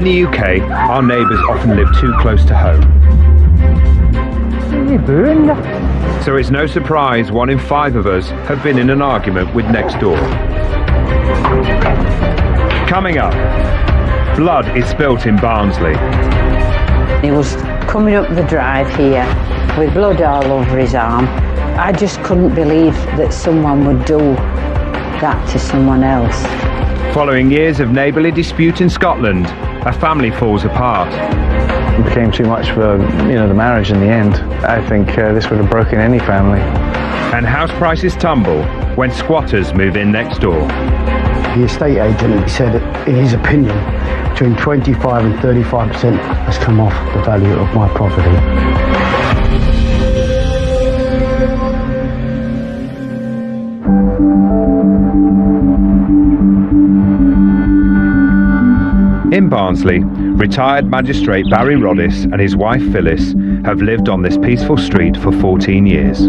In the UK, our neighbours often live too close to home. So it's no surprise 1 in 5 of us have been in an argument with next door. Coming up, blood is spilt in Barnsley. He was coming up the drive here with blood all over his arm. I just couldn't believe that someone would do that to someone else. Following years of neighbourly dispute in Scotland, a family falls apart. It became too much for, the marriage in the end. I think this would have broken any family. And house prices tumble when squatters move in next door. The estate agent said, in his opinion, between 25 and 35% has come off the value of my property. In Barnsley, retired magistrate Barry Roddis and his wife Phyllis have lived on this peaceful street for 14 years.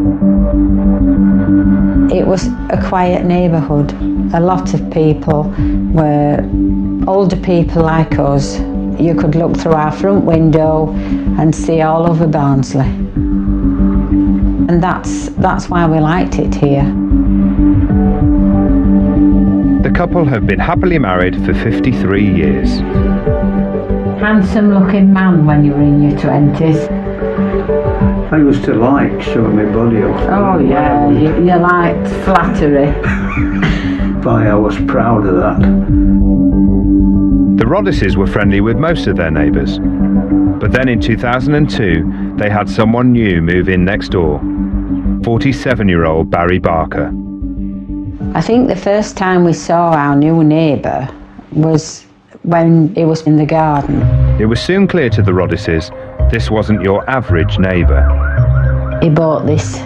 It was a quiet neighbourhood. A lot of people were older people like us. You could look through our front window and see all over Barnsley. And that's why we liked it here. The couple have been happily married for 53 years. Handsome looking man when you were in your 20s. I used to like showing my body off. Oh yeah, you liked flattery. But I was proud of that. The Roddises were friendly with most of their neighbours. But then in 2002, they had someone new move in next door. 47-year-old Barry Barker. I think the first time we saw our new neighbour was when he was in the garden. It was soon clear to the Roddises this wasn't your average neighbour. He bought this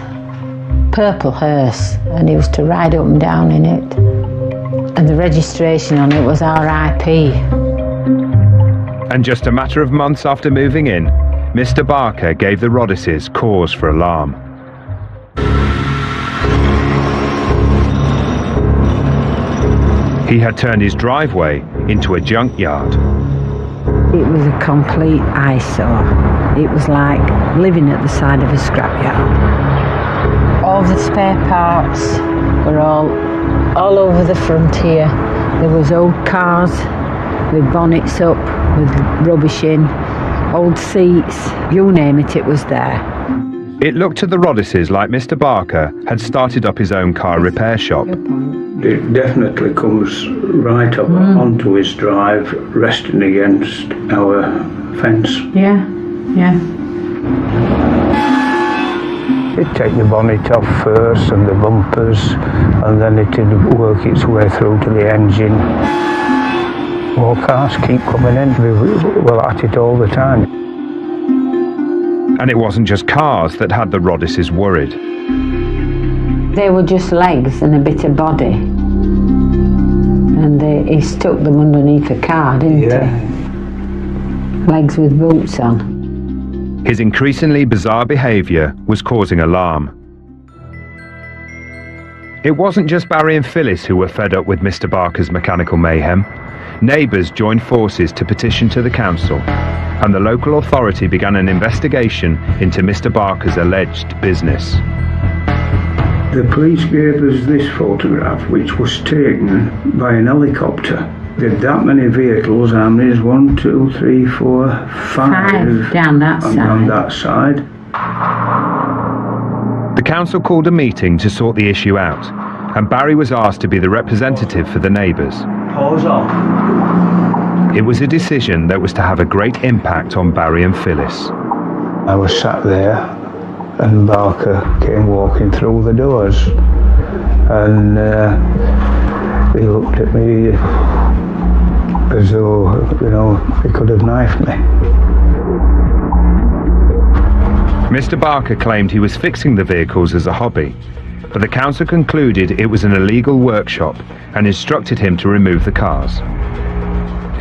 purple hearse and he was to ride up and down in it. And the registration on it was RIP. And just a matter of months after moving in, Mr. Barker gave the Roddises cause for alarm. He had turned his driveway into a junkyard. It was a complete eyesore. It was like living at the side of a scrapyard. All the spare parts were all over the front here. There was old cars with bonnets up, with rubbish in, old seats, you name it, it was there. It looked to the Roddises like Mr. Barker had started up his own car repair shop. It definitely comes right up onto his drive, resting against our fence. Yeah. It'd take the bonnet off first and the bumpers, and then it'd work its way through to the engine. More cars keep coming in. We're at it all the time. And it wasn't just cars that had the Roddises worried. They were just legs and a bit of body. And he stuck them underneath a car, didn't he? Legs with boots on. His increasingly bizarre behaviour was causing alarm. It wasn't just Barry and Phyllis who were fed up with Mr. Barker's mechanical mayhem. Neighbours joined forces to petition to the council, and the local authority began an investigation into Mr. Barker's alleged business. The police gave us this photograph, which was taken by an helicopter. There are that many vehicles, how many is 1, 2, 3, 4, 5 down that side. On that side. The council called a meeting to sort the issue out, and Barry was asked to be the representative for the neighbours. Pause off. It was a decision that was to have a great impact on Barry and Phyllis. I was sat there, and Barker came walking through the doors, and he looked at me as though, he could have knifed me. Mr. Barker claimed he was fixing the vehicles as a hobby, but the council concluded it was an illegal workshop and instructed him to remove the cars.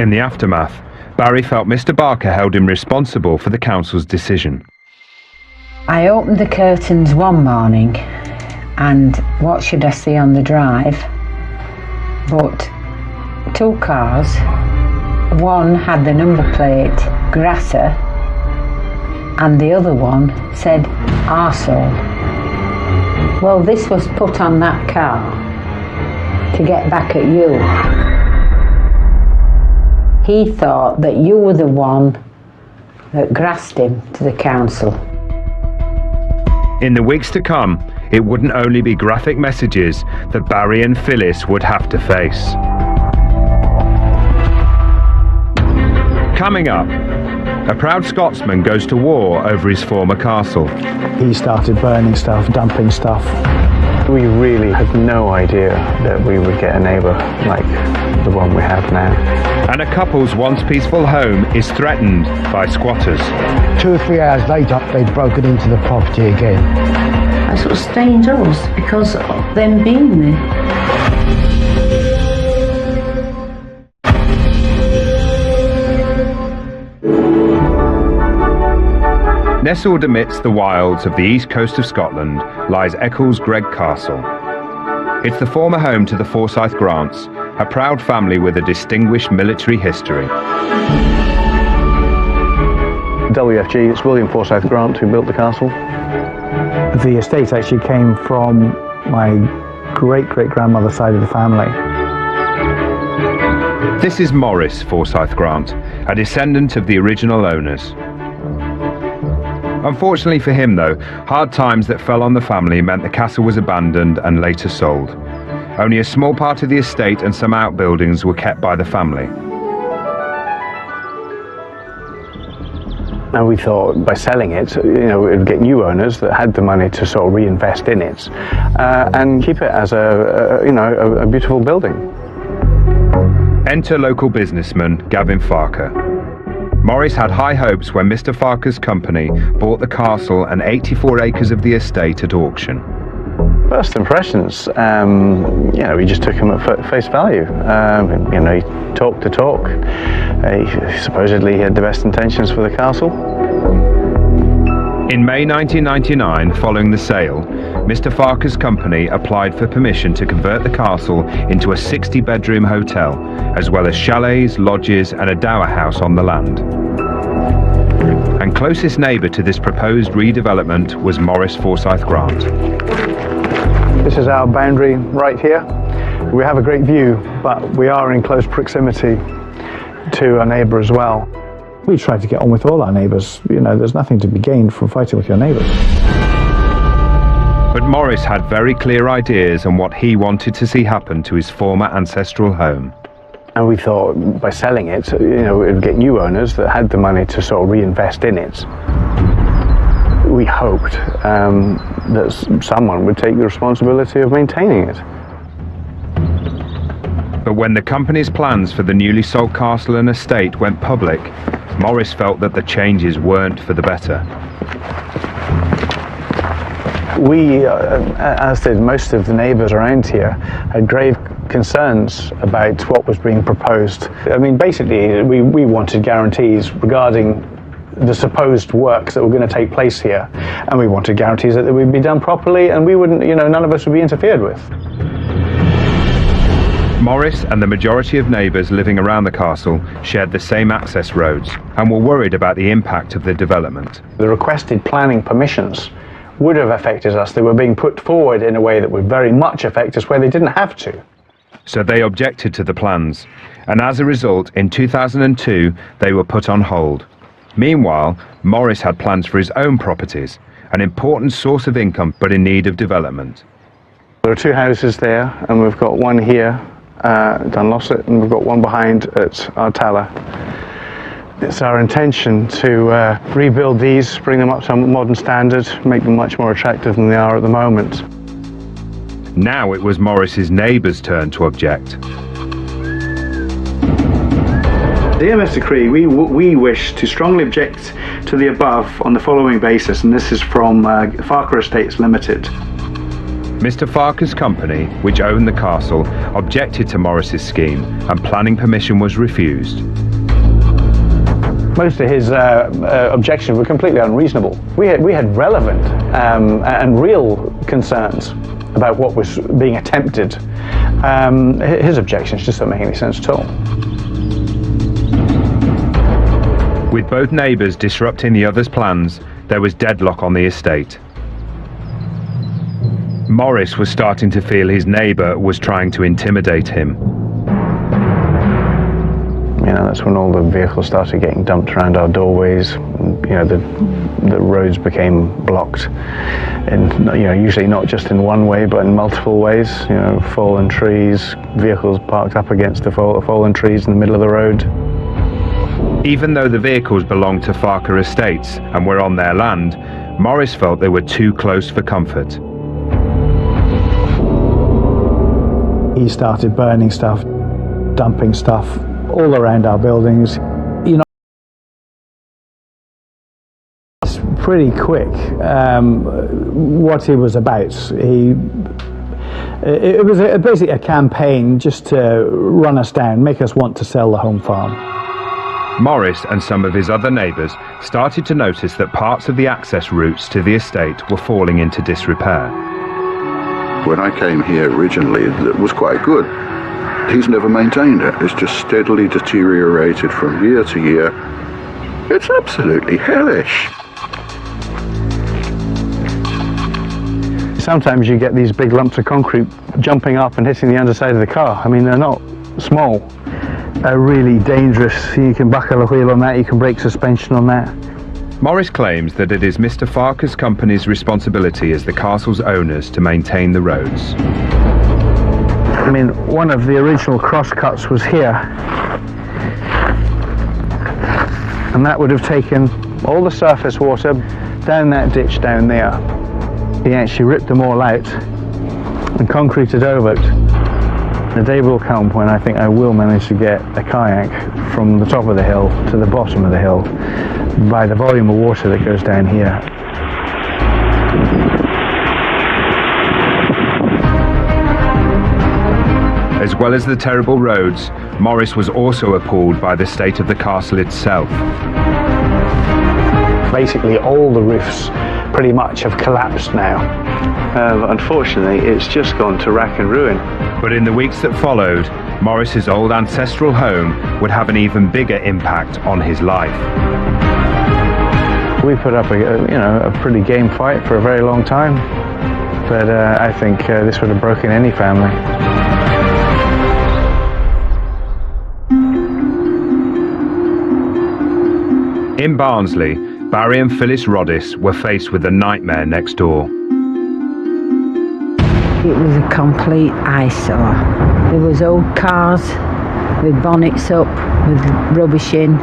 In the aftermath, Barry felt Mr. Barker held him responsible for the council's decision. I opened the curtains one morning and what should I see on the drive but 2 cars One had the number plate Grasser and the other one said Arsehole. Well, this was put on that car to get back at you. He thought that you were the one that grassed him to the council. In the weeks to come, it wouldn't only be graphic messages that Barry and Phyllis would have to face. Coming up, a proud Scotsman goes to war over his former castle. He started burning stuff, dumping stuff. We really had no idea that we would get a neighbour like the one we have now. And a couple's once peaceful home is threatened by squatters. 2 or 3 hours later, they'd broken into the property again. I sort of stay indoors because of them being there. Nestled amidst the wilds of the east coast of Scotland lies Ecclesgreg Castle. It's the former home to the Forsyth Grants, a proud family with a distinguished military history. WFG, it's William Forsyth Grant who built the castle. The estate actually came from my great-great-grandmother's side of the family. This is Maurice Forsyth Grant, a descendant of the original owners. Unfortunately for him though, hard times that fell on the family meant the castle was abandoned and later sold. Only a small part of the estate and some outbuildings were kept by the family. And we thought by selling it, it would get new owners that had the money to sort of reinvest in it and keep it as a beautiful building. Enter local businessman Gavin Farker. Maurice had high hopes when Mr. Farker's company bought the castle and 84 acres of the estate at auction. First impressions, we just took him at face value. He talked the talk. He supposedly had the best intentions for the castle. In May 1999, following the sale, Mr. Farker's company applied for permission to convert the castle into a 60-bedroom hotel, as well as chalets, lodges and a dower house on the land. And closest neighbour to this proposed redevelopment was Maurice Forsyth Grant. This is our boundary right here. We have a great view, but we are in close proximity to our neighbour as well. We try to get on with all our neighbours. There's nothing to be gained from fighting with your neighbours. But Maurice had very clear ideas on what he wanted to see happen to his former ancestral home. And we thought by selling it, it would get new owners that had the money to sort of reinvest in it. We hoped that someone would take the responsibility of maintaining it. But when the company's plans for the newly sold castle and estate went public, Maurice felt that the changes weren't for the better. We, as did most of the neighbours around here, had grave concerns about what was being proposed. I mean, basically, we wanted guarantees regarding the supposed works that were going to take place here, and we wanted guarantees that they would be done properly, and we wouldn't, none of us would be interfered with. Maurice and the majority of neighbours living around the castle shared the same access roads and were worried about the impact of the development. The requested planning permissions would have affected us. They were being put forward in a way that would very much affect us where they didn't have to. So they objected to the plans, and as a result, in 2002, they were put on hold. Meanwhile, Maurice had plans for his own properties, an important source of income but in need of development. There are 2 houses there, and we've got one here, Dunlosset, and we've got one behind at Ardtala. It's our intention to rebuild these, bring them up to a modern standard, make them much more attractive than they are at the moment. Now it was Maurice's neighbours' turn to object. Dear Mr. Cree, we wish to strongly object to the above on the following basis, and this is from Farker Estates Limited. Mr. Farker's company, which owned the castle, objected to Maurice's scheme and planning permission was refused. Most of his objections were completely unreasonable. We had relevant and real concerns about what was being attempted. His objections just don't make any sense at all. With both neighbours disrupting the other's plans, there was deadlock on the estate. Morris was starting to feel his neighbour was trying to intimidate him. You know, that's when all the vehicles started getting dumped around our doorways. You know, the roads became blocked, and you know, usually not just in one way, but in multiple ways. You know, fallen trees, vehicles parked up against the fallen trees in the middle of the road. Even though the vehicles belonged to Farker Estates and were on their land, Morris felt they were too close for comfort. He started burning stuff, dumping stuff all around our buildings. You know, it's pretty quick what he was about. It was basically a campaign just to run us down, make us want to sell the home farm. Morris and some of his other neighbours started to notice that parts of the access routes to the estate were falling into disrepair. When I came here originally, it was quite good. He's never maintained it. It's just steadily deteriorated from year to year. It's absolutely hellish. Sometimes you get these big lumps of concrete jumping up and hitting the underside of the car. I mean, they're not small. They're really dangerous. You can buckle a wheel on that, you can break suspension on that. Morris claims that it is Mr. Farker's company's responsibility as the castle's owners to maintain the roads. I mean, one of the original crosscuts was here, and that would have taken all the surface water down that ditch down there. He actually ripped them all out and concreted over it. The day will come when I think I will manage to get a kayak from the top of the hill to the bottom of the hill by the volume of water that goes down here. As well as the terrible roads, Morris was also appalled by the state of the castle itself. Basically all the roofs pretty much have collapsed now. Unfortunately, it's just gone to rack and ruin. But in the weeks that followed, Morris's old ancestral home would have an even bigger impact on his life. We put up a pretty game fight for a very long time, but I think this would have broken any family. In Barnsley, Barry and Phyllis Roddis were faced with the nightmare next door. It was a complete eyesore. There was old cars with bonnets up, with rubbish in.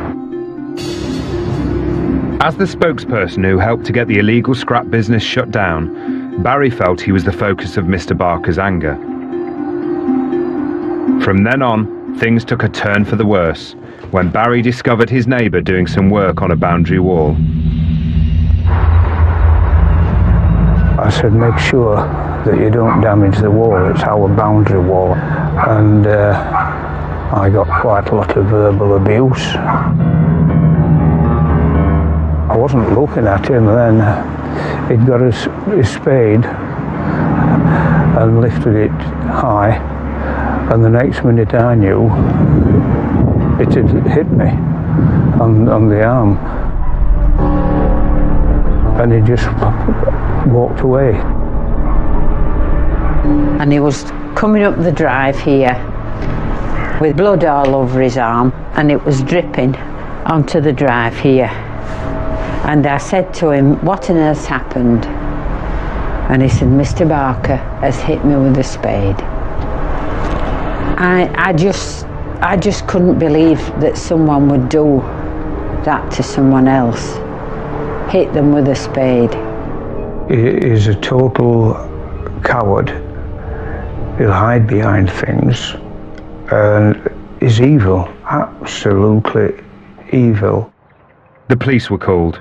As the spokesperson who helped to get the illegal scrap business shut down, Barry felt he was the focus of Mr. Barker's anger. From then on, things took a turn for the worse when Barry discovered his neighbour doing some work on a boundary wall. I said, make sure that you don't damage the wall, it's our boundary wall. And I got quite a lot of verbal abuse. I wasn't looking at him, then he'd got his spade and lifted it high, and the next minute I knew it had hit me on the arm, and he just walked away. And he was coming up the drive here with blood all over his arm, and it was dripping onto the drive here. And I said to him, what on earth happened? And he said, Mr. Barker has hit me with a spade. I just couldn't believe that someone would do that to someone else, hit them with a spade. He is a total coward. He'll hide behind things and is evil, absolutely evil. The police were called.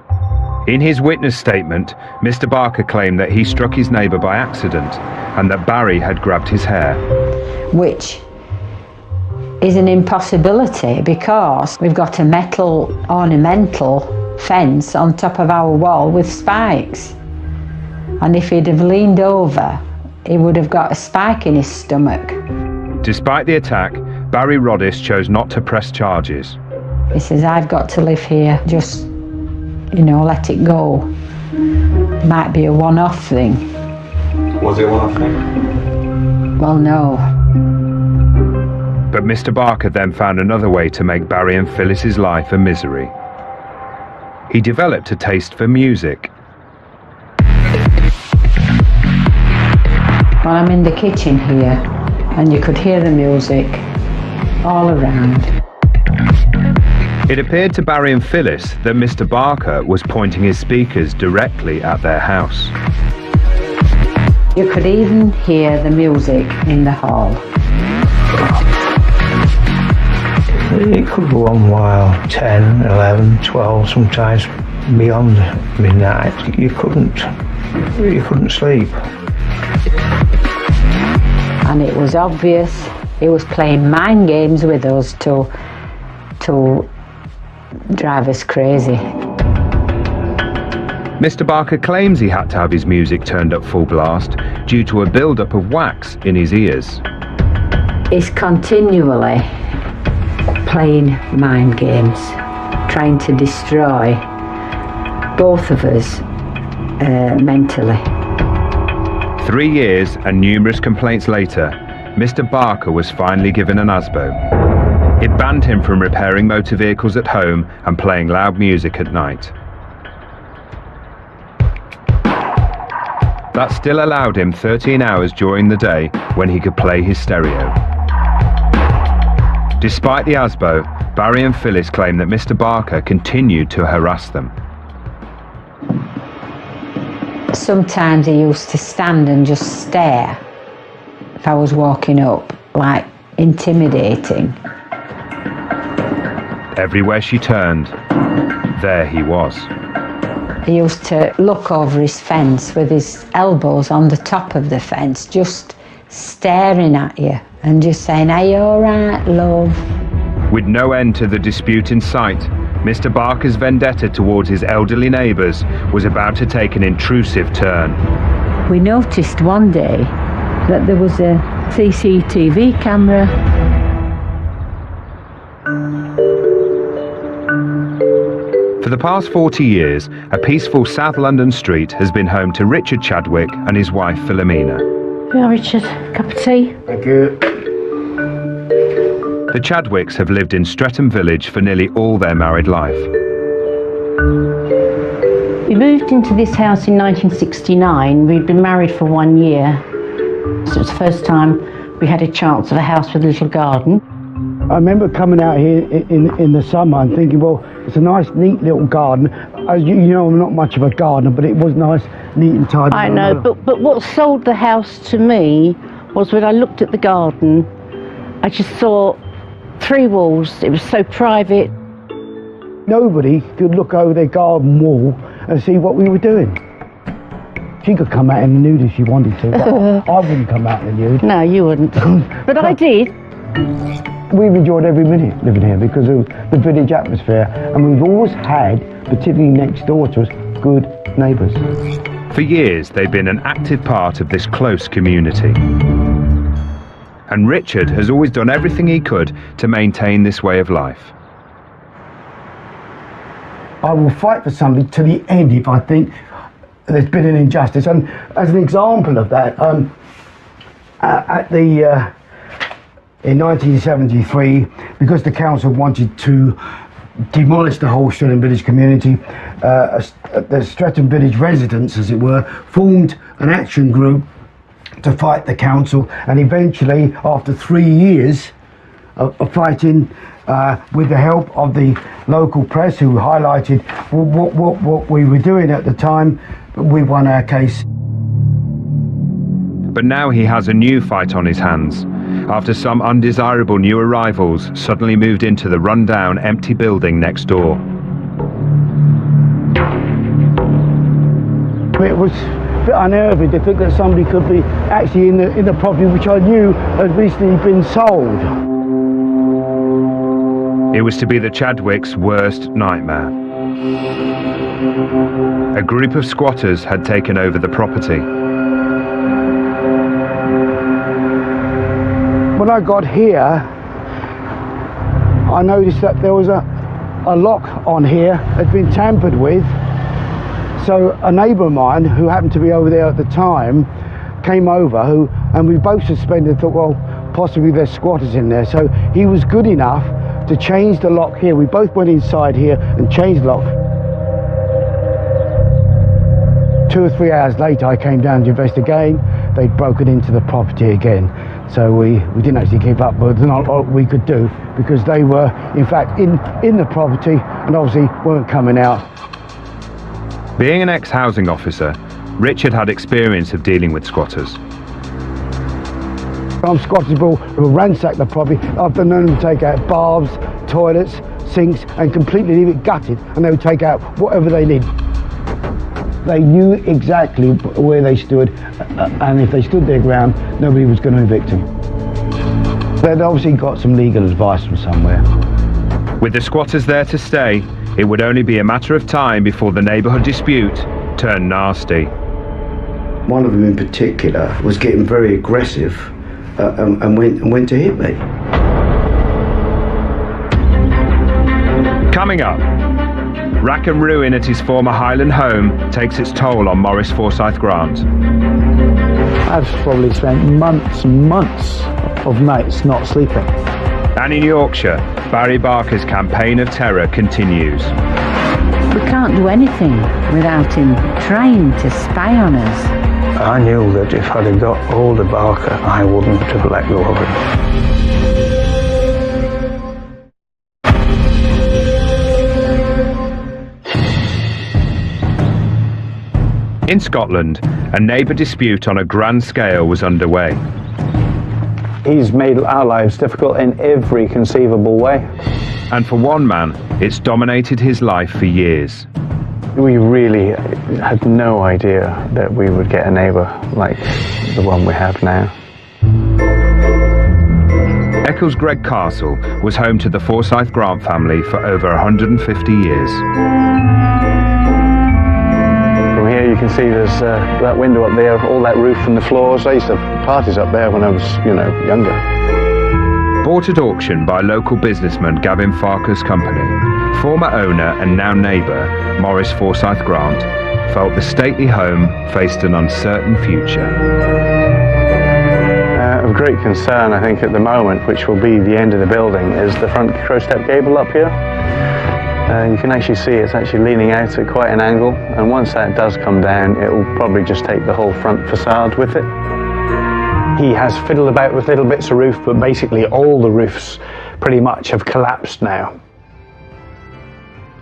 In his witness statement, Mr. Barker claimed that he struck his neighbour by accident and that Barry had grabbed his hair. Which is an impossibility because we've got a metal ornamental fence on top of our wall with spikes. And if he'd have leaned over, he would have got a spike in his stomach. Despite the attack, Barry Roddis chose not to press charges. He says, I've got to live here, just, you know, let it go. Might be a one-off thing. Was it a one-off thing? Well, no. But Mr. Barker then found another way to make Barry and Phyllis's life a misery. He developed a taste for music. Well, I'm in the kitchen here, and you could hear the music all around. It appeared to Barry and Phyllis that Mr. Barker was pointing his speakers directly at their house. You could even hear the music in the hall. It could go on while 10, 11, 12, sometimes beyond midnight. You couldn't sleep. And it was obvious he was playing mind games with us to drive us crazy. Mr. Barker claims he had to have his music turned up full blast due to a build-up of wax in his ears. He's continually playing mind games, trying to destroy both of us mentally. 3 years and numerous complaints later, Mr. Barker was finally given an ASBO. It banned him from repairing motor vehicles at home and playing loud music at night. That still allowed him 13 hours during the day when he could play his stereo. Despite the ASBO, Barry and Phyllis claim that Mr. Barker continued to harass them. Sometimes he used to stand and just stare if I was walking up, like intimidating. Everywhere she turned, there he was. He used to look over his fence with his elbows on the top of the fence, just staring at you and just saying, "Are you all right, love?" With no end to the dispute in sight, Mr. Barker's vendetta towards his elderly neighbours was about to take an intrusive turn. We noticed one day that there was a CCTV camera. For the past 40 years, a peaceful South London street has been home to Richard Chadwick and his wife Philomena. Yeah, Richard, cup of tea? Thank you. The Chadwicks have lived in Streatham Village for nearly all their married life. We moved into this house in 1969. We'd been married for 1 year. So it was the first time we had a chance of a house with a little garden. I remember coming out here in the summer and thinking, well, it's a nice, neat little garden. As you know, I'm not much of a gardener, but it was nice, neat and tidy. I know, but what sold the house to me was when I looked at the garden, I just saw 3 walls. It was so private. Nobody could look over their garden wall and see what we were doing. She could come out in the nude if she wanted to, but I wouldn't come out in the nude. No, you wouldn't. But I did. We've enjoyed every minute living here because of the village atmosphere, and we've always had, particularly next door to us, good neighbours. For years, they've been an active part of this close community. And Richard has always done everything he could to maintain this way of life. I will fight for something to the end if I think there's been an injustice. And as an example of that, in 1973, because the council wanted to demolish the whole Streatham Village community, the Streatham Village residents, as it were, formed an action group to fight the council, and eventually, after 3 years of fighting, with the help of the local press, who highlighted what we were doing at the time, we won our case. But now he has a new fight on his hands, after some undesirable new arrivals suddenly moved into the run-down, empty building next door. It was a bit unnerving to think that somebody could be actually in the property which I knew had recently been sold. It was to be the Chadwicks' worst nightmare. A group of squatters had taken over the property. When I got here, I noticed that there was a a lock on here had been tampered with. So a neighbour of mine who happened to be over there at the time came over, and we both suspended, thought, well, possibly there's squatters in there. So he was good enough to change the lock here. We both went inside here and changed the lock. 2 or 3 hours later, I came down to investigate. They'd broken into the property again. So we didn't actually keep up, but there's not a lot we could do because they were, in fact, in the property and obviously weren't coming out. Being an ex-housing officer, Richard had experience of dealing with squatters. Some squatters will ransack the property. I've known them to take out baths, toilets, sinks, and completely leave it gutted, and they would take out whatever they need. They knew exactly where they stood, and if they stood their ground, nobody was going to evict them. They'd obviously got some legal advice from somewhere. With the squatters there to stay, it would only be a matter of time before the neighbourhood dispute turned nasty. One of them in particular was getting very aggressive and went to hit me. Coming up, rack and ruin at his former Highland home takes its toll on Maurice Forsyth Grant. I've probably spent months and months of nights not sleeping. And in Yorkshire, Barry Barker's campaign of terror continues. We can't do anything without him trying to spy on us. I knew that if I'd have got hold of Barker, I wouldn't have let go of him. In Scotland, a neighbour dispute on a grand scale was underway. He's made our lives difficult in every conceivable way. And for one man, it's dominated his life for years. We really had no idea that we would get a neighbour like the one we have now. Ecclesgreg Castle was home to the Forsyth Grant family for over 150 years. From here you can see there's that window up there, all that roof and the floors. I used to have parties up there when I was, younger. Bought at auction by local businessman Gavin Farker's company, former owner and now neighbour Maurice Forsyth Grant felt the stately home faced an uncertain future. Of great concern, I think, at the moment, which will be the end of the building, is the front crow-step gable up here. You can actually see it's actually leaning out at quite an angle, and once that does come down, it will probably just take the whole front facade with it. He has fiddled about with little bits of roof, but basically all the roofs pretty much have collapsed now.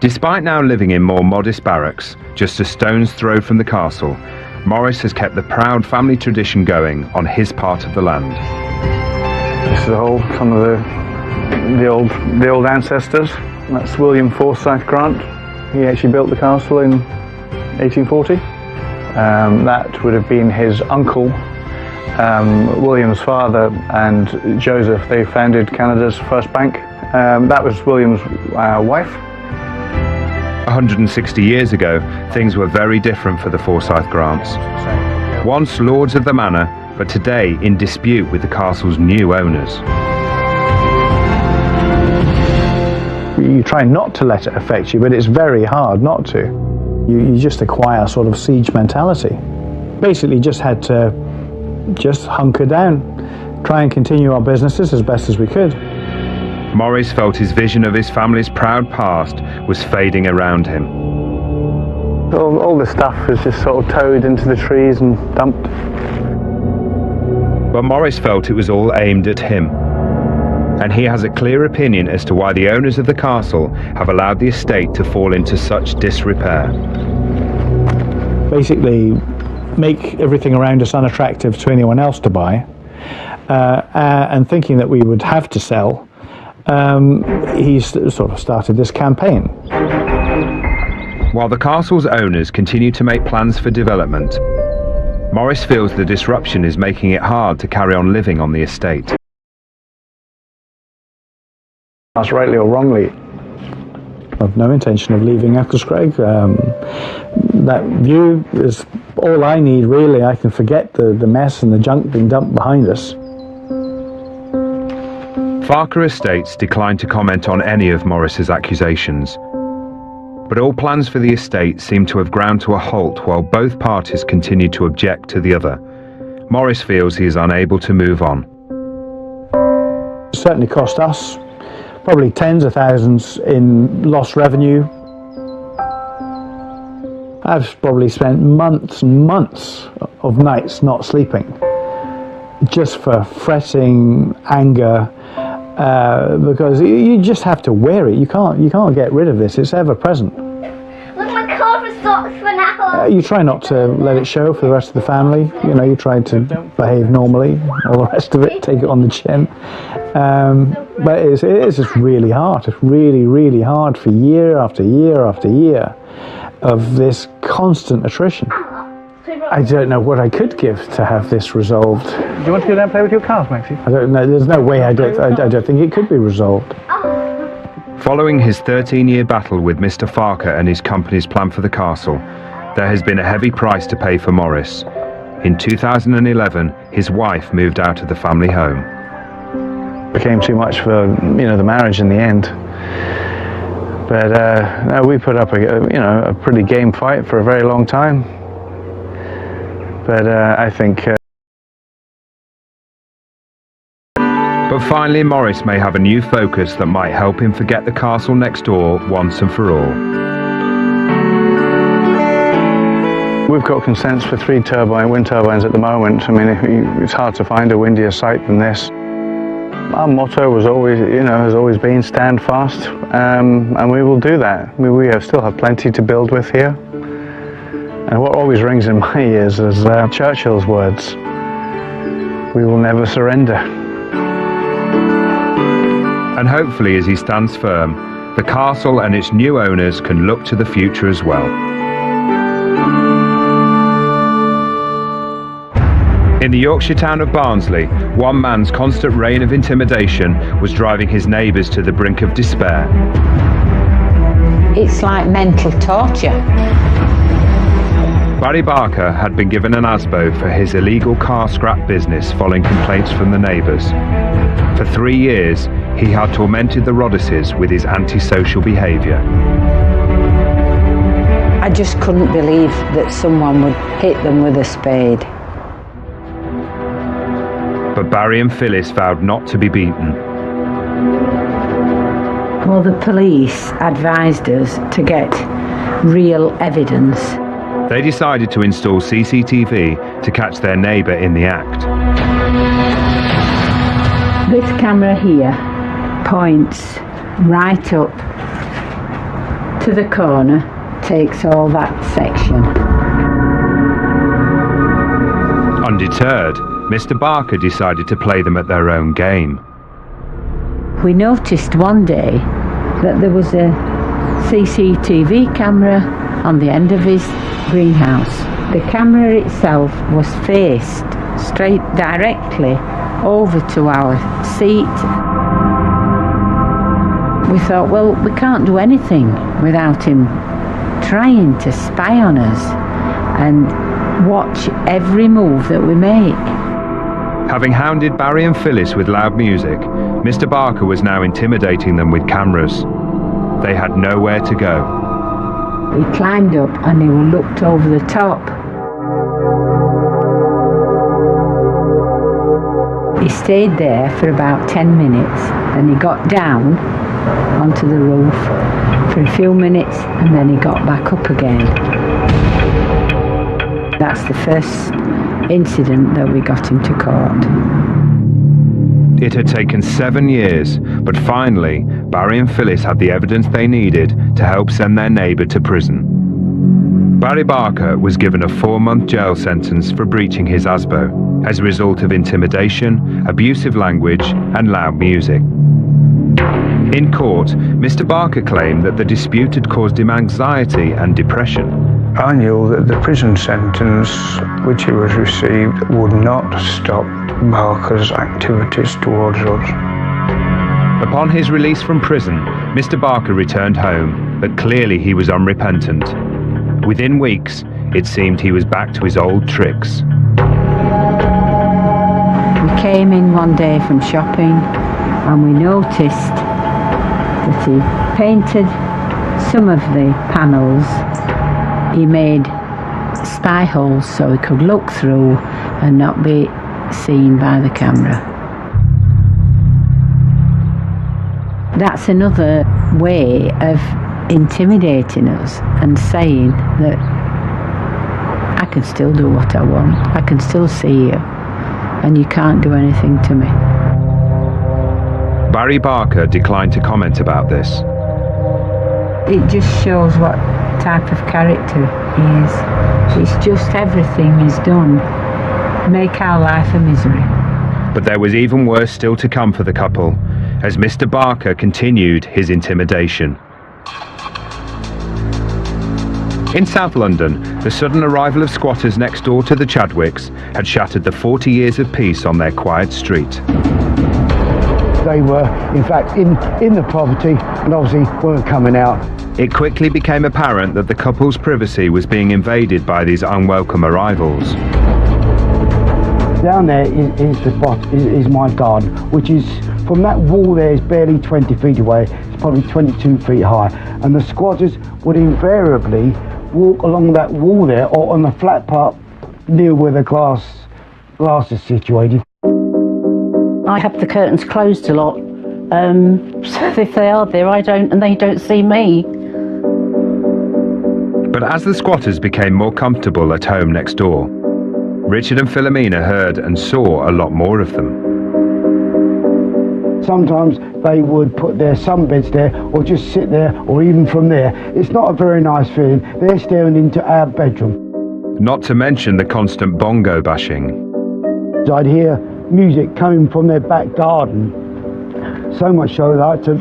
Despite now living in more modest barracks, just a stone's throw from the castle, Maurice has kept the proud family tradition going on his part of the land. This is the whole kind of the old ancestors. That's William Forsyth Grant. He actually built the castle in 1840. That would have been his uncle, William's father, and Joseph. They founded Canada's first bank. That was William's wife. 160 years ago, things were very different for the Forsyth Grants. Once lords of the manor, but today in dispute with the castle's new owners. You try not to let it affect you, but it's very hard not to. You just acquire a sort of siege mentality. Basically just had to hunker down, try and continue our businesses as best as we could. Maurice felt his vision of his family's proud past was fading around him. All the stuff was just sort of towed into the trees and dumped. But Maurice felt it was all aimed at him. And he has a clear opinion as to why the owners of the castle have allowed the estate to fall into such disrepair. Basically, make everything around us unattractive to anyone else to buy, and thinking that we would have to sell, he's sort of started this campaign. While the castle's owners continue to make plans for development, Maurice feels the disruption is making it hard to carry on living on the estate. That's rightly or wrongly. I've no intention of leaving Ecclesgreg. That view is all I need, really. I can forget the mess and the junk being dumped behind us. Farker Estates declined to comment on any of Morris's accusations. But all plans for the estate seemed to have ground to a halt while both parties continued to object to the other. Morris feels he is unable to move on. It certainly cost us probably tens of thousands in lost revenue. I've probably spent months and months of nights not sleeping, just for fretting, anger, because you just have to wear it. You can't get rid of this. It's ever present. Look, my car stops for now. You try not to let it show for the rest of the family. You know, you try to behave normally. All the rest of it, take it on the chin. But it's just really hard. It's really, really hard for year after year after year of this constant attrition. I don't know what I could give to have this resolved. Do you want to go down and play with your cars, Maxie? I don't know. There's no way. I don't think it could be resolved. Following his 13-year battle with Mr. Farker and his company's plan for the castle, there has been a heavy price to pay for Morris. In 2011, his wife moved out of the family home. It became too much for the marriage in the end. But no, we put up a pretty game fight for a very long time. But I think. But finally, Morris may have a new focus that might help him forget the castle next door once and for all. We've got consents for 3 wind turbines at the moment. I mean, it's hard to find a windier site than this. Our motto was always, has always been stand fast, and we will do that. I mean, we still have plenty to build with here. And what always rings in my ears is Churchill's words: "We will never surrender." And hopefully, as he stands firm, the castle and its new owners can look to the future as well. In the Yorkshire town of Barnsley, one man's constant reign of intimidation was driving his neighbours to the brink of despair. It's like mental torture. Barry Barker had been given an ASBO for his illegal car scrap business following complaints from the neighbours. For 3 years, he had tormented the Rodices with his antisocial behaviour. I just couldn't believe that someone would hit them with a spade. But Barry and Phyllis vowed not to be beaten. Well, the police advised us to get real evidence. They decided to install CCTV to catch their neighbour in the act. This camera here points right up to the corner, takes all that section. Undeterred, Mr. Barker decided to play them at their own game. We noticed one day that there was a CCTV camera on the end of his greenhouse. The camera itself was faced straight directly over to our seat. We thought, well, we can't do anything without him trying to spy on us and watch every move that we make. Having hounded Barry and Phyllis with loud music, Mr. Barker was now intimidating them with cameras. They had nowhere to go. We climbed up and he looked over the top. He stayed there for about 10 minutes, then he got down onto the roof for a few minutes and then he got back up again. That's the first incident that we got him to court. It had taken 7 years, but finally, Barry and Phyllis had the evidence they needed to help send their neighbour to prison. Barry Barker was given a 4-month jail sentence for breaching his ASBO as a result of intimidation, abusive language, and loud music. In court, Mr. Barker claimed that the dispute had caused him anxiety and depression. I knew that the prison sentence which he was received would not stop Barker's activities towards us. Upon his release from prison, Mr. Barker returned home, but clearly he was unrepentant. Within weeks, it seemed he was back to his old tricks. We came in one day from shopping and we noticed that he painted some of the panels. He made spy holes so he could look through and not be seen by the camera. That's another way of intimidating us and saying that I can still do what I want, I can still see you, and you can't do anything to me. Barry Barker declined to comment about this. It just shows what type of character he is. It's just everything he's done make our life a misery. But there was even worse still to come for the couple, as Mr. Barker continued his intimidation. In South London, the sudden arrival of squatters next door to the Chadwicks had shattered the 40 years of peace on their quiet street. They were, in fact, in the property and obviously weren't coming out. It quickly became apparent that the couple's privacy was being invaded by these unwelcome arrivals. Down there is my garden, which is, from that wall there, is barely 20 feet away. It's probably 22 feet high. And the squatters would invariably walk along that wall there or on the flat part near where the glass is situated. I have the curtains closed a lot, so if they are there, and they don't see me. But as the squatters became more comfortable at home next door, Richard and Philomena heard and saw a lot more of them. Sometimes they would put their sunbeds there or just sit there, or even from there. It's not a very nice feeling. They're staring into our bedroom. Not to mention the constant bongo bashing. I'd hear music coming from their back garden, so much so that I had to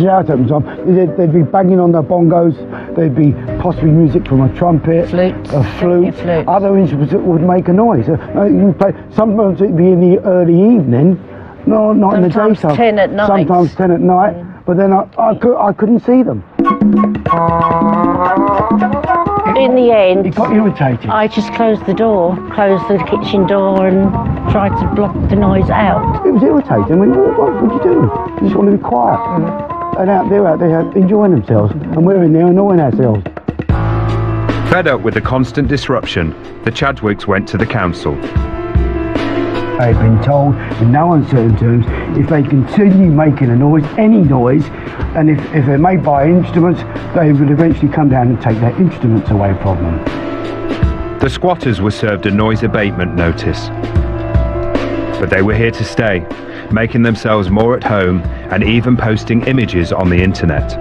shout at them. They'd be banging on their bongos, there'd be possibly music from a trumpet, a flute, other instruments that would make a noise. Sometimes it'd be in the early evening, no, not in the daytime. Sometimes 10 at night. Sometimes 10 at night, but then I couldn't see them. In the end, It got irritated. I just closed the door, closed the kitchen door and tried to block the noise out. It was irritating. I mean, what would you do? You just want to be quiet. And out there enjoying themselves, and we're in there annoying ourselves. Fed up with the constant disruption, the Chadwicks went to the council. They've been told in no uncertain terms if they continue making a noise, any noise, and if they're made by instruments, they would eventually come down and take their instruments away from them. The squatters were served a noise abatement notice. But they were here to stay, making themselves more at home and even posting images on the internet.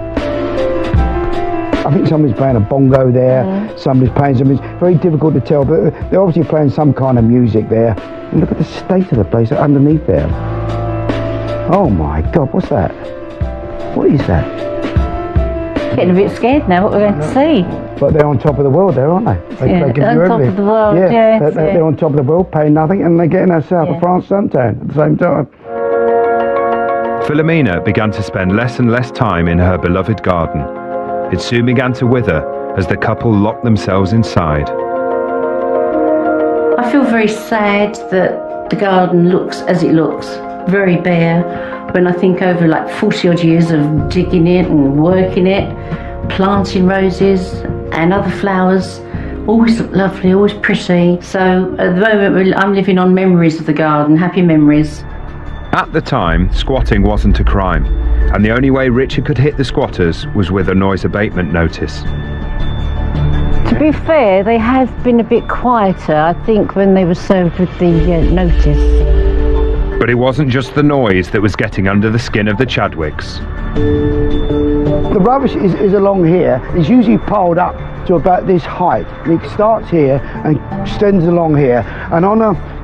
I think somebody's playing a bongo there, somebody's playing something. It's very difficult to tell, but they're obviously playing some kind of music there. And look at the state of the place underneath there. Oh my God, what's that? What is that? Getting a bit scared now what we're going to see. But they're on top of the world there, aren't they? They give you on top everything. of the world, They're on top of the world, paying nothing, and they're getting our south of France suntan at the same time. Philomena began to spend less and less time in her beloved garden. It soon began to wither as the couple locked themselves inside. I feel very sad that the garden looks as it looks, very bare, when I think over like 40 odd years of digging it and working it, planting roses and other flowers, always look lovely, always pretty. So at the moment I'm living on memories of the garden, happy memories. At the time, squatting wasn't a crime, and the only way Richard could hit the squatters was with a noise abatement notice. To be fair, they have been a bit quieter, I think, when they were served with the notice. But it wasn't just the noise that was getting under the skin of the Chadwicks. The rubbish is along here. It's usually piled up to about this height. And it starts here and extends along here. And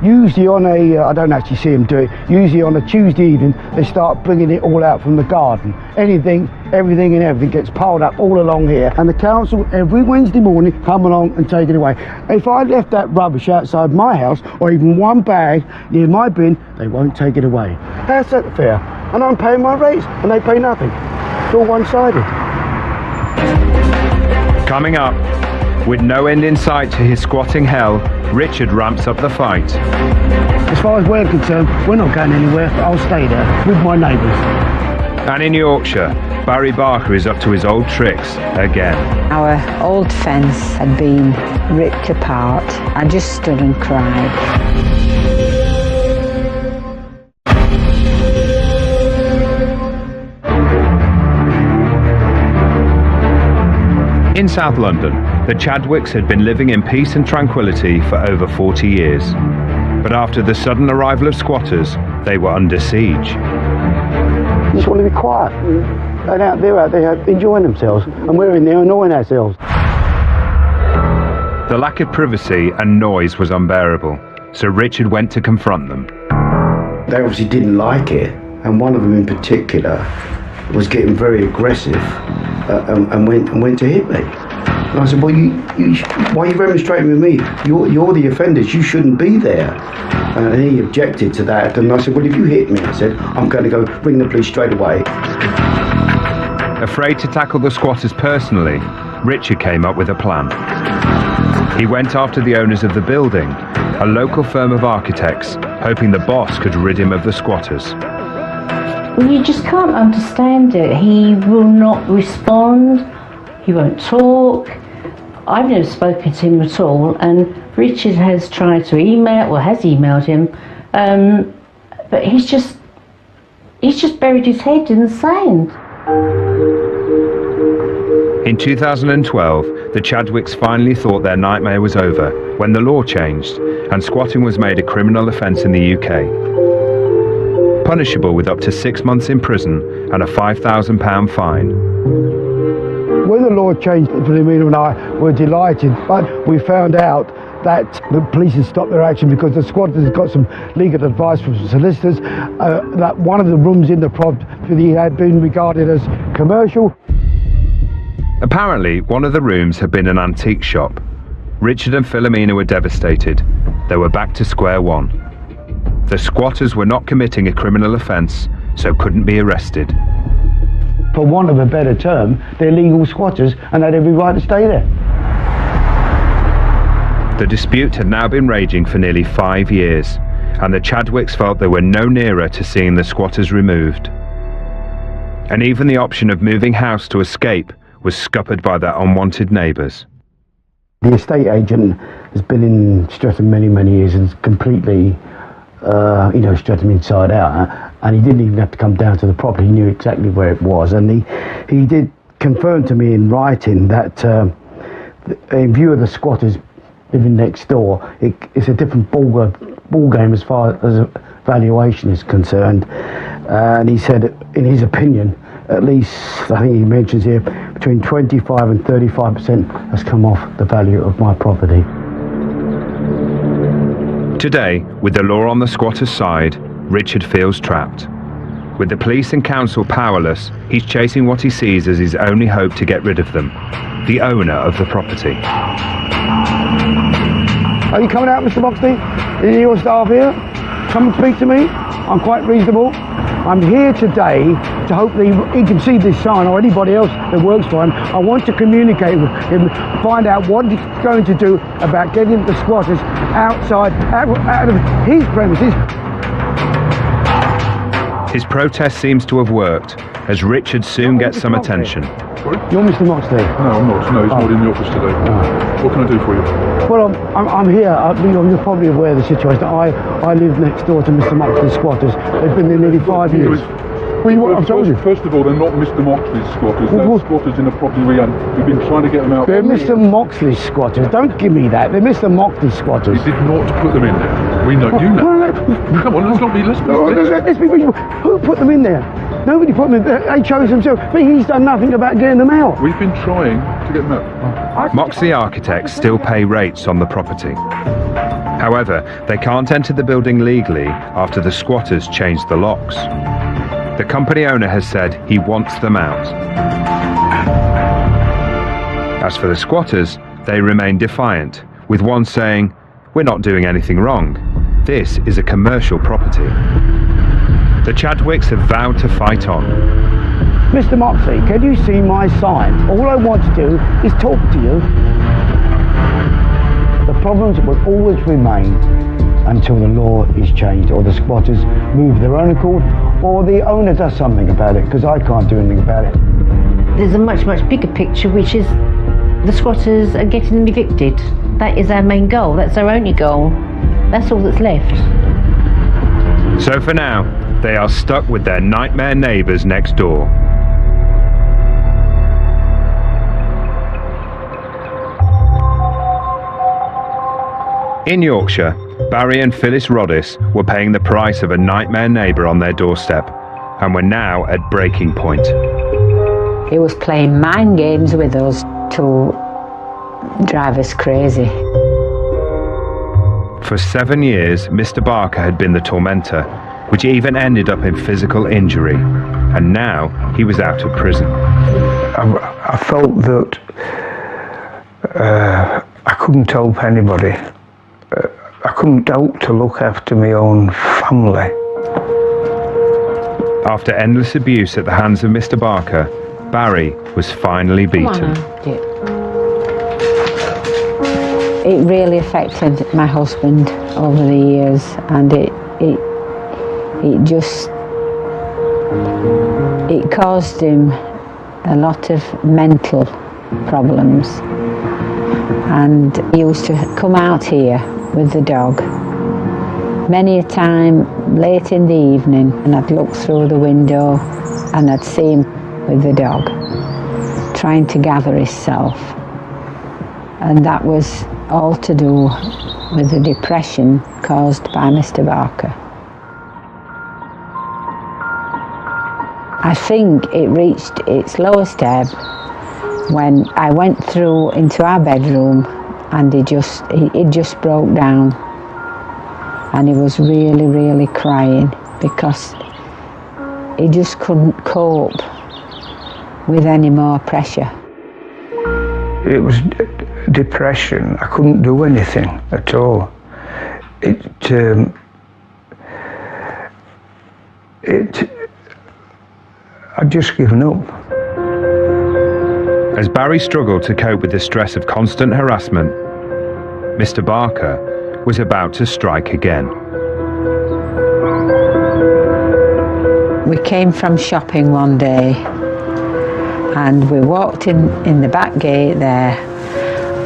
usually on a, I don't actually see them do it, usually on a Tuesday evening, they start bringing it all out from the garden. Everything and everything gets piled up all along here. And the council, every Wednesday morning, come along and take it away. If I left that rubbish outside my house, or even one bag near my bin, they won't take it away. How's that fair? And I'm paying my rates, and they pay nothing. It's all one-sided. Coming up, with no end in sight to his squatting hell, Richard ramps up the fight. As far as we're concerned, we're not going anywhere. I'll stay there with my neighbours. And in Yorkshire, Barry Barker is up to his old tricks again. Our old fence had been ripped apart. I just stood and cried. In South London, the Chadwicks had been living in peace and tranquility for over 40 years. But after the sudden arrival of squatters, they were under siege. You just want to be quiet. They're out there enjoying themselves, and we're in there annoying ourselves. The lack of privacy and noise was unbearable, so Richard went to confront them. They obviously didn't like it, and one of them in particular was getting very aggressive and went to hit me. And I said, well, why are you remonstrating with me? You're the offenders, you shouldn't be there. And he objected to that, and I said, well, if you hit me, I said, I'm going to go bring the police straight away. Afraid to tackle the squatters personally, Richard came up with a plan. He went after the owners of the building, a local firm of architects, hoping the boss could rid him of the squatters. Well, you just can't understand it. He will not respond. He won't talk. I've never spoken to him at all, and Richard has tried to email, or has emailed him, but he's just buried his head in the sand. In 2012, the Chadwicks finally thought their nightmare was over when the law changed and squatting was made a criminal offence in the UK. Punishable with up to 6 months in prison and a £5,000 fine. When the law changed, Philomena and I were delighted, but we found out that the police had stopped their action because the squatters had got some legal advice from solicitors that one of the rooms in the property had been regarded as commercial. Apparently, one of the rooms had been an antique shop. Richard and Philomena were devastated. They were back to square one. The squatters were not committing a criminal offence, so couldn't be arrested. For want of a better term, they're legal squatters and they had every right to stay there. The dispute had now been raging for nearly 5 years, and the Chadwicks felt they were no nearer to seeing the squatters removed. And even the option of moving house to escape was scuppered by their unwanted neighbours. The estate agent has been in Streatham many years and completely, Streatham inside out, and he didn't even have to come down to the property. He knew exactly where it was, and he did confirm to me in writing that in view of the squatters living next door, it's a different ball game as far as valuation is concerned. And he said, in his opinion, at least, I think he mentions here, between 25 and 35% has come off the value of my property. Today, with the law on the squatters' side, Richard feels trapped. With the police and council powerless, he's chasing what he sees as his only hope to get rid of them, the owner of the property. Are you coming out, Mr. Moxley? Is your staff here? Come and speak to me. I'm quite reasonable. I'm here today to hopefully he can see this sign, or anybody else that works for him. I want to communicate with him, find out what he's going to do about getting the squatters outside, out of his premises. His protest seems to have worked, as Richard soon gets some attention. Sorry? You're Mr. Moxley? No, I'm not. No, he's not in the office today. Oh. What can I do for you? Well, I'm here. You're probably aware of the situation. I live next door to Mr. Moxley's squatters. They've been there nearly 5 years. I've told you. First of all, they're not Mr. Moxley's squatters. They're squatters in the property we've been trying to get them out. They're Mr. Moxley's squatters. Don't give me that. They're Mr. Moxley's squatters. You did not put them in there. We know. You know. Come on, let's be reasonable. Who put them in there? Nobody put them in there. They chose themselves. But he's done nothing about getting them out. We've been trying to get them out. Moxley Architects still pay rates on the property. However, they can't enter the building legally after the squatters changed the locks. The company owner has said he wants them out. As for the squatters, they remain defiant, with one saying, "We're not doing anything wrong. This is a commercial property." The Chadwicks have vowed to fight on. Mr. Moxley, can you see my sign? All I want to do is talk to you. The problems will always remain until the law is changed, or the squatters move their own accord, or the owner does something about it, because I can't do anything about it. There's a much, much bigger picture, which is the squatters are getting them evicted. That is our main goal. That's our only goal. That's all that's left. So for now, they are stuck with their nightmare neighbours next door. In Yorkshire, Barry and Phyllis Roddis were paying the price of a nightmare neighbour on their doorstep, and were now at breaking point. He was playing mind games with us to drive us crazy. For 7 years, Mr. Barker had been the tormentor, which even ended up in physical injury, and now he was out of prison. I felt that I couldn't help anybody. I couldn't help to look after my own family. After endless abuse at the hands of Mr. Barker, Barry was finally beaten. It really affected my husband over the years, and it caused him a lot of mental problems. And he used to come out here with the dog many a time late in the evening, and I'd look through the window and I'd see him with the dog trying to gather himself, and that was all to do with the depression caused by Mr. Barker. I think it reached its lowest ebb when I went through into our bedroom, and he just broke down, and he was really, really crying because he just couldn't cope with any more pressure. It was depression. I couldn't do anything at all. I'd just given up. As Barry struggled to cope with the stress of constant harassment, Mr. Barker was about to strike again. We came from shopping one day, and we walked in the back gate there,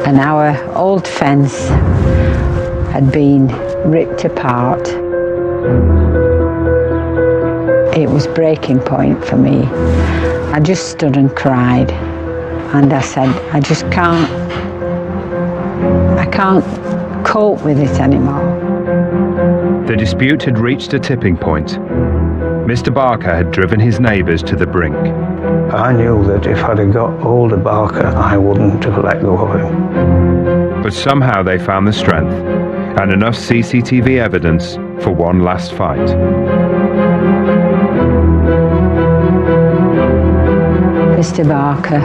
and our old fence had been ripped apart. It was breaking point for me. I just stood and cried, and I said, I can't cope with it anymore. The dispute had reached a tipping point. Mr. Barker had driven his neighbours to the brink. I knew that if I'd have got hold of Barker, I wouldn't have let go of him. But somehow they found the strength and enough CCTV evidence for one last fight. Mr. Barker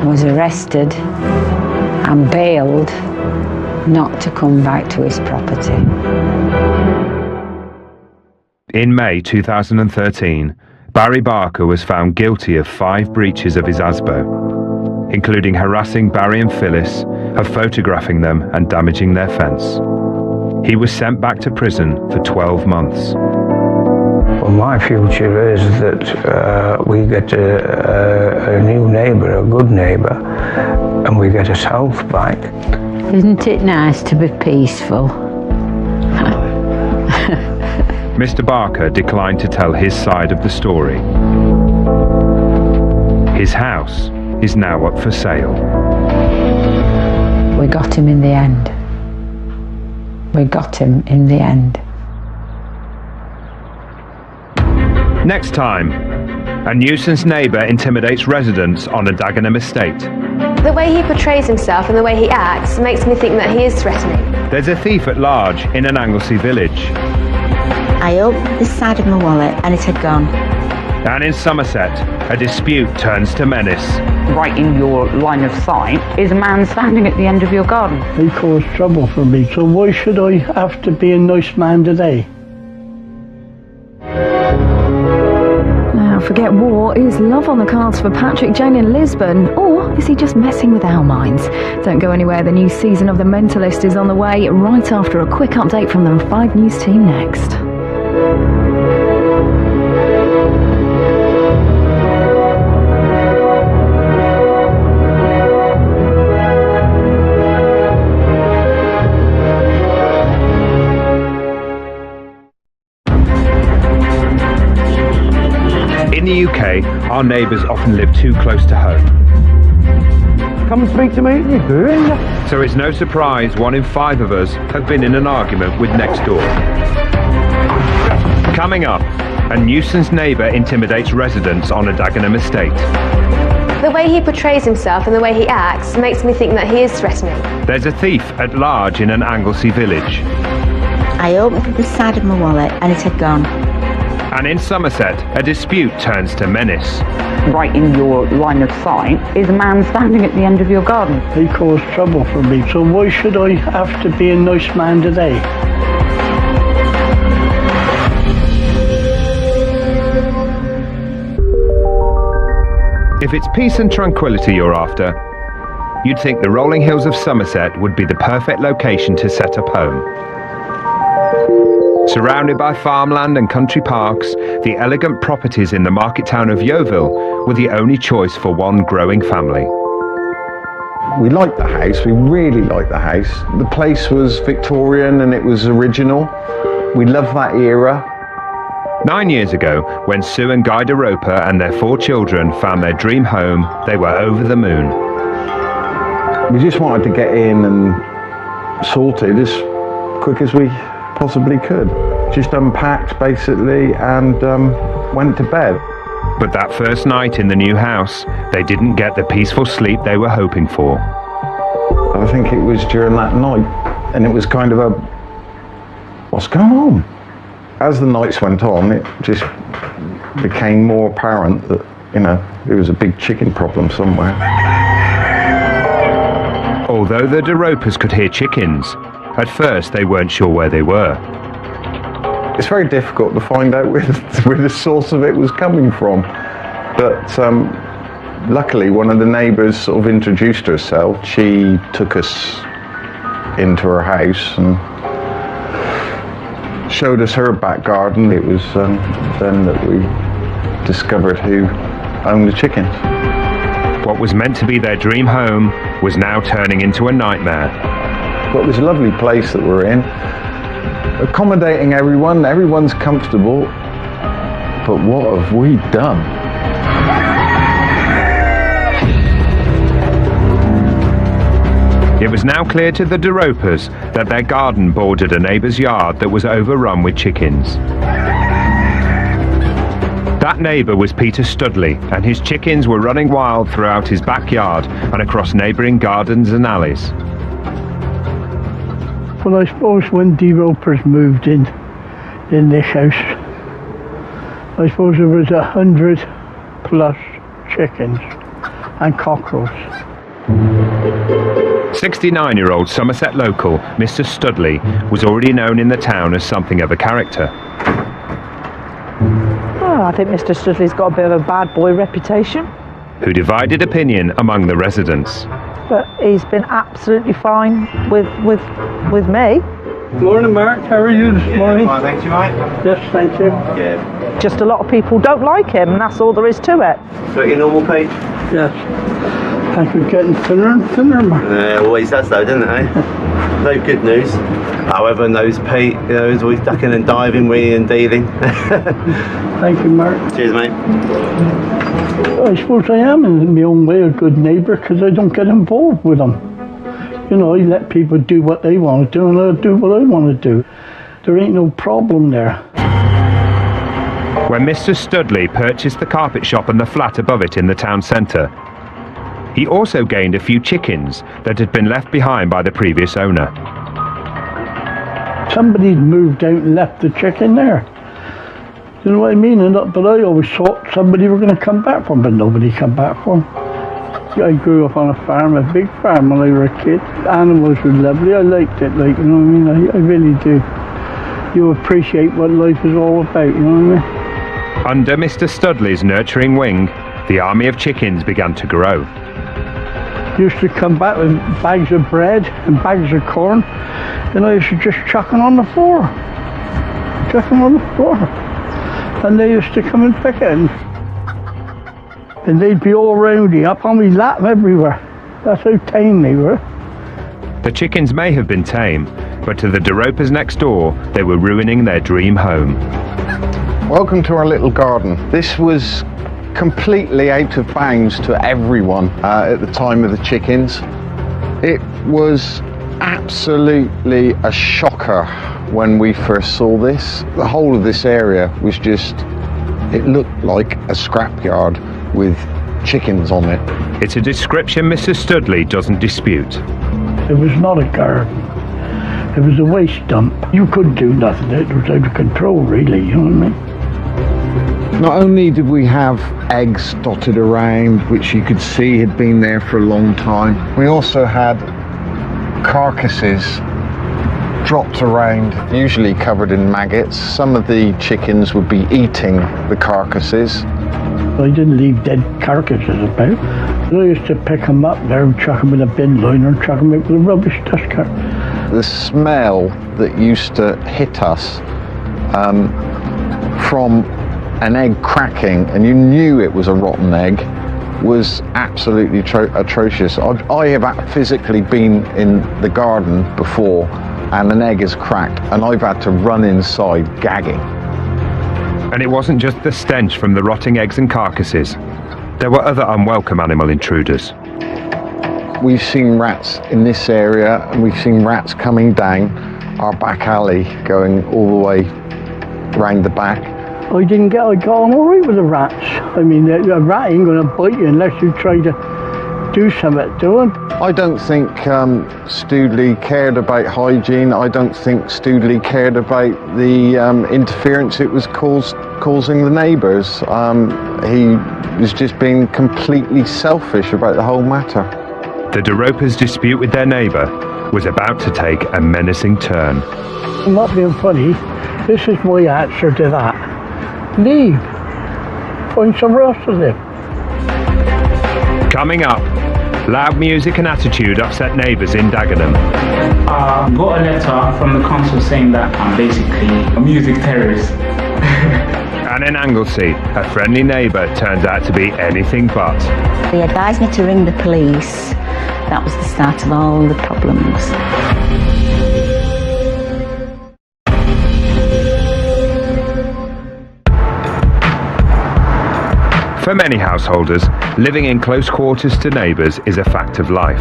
was arrested and bailed not to come back to his property. In May 2013, Barry Barker was found guilty of 5 breaches of his ASBO, including harassing Barry and Phyllis, of photographing them and damaging their fence. He was sent back to prison for 12 months. Well, my future is that we get a new neighbour, a good neighbour, and we get us health back. Isn't it nice to be peaceful? Mr. Barker declined to tell his side of the story. His house is now up for sale. We got him in the end. We got him in the end. Next time, a nuisance neighbour intimidates residents on a Dagenham estate. The way he portrays himself and the way he acts makes me think that he is threatening. There's a thief at large in an Anglesey village. I opened the side of my wallet and it had gone. And in Somerset, a dispute turns to menace. Right in your line of sight is a man standing at the end of your garden. He caused trouble for me, so why should I have to be a nice man today? Now, forget war. Is love on the cards for Patrick, Jane and Lisbon? Or is he just messing with our minds? Don't go anywhere. The new season of The Mentalist is on the way right after a quick update from the 5 News team next. In the UK, our neighbours often live too close to home. Come and speak to me. You doing? So it's no surprise 1 in 5 of us have been in an argument with next door. Coming up, a nuisance neighbour intimidates residents on a Dagenham estate. The way he portrays himself and the way he acts makes me think that he is threatening. There's a thief at large in an Anglesey village. I opened up the side of my wallet and it had gone. And in Somerset, a dispute turns to menace. Right in your line of sight is a man standing at the end of your garden. He caused trouble for me, so why should I have to be a nice man today? If it's peace and tranquility you're after, you'd think the rolling hills of Somerset would be the perfect location to set up home. Surrounded by farmland and country parks, the elegant properties in the market town of Yeovil were the only choice for one growing family. We liked the house, we really liked the house. The place was Victorian and it was original. We loved that era. 9 years ago, when Sue and Guy DeRoper and their 4 children found their dream home, they were over the moon. We just wanted to get in and sorted as quick as we possibly could. Just unpacked basically and went to bed. But that first night in the new house, they didn't get the peaceful sleep they were hoping for. I think it was during that night, and it was kind of a, what's going on? As the nights went on, it just became more apparent that, you know, there was a big chicken problem somewhere. Although the DeRopers could hear chickens, at first they weren't sure where they were. It's very difficult to find out where the source of it was coming from. But luckily one of the neighbours sort of introduced herself. She took us into her house and showed us her back garden. It was then that we discovered who owned the chickens. What was meant to be their dream home was now turning into a nightmare. But it was a lovely place that we're in. Accommodating everyone, everyone's comfortable. But what have we done? It was now clear to the DeRopers that their garden bordered a neighbour's yard that was overrun with chickens. That neighbour was Peter Studley, and his chickens were running wild throughout his backyard and across neighbouring gardens and alleys. Well, I suppose when DeRopers moved in this house, I suppose there was 100 plus chickens and cockroaches. 69-year-old Somerset local, Mr. Studley, was already known in the town as something of a character. Oh, I think Mr. Studley's got a bit of a bad boy reputation. Who divided opinion among the residents. But he's been absolutely fine with me. Morning, Mark. How are you this morning? Fine, thank you, mate. Yes, thank you. Yeah. Just a lot of people don't like him, and that's all there is to it. So your normal, Pete? Yes. Thank you. Getting thinner and thinner, Mark. Always has though, doesn't it? No good news. However, knows Pete, you know, is always ducking and diving, wheeling and dealing. Thank you, Mark. Cheers, mate. I suppose I am in my own way a good neighbour because I don't get involved with them. You know, I let people do what they want to do and I'll do what I want to do. There ain't no problem there. When Mr. Studley purchased the carpet shop and the flat above it in the town centre, he also gained a few chickens that had been left behind by the previous owner. Somebody's moved out and left the chicken there. You know what I mean? But I always thought somebody were going to come back for them, but nobody come back for them. I grew up on a farm, a big farm when I was a kid. Animals were lovely. I liked it, like, you know what I mean? I really do. You appreciate what life is all about, you know what I mean? Under Mr. Studley's nurturing wing, the army of chickens began to grow. Used to come back with bags of bread and bags of corn, and I used to just chuck them on the floor. And they used to come and pick it, and they'd be all roundy up on me lap everywhere. That's how tame they were. The chickens may have been tame, but to the DeRopers next door, they were ruining their dream home. Welcome to our little garden. This was completely out of bounds to everyone at the time of the chickens. It was absolutely a shocker when we first saw this. The whole of this area was just, it looked like a scrapyard with chickens on it. It's a description Mr. Studley doesn't dispute. It was not a garden. It was a waste dump. You couldn't do nothing. It was out of control, really, you know what I mean? Not only did we have eggs dotted around, which you could see had been there for a long time, we also had carcasses dropped around, usually covered in maggots. Some of the chickens would be eating the carcasses. I didn't leave dead carcasses about. I used to pick them up there and chuck them in a bin liner and chuck them out with a rubbish dust cart. The smell that used to hit us from an egg cracking, and you knew it was a rotten egg, was absolutely atrocious. I have physically been in the garden before and an egg is cracked and I've had to run inside gagging. And it wasn't just the stench from the rotting eggs and carcasses. There were other unwelcome animal intruders. We've seen rats in this area, and we've seen rats coming down our back alley, going all the way round the back. I got on all right with the rats. I mean, a rat ain't going to bite you unless you try to do something to him. I don't think Studley cared about hygiene. I don't think Studley cared about the interference it was causing the neighbours. He was just being completely selfish about the whole matter. The DeRopers' dispute with their neighbour was about to take a menacing turn. I'm not being funny. This is my answer to that. Leave. Find somewhere else to live. Coming up, loud music and attitude upset neighbours in Dagenham. Got a letter from the council saying that I'm basically a music terrorist. And in Anglesey, a friendly neighbour turns out to be anything but. They advised me to ring the police. That was the start of all the problems. For many householders, living in close quarters to neighbours is a fact of life.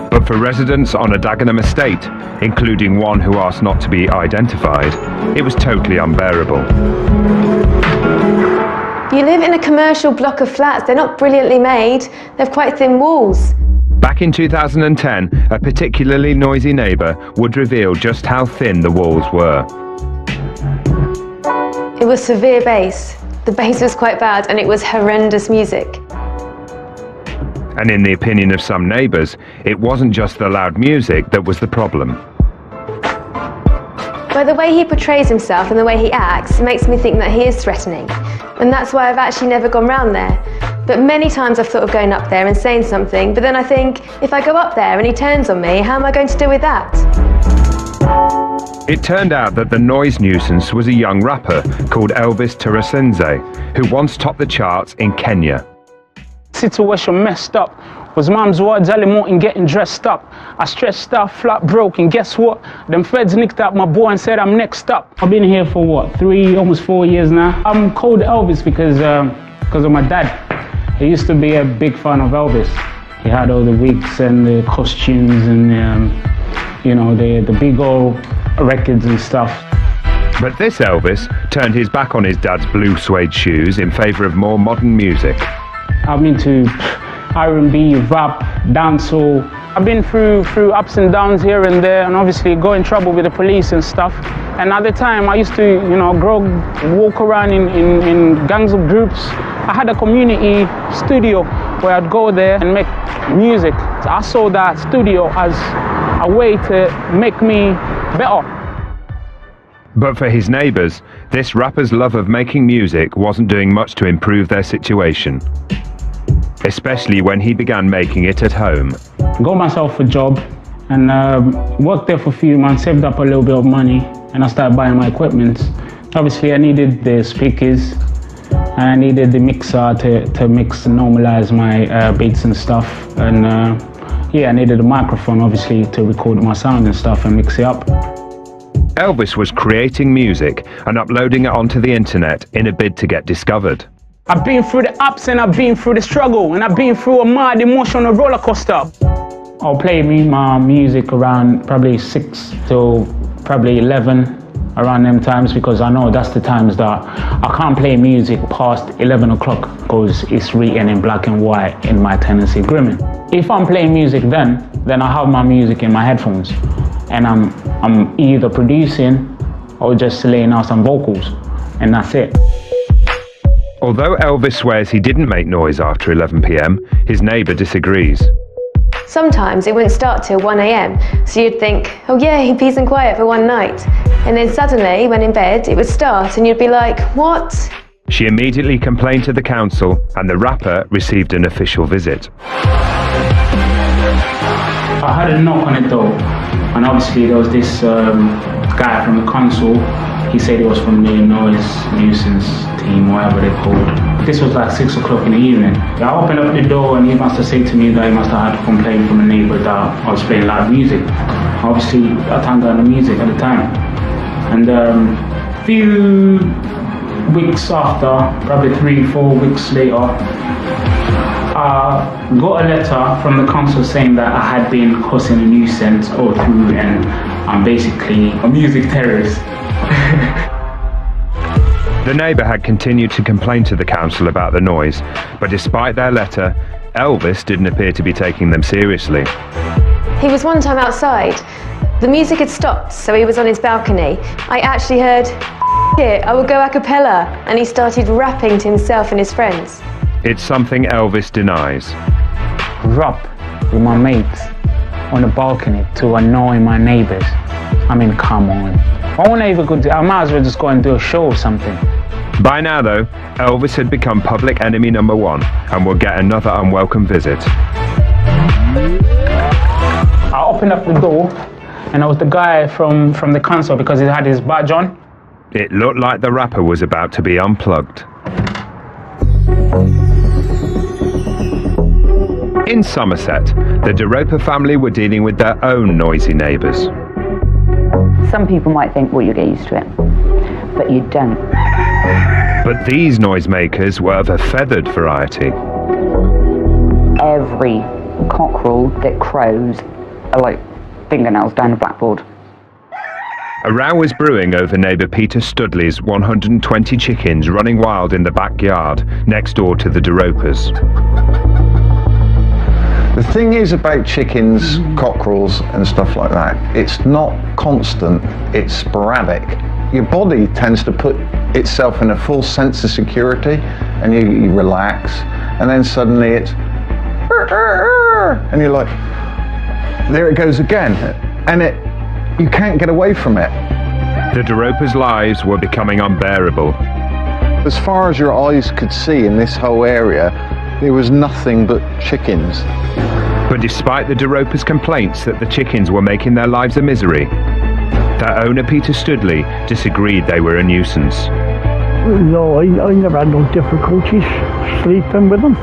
But for residents on a Dagenham estate, including one who asked not to be identified, it was totally unbearable. You live in a commercial block of flats. They're not brilliantly made. They have quite thin walls. Back in 2010, a particularly noisy neighbour would reveal just how thin the walls were. It was severe bass. The bass was quite bad and it was horrendous music. And in the opinion of some neighbours, it wasn't just the loud music that was the problem. By the way he portrays himself and the way he acts, it makes me think that he is threatening. And that's why I've actually never gone round there. But many times I've thought of going up there and saying something, but then I think, if I go up there and he turns on me, how am I going to deal with that? It turned out that the noise nuisance was a young rapper called Elvis Tarasenze, who once topped the charts in Kenya. Situation messed up. Was mum's words early morning getting dressed up. I stretched out, flat broke, and guess what? Them feds nicked out my boy and said I'm next up. I've been here for what, almost 4 years now. I'm called Elvis because of my dad. He used to be a big fan of Elvis. He had all the wigs and the costumes and the big old records and stuff. But this Elvis turned his back on his dad's blue suede shoes in favour of more modern music. I'm into R&B, rap, dancehall. I've been through ups and downs here and there, and obviously got in trouble with the police and stuff. And at the time, I used to, walk around in gangs of groups. I had a community studio where I'd go there and make music. I saw that studio as a way to make me better. But for his neighbours, this rapper's love of making music wasn't doing much to improve their situation, especially when he began making it at home. Got myself a job and worked there for a few months, saved up a little bit of money, and I started buying my equipment. Obviously I needed the speakers and I needed the mixer to mix and normalize my beats and stuff, and yeah, I needed a microphone obviously to record my sound and stuff and mix it up. Elvis was creating music and uploading it onto the internet in a bid to get discovered. I've been through the ups and I've been through the struggle, and I've been through a mad emotional roller coaster. I'll play my music around probably 6 till probably 11, around them times, because I know that's the times that I can't play music past 11 o'clock because it's written in black and white in my tenancy agreement. If I'm playing music then I have my music in my headphones and I'm either producing or just laying out some vocals, and that's it. Although Elvis swears he didn't make noise after 11 p.m, his neighbour disagrees. Sometimes it wouldn't start till 1 a.m, so you'd think, oh yeah, peace and quiet for one night. And then suddenly, when in bed, it would start and you'd be like, what? She immediately complained to the council and the rapper received an official visit. I had a knock on the door, and obviously there was this guy from the council. He said he was from the noise nuisance team, whatever they're called. This was like 6 o'clock in the evening. I opened up the door and he must have said to me that he must have had a complaint from a neighbour that I was playing loud music. Obviously, I turned down the music at the time. And a few weeks after, probably 3-4 weeks later, I got a letter from the council saying that I had been causing a nuisance all through and I'm basically a music terrorist. The neighbour had continued to complain to the council about the noise, but despite their letter, Elvis didn't appear to be taking them seriously. He was one time outside. The music had stopped, so he was on his balcony. I actually heard, "Shit, I will go a cappella," and he started rapping to himself and his friends. It's something Elvis denies. Rap with my mates on the balcony to annoy my neighbours. I mean, come on. I won't even go I might as well just go and do a show or something. By now though, Elvis had become public enemy number 1 and would get another unwelcome visit. I opened up the door and it was the guy from the council because he had his badge on. It looked like the rapper was about to be unplugged. In Somerset, the DeRoper family were dealing with their own noisy neighbours. Some people might think, well, you get used to it, but you don't. But these noisemakers were of a feathered variety. Every cockerel that crows are like fingernails down a blackboard. A row was brewing over neighbour Peter Studley's 120 chickens running wild in the backyard next door to the DeRopers. The thing is about chickens, cockerels and stuff like that, it's not constant, it's sporadic. Your body tends to put itself in a full sense of security and you relax, and then suddenly it's and you're like, there it goes again, and you can't get away from it. The DeRopers' lives were becoming unbearable. As far as your eyes could see in this whole area, there was nothing but chickens. But despite the DeRopers' complaints that the chickens were making their lives a misery, their owner Peter Studley disagreed they were a nuisance. No, I never had no difficulties sleeping with them.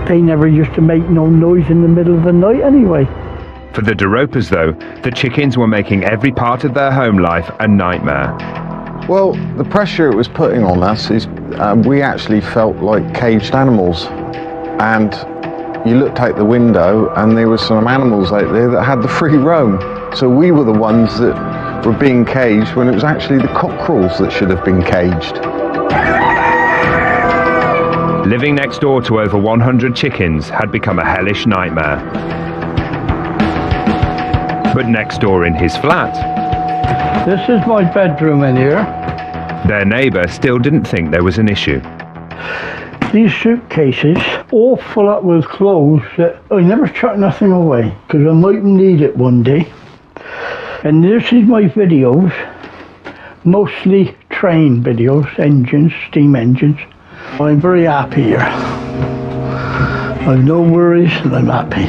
They never used to make no noise in the middle of the night anyway. For the DeRopers though, the chickens were making every part of their home life a nightmare. Well, the pressure it was putting on us is we actually felt like caged animals. And you looked out the window and there were some animals out there that had the free roam. So we were the ones that were being caged when it was actually the cockerels that should have been caged. Living next door to over 100 chickens had become a hellish nightmare. But next door in his flat, this is my bedroom in here. Their neighbour still didn't think there was an issue. These suitcases all full up with clothes that I never chuck nothing away because I might need it one day. And this is my videos Mostly train videos, engines, steam engines. I'm very happy here. I've no worries and I'm happy.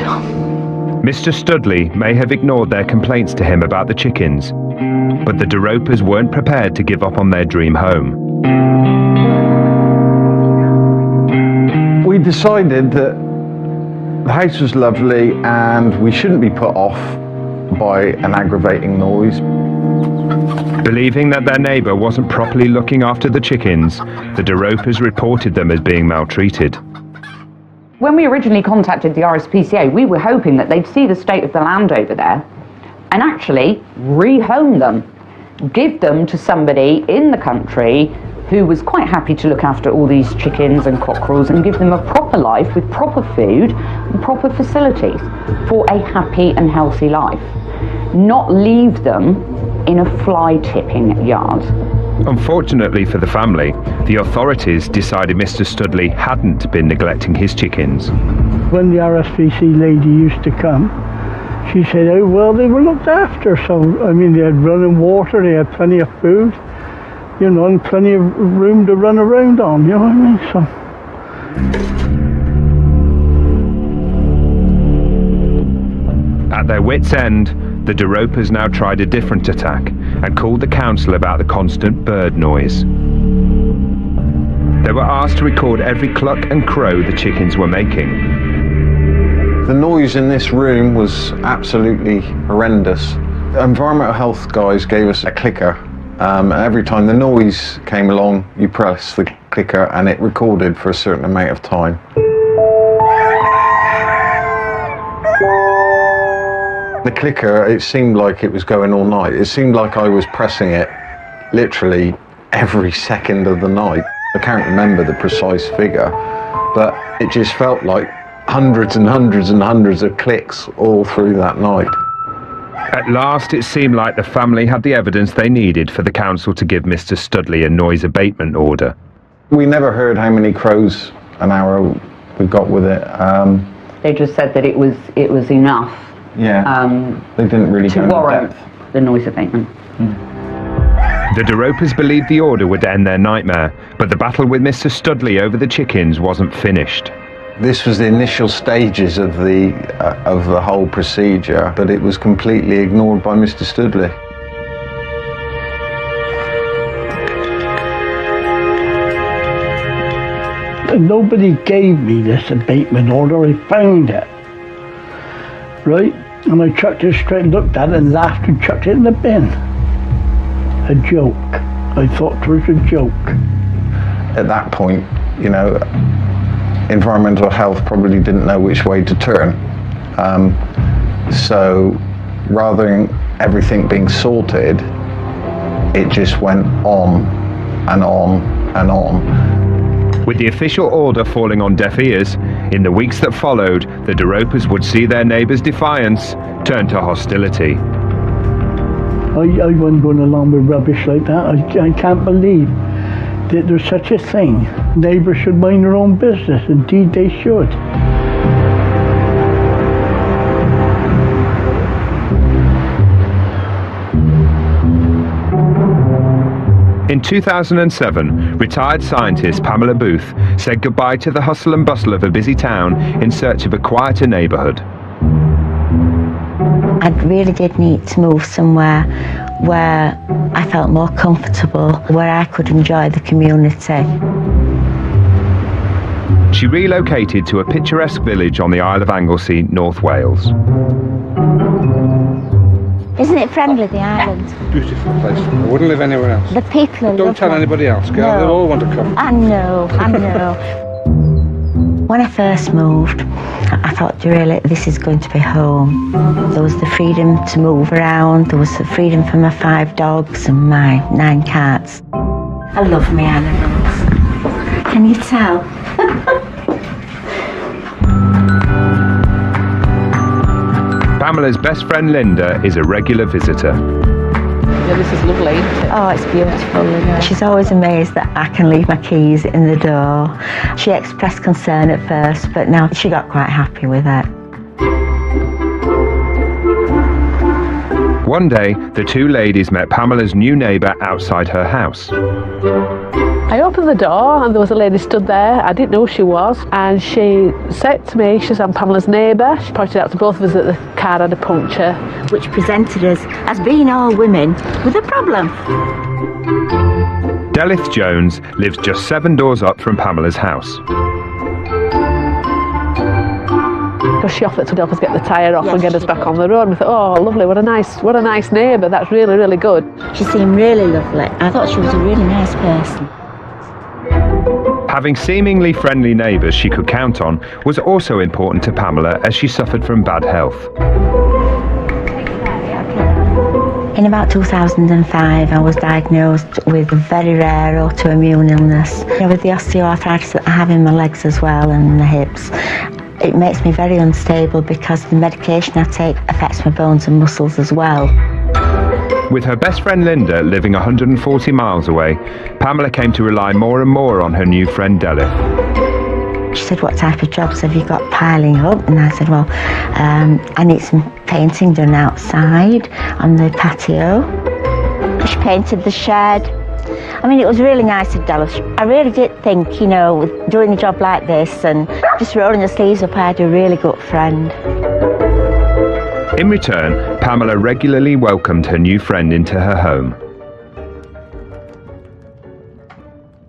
Mr. Studley may have ignored their complaints to him about the chickens, but the DeRopers weren't prepared to give up on their dream home. We decided that the house was lovely and we shouldn't be put off by an aggravating noise. Believing that their neighbour wasn't properly looking after the chickens, the DeRopers reported them as being maltreated. When we originally contacted the RSPCA, we were hoping that they'd see the state of the land over there and actually rehome them, give them to somebody in the country who was quite happy to look after all these chickens and cockerels and give them a proper life with proper food and proper facilities for a happy and healthy life, not leave them in a fly-tipping yard. Unfortunately for the family, the authorities decided Mr. Studley hadn't been neglecting his chickens. When the RSPC lady used to come, she said, oh, well, they were looked after. So, I mean, they had running water, they had plenty of food, you know, and plenty of room to run around on, you know what I mean? So. At their wits' end, the DeRopers now tried a different attack and called the council about the constant bird noise. They were asked to record every cluck and crow the chickens were making. The noise in this room was absolutely horrendous. The environmental health guys gave us a clicker. Every time the noise came along, you press the clicker and it recorded for a certain amount of time. The clicker, it seemed like it was going all night. It seemed like I was pressing it literally every second of the night. I can't remember the precise figure, but it just felt like hundreds and hundreds and hundreds of clicks all through that night. At last, it seemed like the family had the evidence they needed for the council to give Mr. Studley a noise abatement order. We never heard how many crows an hour we got with it. They just said that it was enough. Yeah, they didn't really to warrant the noise abatement. The DeRopers believed the order would end their nightmare, but the battle with Mr. Studley over the chickens wasn't finished. This was the initial stages of the whole procedure, but it was completely ignored by Mr. Studley. Nobody gave me this abatement order. I found it, right? And I chucked it straight, looked at it and laughed and chucked it in the bin. A joke. I thought it was a joke. At that point, you know, environmental health probably didn't know which way to turn. So rather than everything being sorted, it just went on and on and on. With the official order falling on deaf ears, in the weeks that followed, the DeRopers would see their neighbours' defiance turn to hostility. I wasn't going along with rubbish like that. I can't believe that there's such a thing. Neighbours should mind their own business. Indeed, they should. In 2007, retired scientist Pamela Booth said goodbye to the hustle and bustle of a busy town in search of a quieter neighbourhood. I really did need to move somewhere where I felt more comfortable, where I could enjoy the community. She relocated to a picturesque village on the Isle of Anglesey, North Wales. Isn't it friendly, the island? Beautiful place. I wouldn't live anywhere else. The people are Don't tell anybody else, girl. No. They all want to come. I know. When I first moved, I thought, really, this is going to be home. There was the freedom to move around. There was the freedom for my 5 dogs and my 9 cats. I love my animals. Can you tell? Pamela's best friend Linda is a regular visitor. Yeah, this is lovely, isn't it? Oh, it's beautiful. She's always amazed that I can leave my keys in the door. She expressed concern at first, but now she got quite happy with it. One day, the two ladies met Pamela's new neighbour outside her house. I opened the door and there was a lady stood there. I didn't know who she was, and she said to me, she says, "I'm Pamela's neighbour." She pointed out to both of us that the car had a puncture, which presented us as being all women with a problem. Delith Jones lives just 7 doors up from Pamela's house. Because she offered to help us get the tyre off and get us back on the road. And we thought, oh, lovely, what a nice neighbour. That's really, really good. She seemed really lovely. I thought she was a really nice person. Having seemingly friendly neighbours she could count on was also important to Pamela as she suffered from bad health. In about 2005, I was diagnosed with a very rare autoimmune illness. With the osteoarthritis that I have in my legs as well and the hips, it makes me very unstable because the medication I take affects my bones and muscles as well. With her best friend Linda living 140 miles away, Pamela came to rely more and more on her new friend Delith. She said, "What type of jobs have you got piling up?" And I said, "Well, I need some painting done outside on the patio." She painted the shed. I mean, it was really nice of Delith. I really did think, you know, with doing a job like this and just rolling the sleeves up, I had a really good friend. In return, Pamela regularly welcomed her new friend into her home.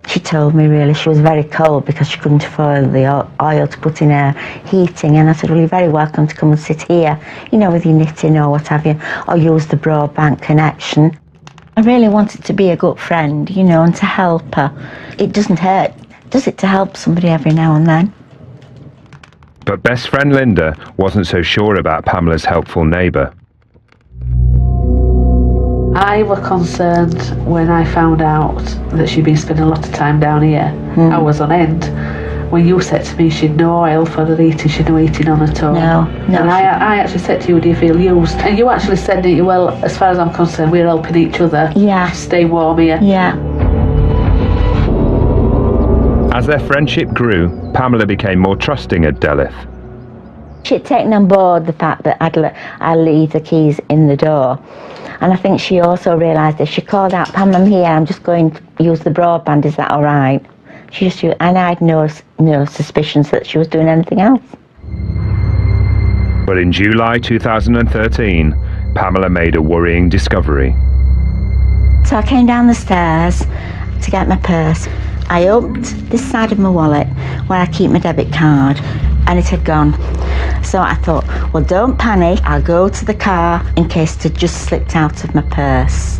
She told me really she was very cold because she couldn't afford the oil to put in her heating, and I said, "Well, you're very welcome to come and sit here, you know, with your knitting or what have you, or use the broadband connection." I really wanted to be a good friend, you know, and to help her. It doesn't hurt, does it, to help somebody every now and then? But best friend Linda wasn't so sure about Pamela's helpful neighbour. I was concerned when I found out that she'd been spending a lot of time down here. I was on end. When you said to me she'd no oil for her eating, she'd no eating on at all. No. And I actually said to you, "Do you feel used?" And you actually said, "Didn't you? Well, as far as I'm concerned, we're helping each other. Yeah. Stay warm here." Yeah. As their friendship grew, Pamela became more trusting of Delith. She'd taken on board the fact that I'd leave the keys in the door. And I think she also realised if she called out, "Pam, I'm here, I'm just going to use the broadband, is that all right?" She just used, and I had no suspicions that she was doing anything else. But in July 2013, Pamela made a worrying discovery. So I came down the stairs to get my purse. I opened this side of my wallet where I keep my debit card, and it had gone. So I thought, well, don't panic, I'll go to the car in case it had just slipped out of my purse.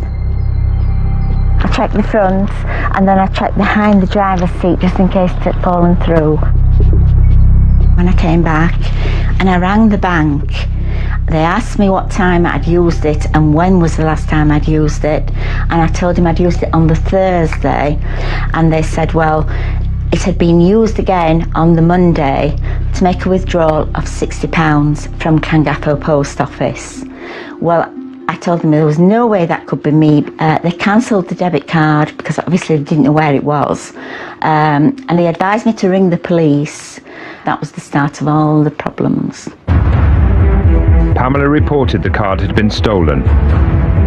I checked the front and then I checked behind the driver's seat just in case it had fallen through. When I came back and I rang the bank, they asked me what time I'd used it and when was the last time I'd used it, and I told them I'd used it on the Thursday, and they said, well, it had been used again on the Monday to make a withdrawal of £60 from Llangatho Post Office. Well, I told them there was no way that could be me. They cancelled the debit card because obviously they didn't know where it was, and they advised me to ring the police. That was the start of all the problems. Pamela reported the card had been stolen,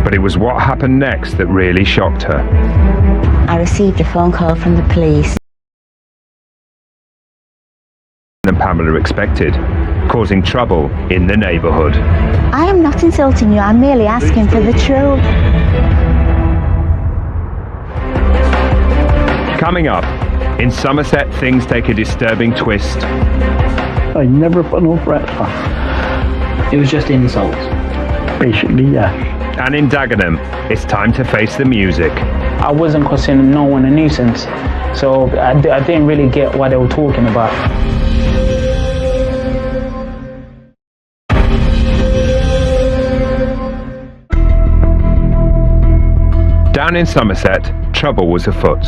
but it was what happened next that really shocked her. I received a phone call from the police. Than Pamela expected, causing trouble in the neighbourhood. I am not insulting you, I'm merely asking for the truth. Coming up, in Somerset things take a disturbing twist. I never put no threats on. It was just insults. Basically, yeah. And in Dagenham, it's time to face the music. I wasn't considering no one a nuisance, so I didn't really get what they were talking about. Down in Somerset, trouble was afoot.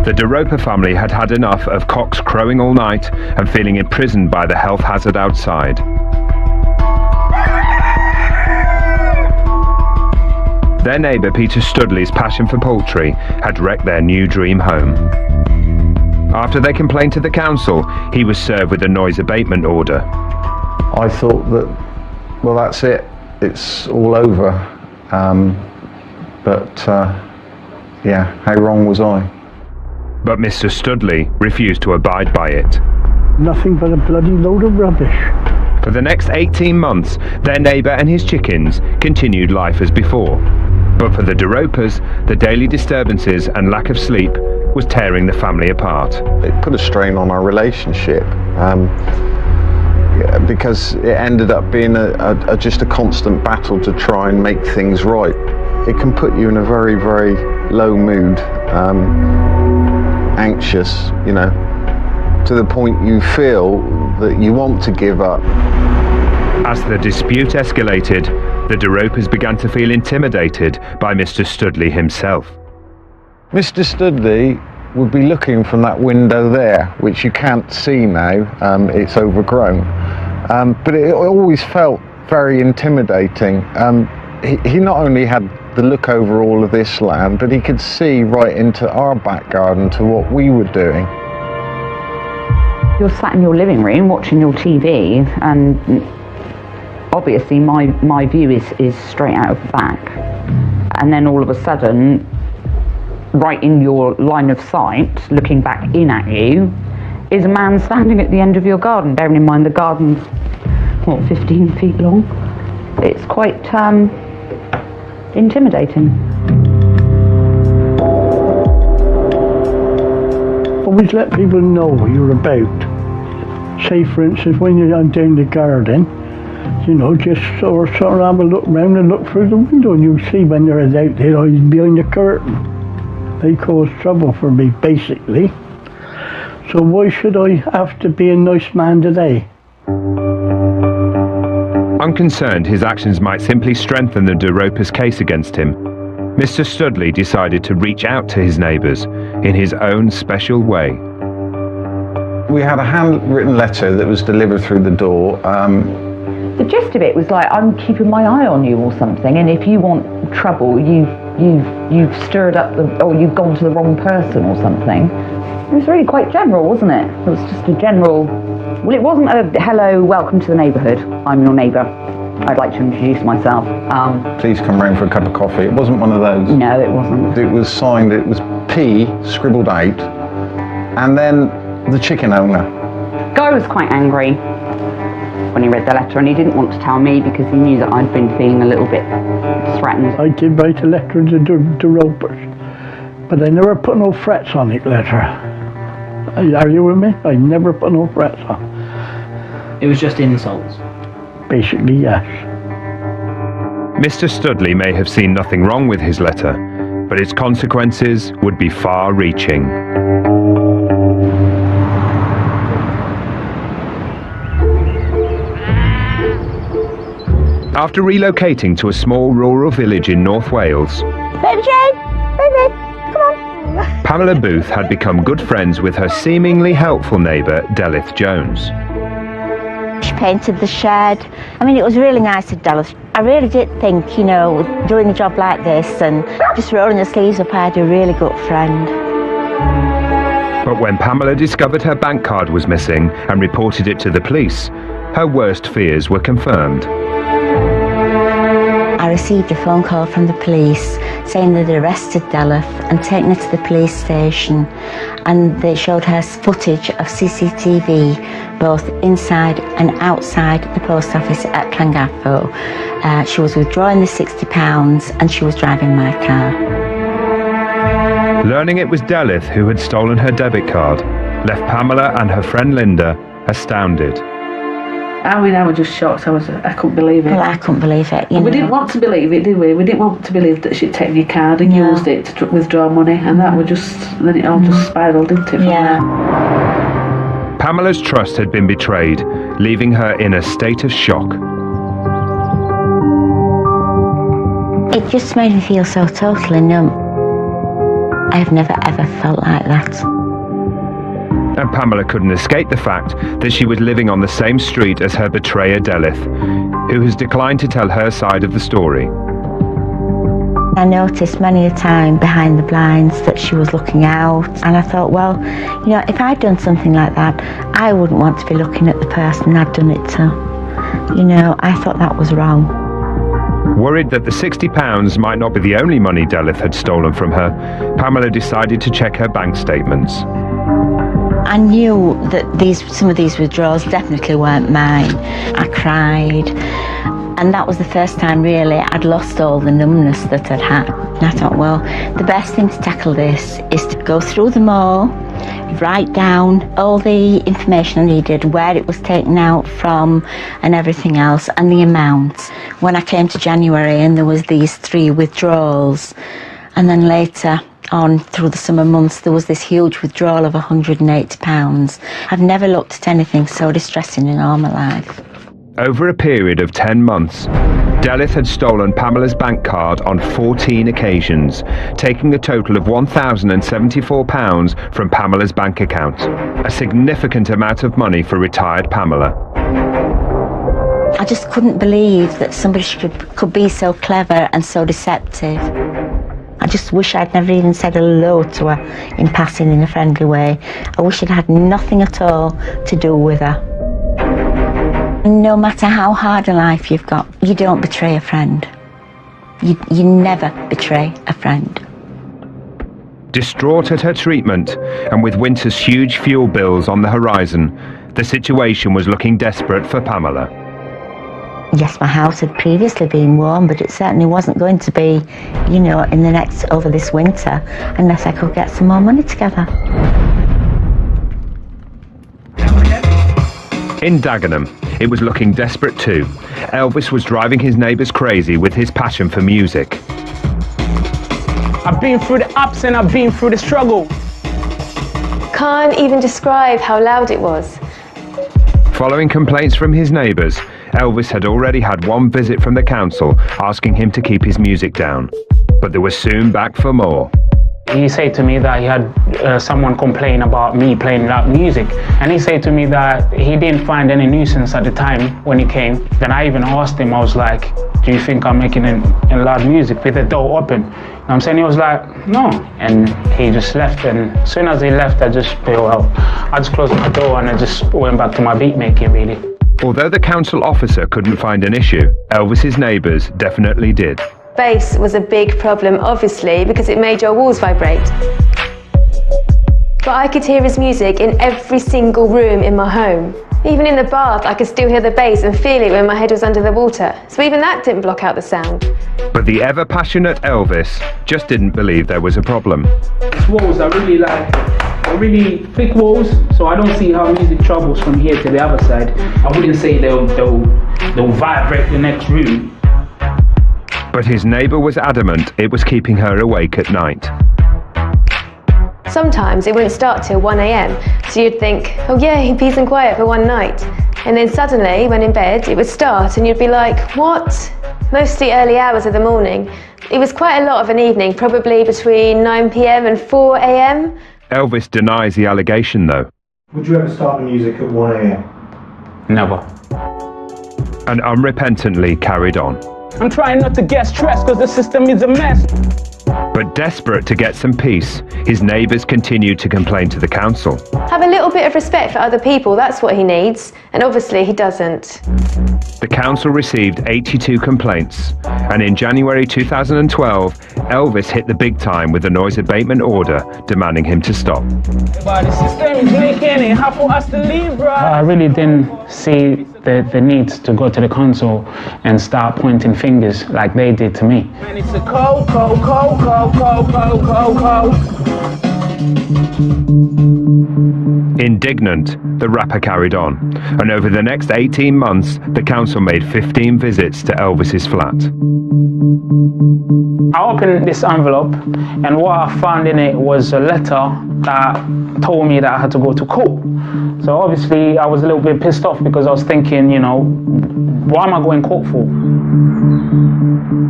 The De Roper family had had enough of cocks crowing all night and feeling imprisoned by the health hazard outside. Their neighbour Peter Studley's passion for poultry had wrecked their new dream home. After they complained to the council, he was served with a noise abatement order. I thought that, well, that's it. it's all over. Yeah, how wrong was I? But Mr. Studley refused to abide by it. Nothing but a bloody load of rubbish. For the next 18 months, their neighbour and his chickens continued life as before. But for the DeRopers, the daily disturbances and lack of sleep was tearing the family apart. It put a strain on our relationship because it ended up being just a constant battle to try and make things right. It can put you in a very, very low mood, anxious, you know, to the point you feel that you want to give up. As the dispute escalated, the DeRopers began to feel intimidated by Mr. Studley himself. Mr. Studley would be looking from that window there, which you can't see now, it's overgrown. But it always felt very intimidating. He not only had the look over all of this land, but he could see right into our back garden to what we were doing. You're sat in your living room watching your TV, and obviously my view is straight out of the back. And then all of a sudden, right in your line of sight, looking back in at you, is a man standing at the end of your garden. Bearing in mind the garden's, what, 15 feet long? It's quite intimidating. Always let people know what you're about. Say, for instance, when you're down the garden, you know, just sort of have a look round and look through the window, and you see when they're out there, or he's behind the curtain. They cause trouble for me, basically. So why should I have to be a nice man today? Unconcerned his actions might simply strengthen the DeRopers' case against him, Mr. Studley decided to reach out to his neighbours in his own special way. We had a handwritten letter that was delivered through the door. The gist of it was like, I'm keeping my eye on you or something, and if you want trouble, you've stirred up or you've gone to the wrong person or something. It was really quite general, wasn't it? It was just a general. Well, it wasn't a hello, welcome to the neighbourhood. I'm your neighbour. I'd like to introduce myself. Please come round for a cup of coffee. It wasn't one of those. No, it wasn't. It was signed. It was P scribbled out, and then the chicken owner. Guy was quite angry when he read the letter, and he didn't want to tell me because he knew that I'd been feeling a little bit threatened. I did write a letter to the DeRopers, but I never put no threats on it letter. Are you with me? I never put no threats on. It was just insults. Basically, yes. Mr. Studley may have seen nothing wrong with his letter, but its consequences would be far-reaching. After relocating to a small rural village in North Wales, Baby Jane! Baby, come on! Pamela Booth had become good friends with her seemingly helpful neighbour, Delith Jones. She painted the shed. I mean, it was really nice of Dallas. I really did think, you know, doing a job like this and just rolling the sleeves up, I had a really good friend. But when Pamela discovered her bank card was missing and reported it to the police, her worst fears were confirmed. I received a phone call from the police saying they'd arrested Delith and taken her to the police station, and they showed her footage of CCTV both inside and outside the post office at Llangafo. She was withdrawing the £60 and she was driving my car. Learning it was Delith who had stolen her debit card left Pamela and her friend Linda astounded. I mean, I was just shocked. I couldn't believe it. Well, I couldn't believe it. We didn't want to believe it, did we? We didn't want to believe that she'd taken your card and used it to withdraw money, and that was just, then it all just spiralled, didn't it, from there? Pamela's trust had been betrayed, leaving her in a state of shock. It just made me feel so totally numb. I've never ever felt like that. And Pamela couldn't escape the fact that she was living on the same street as her betrayer Delith, who has declined to tell her side of the story. I noticed many a time behind the blinds that she was looking out, and I thought, well, you know, if I'd done something like that, I wouldn't want to be looking at the person I'd done it to. You know, I thought that was wrong. Worried that the £60 might not be the only money Delith had stolen from her, Pamela decided to check her bank statements. I knew that some of these withdrawals definitely weren't mine. I cried, and that was the first time really I'd lost all the numbness that I'd had. And I thought, well, the best thing to tackle this is to go through them all, write down all the information I needed, where it was taken out from and everything else, and the amounts. When I came to January and there was these 3 withdrawals, and then later on through the summer months there was this huge withdrawal of £180. I've never looked at anything so distressing in all my life. Over a period of 10 months, Delith had stolen Pamela's bank card on 14 occasions, taking a total of £1,074 from Pamela's bank account, a significant amount of money for retired Pamela. I just couldn't believe that somebody could be so clever and so deceptive. I just wish I'd never even said hello to her in passing in a friendly way. I wish it had nothing at all to do with her. No matter how hard a life you've got, you don't betray a friend. You never betray a friend. Distraught at her treatment, and with winter's huge fuel bills on the horizon, the situation was looking desperate for Pamela. Yes, my house had previously been warm, but it certainly wasn't going to be, over this winter, unless I could get some more money together. In Dagenham, it was looking desperate too. Elvis was driving his neighbours crazy with his passion for music. I've been through the ups and I've been through the struggle. Can't even describe how loud it was. Following complaints from his neighbours, Elvis had already had one visit from the council asking him to keep his music down, but they were soon back for more. He said to me that he had someone complain about me playing loud music, and he said to me that he didn't find any nuisance at the time when he came. Then I even asked him, I was like, do you think I'm making loud music with the door open? You know what I'm saying? He was like, no. And he just left, and as soon as he left, I just closed my door and I just went back to my beat making, really. Although the council officer couldn't find an issue, Elvis's neighbours definitely did. Bass was a big problem, obviously, because it made your walls vibrate. But I could hear his music in every single room in my home. Even in the bath, I could still hear the bass and feel it when my head was under the water. So even that didn't block out the sound. But the ever-passionate Elvis just didn't believe there was a problem. These walls are really thick walls, so I don't see how music travels from here to the other side. I wouldn't say they'll vibrate the next room. But his neighbour was adamant it was keeping her awake at night. Sometimes it wouldn't start till 1 a.m, so you'd think, oh yeah, peace and quiet for one night. And then suddenly, when in bed, it would start and you'd be like, what? Mostly early hours of the morning. It was quite a lot of an evening, probably between 9 p.m. and 4 a.m. Elvis denies the allegation though. Would you ever start the music at 1 a.m? Never. And unrepentantly carried on. I'm trying not to get stressed because the system is a mess. But desperate to get some peace, his neighbours continued to complain to the council. Have a little bit of respect for other people, that's what he needs. And obviously he doesn't. The council received 82 complaints, and in January 2012, Elvis hit the big time with a noise abatement order demanding him to stop. But the system is making it hard for us to leave, bro. I really didn't see the need to go to the council and start pointing fingers like they did to me. And it's a cold. Indignant, the rapper carried on, and over the next 18 months, the council made 15 visits to Elvis's flat. I opened this envelope, and what I found in it was a letter that told me that I had to go to court. So obviously I was a little bit pissed off because I was thinking, what am I going to court for?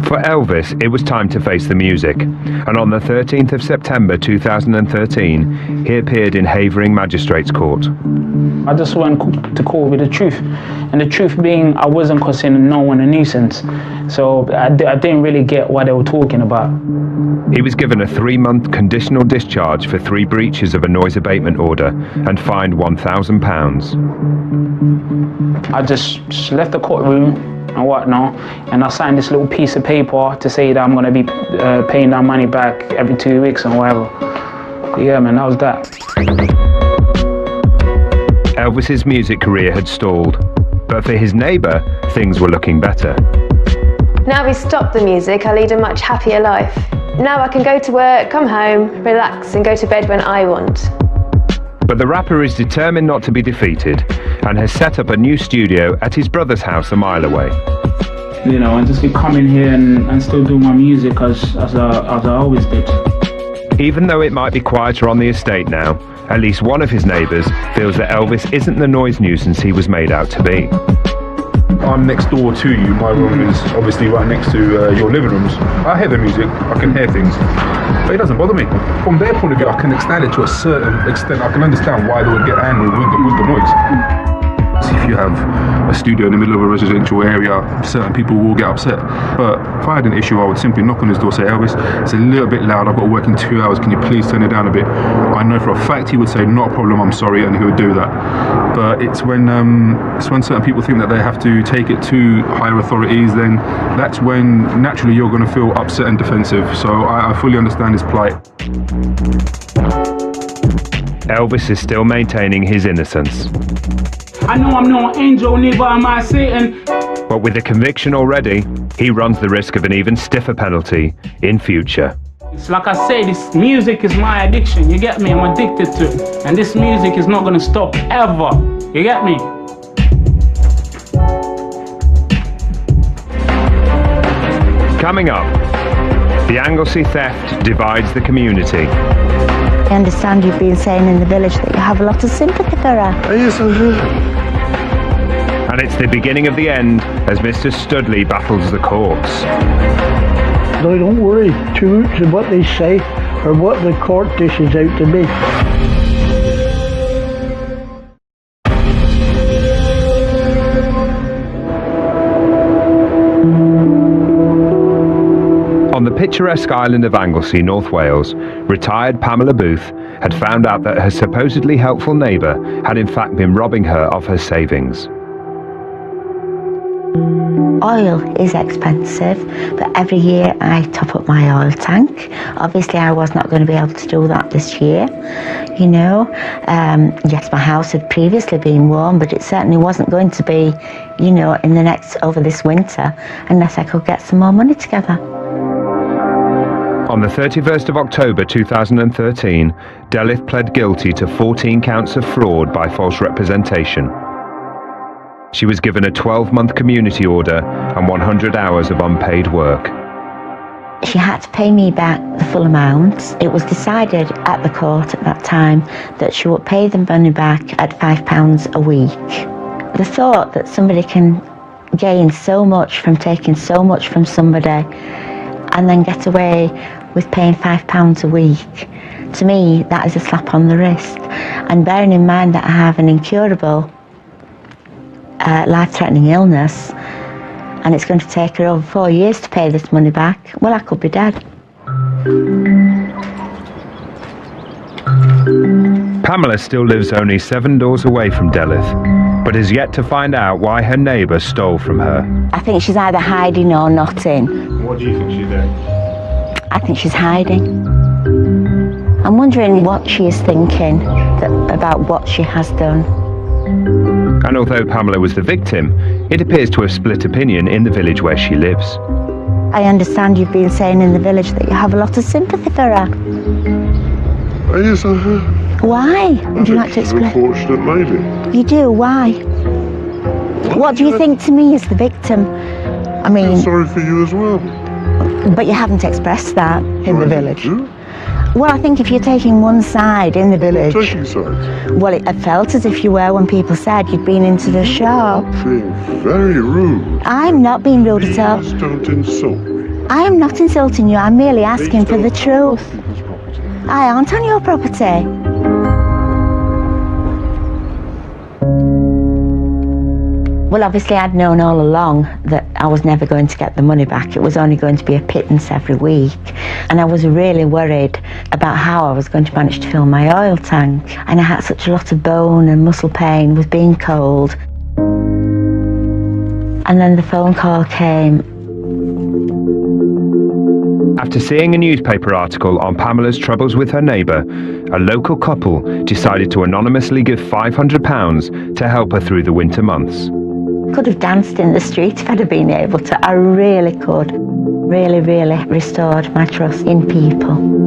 For Elvis, it was time to face the music, and on the 13th of September 2013, he appeared in Havering Magistrates Court. I just went to court with the truth, and the truth being I wasn't causing no one a nuisance, so I didn't really get what they were talking about. He was given a 3-month conditional discharge for 3 breaches of a noise abatement order and fined £1,000. I just left the courtroom, and whatnot, and I signed this little piece of paper to say that I'm going to be paying that money back every 2 weeks and whatever. Yeah, man, that was that. Elvis's music career had stalled, but for his neighbour, things were looking better. Now we've stopped the music, I lead a much happier life. Now I can go to work, come home, relax and go to bed when I want. But the rapper is determined not to be defeated and has set up a new studio at his brother's house a mile away. You know, and just keep coming here and still do my music as I always did. Even though it might be quieter on the estate now, at least one of his neighbours feels that Elvis isn't the noise nuisance he was made out to be. I'm next door to you. My room is obviously right next to your living rooms. I hear the music, I can hear things, but it doesn't bother me. From their point of view, I can understand it to a certain extent. I can understand why they would get angry with the noise. If you have a studio in the middle of a residential area, certain people will get upset. But if I had an issue, I would simply knock on his door, say, Elvis, it's a little bit loud, I've got to work in 2 hours, can you please turn it down a bit? I know for a fact he would say, not a problem, I'm sorry, and he would do that. But it's when certain people think that they have to take it to higher authorities, then that's when naturally you're going to feel upset and defensive. So I fully understand his plight. Elvis is still maintaining his innocence. I know I'm no angel, neither am I Satan. But with the conviction already, he runs the risk of an even stiffer penalty in future. It's like I say, this music is my addiction, you get me? I'm addicted to it. And this music is not going to stop ever, you get me? Coming up, the Anglesey theft divides the community. I understand you've been saying in the village that you have a lot of sympathy for her. Yes, I have. And it's the beginning of the end as Mr. Studley battles the courts. No, don't worry too much of what they say or what the court dishes out to be. On the picturesque island of Anglesey, North Wales, retired Pamela Booth had found out that her supposedly helpful neighbour had in fact been robbing her of her savings. Oil is expensive, but every year I top up my oil tank. Obviously I was not going to be able to do that this year, you know. Yes, my house had previously been warm, but it certainly wasn't going to be, you know, over this winter, unless I could get some more money together. On the 31st of October 2013, Delith pled guilty to 14 counts of fraud by false representation. She was given a 12-month community order and 100 hours of unpaid work. She had to pay me back the full amount. It was decided at the court at that time that she would pay the money back at £5 a week. The thought that somebody can gain so much from taking so much from somebody and then get away with paying £5 a week, to me that is a slap on the wrist. And bearing in mind that I have an incurable life-threatening illness and it's going to take her over 4 years to pay this money back, well, I could be dead. Pamela still lives only 7 doors away from Delith, but has yet to find out why her neighbour stole from her. I think she's either hiding or not in. What do you think she's doing? I think she's hiding. I'm wondering what she is thinking about what she has done. And although Pamela was the victim, it appears to have split opinion in the village where she lives. I understand you've been saying in the village that you have a lot of sympathy for her. Yes, I have. Why? Would you like to explain? She's an unfortunate lady. You do? Why? What do you think to me as the victim? I mean... I'm sorry for you as well. But you haven't expressed that in the village. Well, I think if you're taking one side in the village... Taking sides? Well, it felt as if you were when people said you'd been into the shop. Being very rude. I'm not being rude at all. Please don't insult me. I am not insulting you. I'm merely asking for the truth. I aren't on your property. Well, obviously I'd known all along that I was never going to get the money back. It was only going to be a pittance every week. And I was really worried about how I was going to manage to fill my oil tank. And I had such a lot of bone and muscle pain with being cold. And And then the phone call came. After seeing a newspaper article on Pamela's troubles with her neighbour, a local couple decided to anonymously give £500 to help her through the winter months. Could have danced in the street if I'd have been able to. I really could. Really, really restored my trust in people.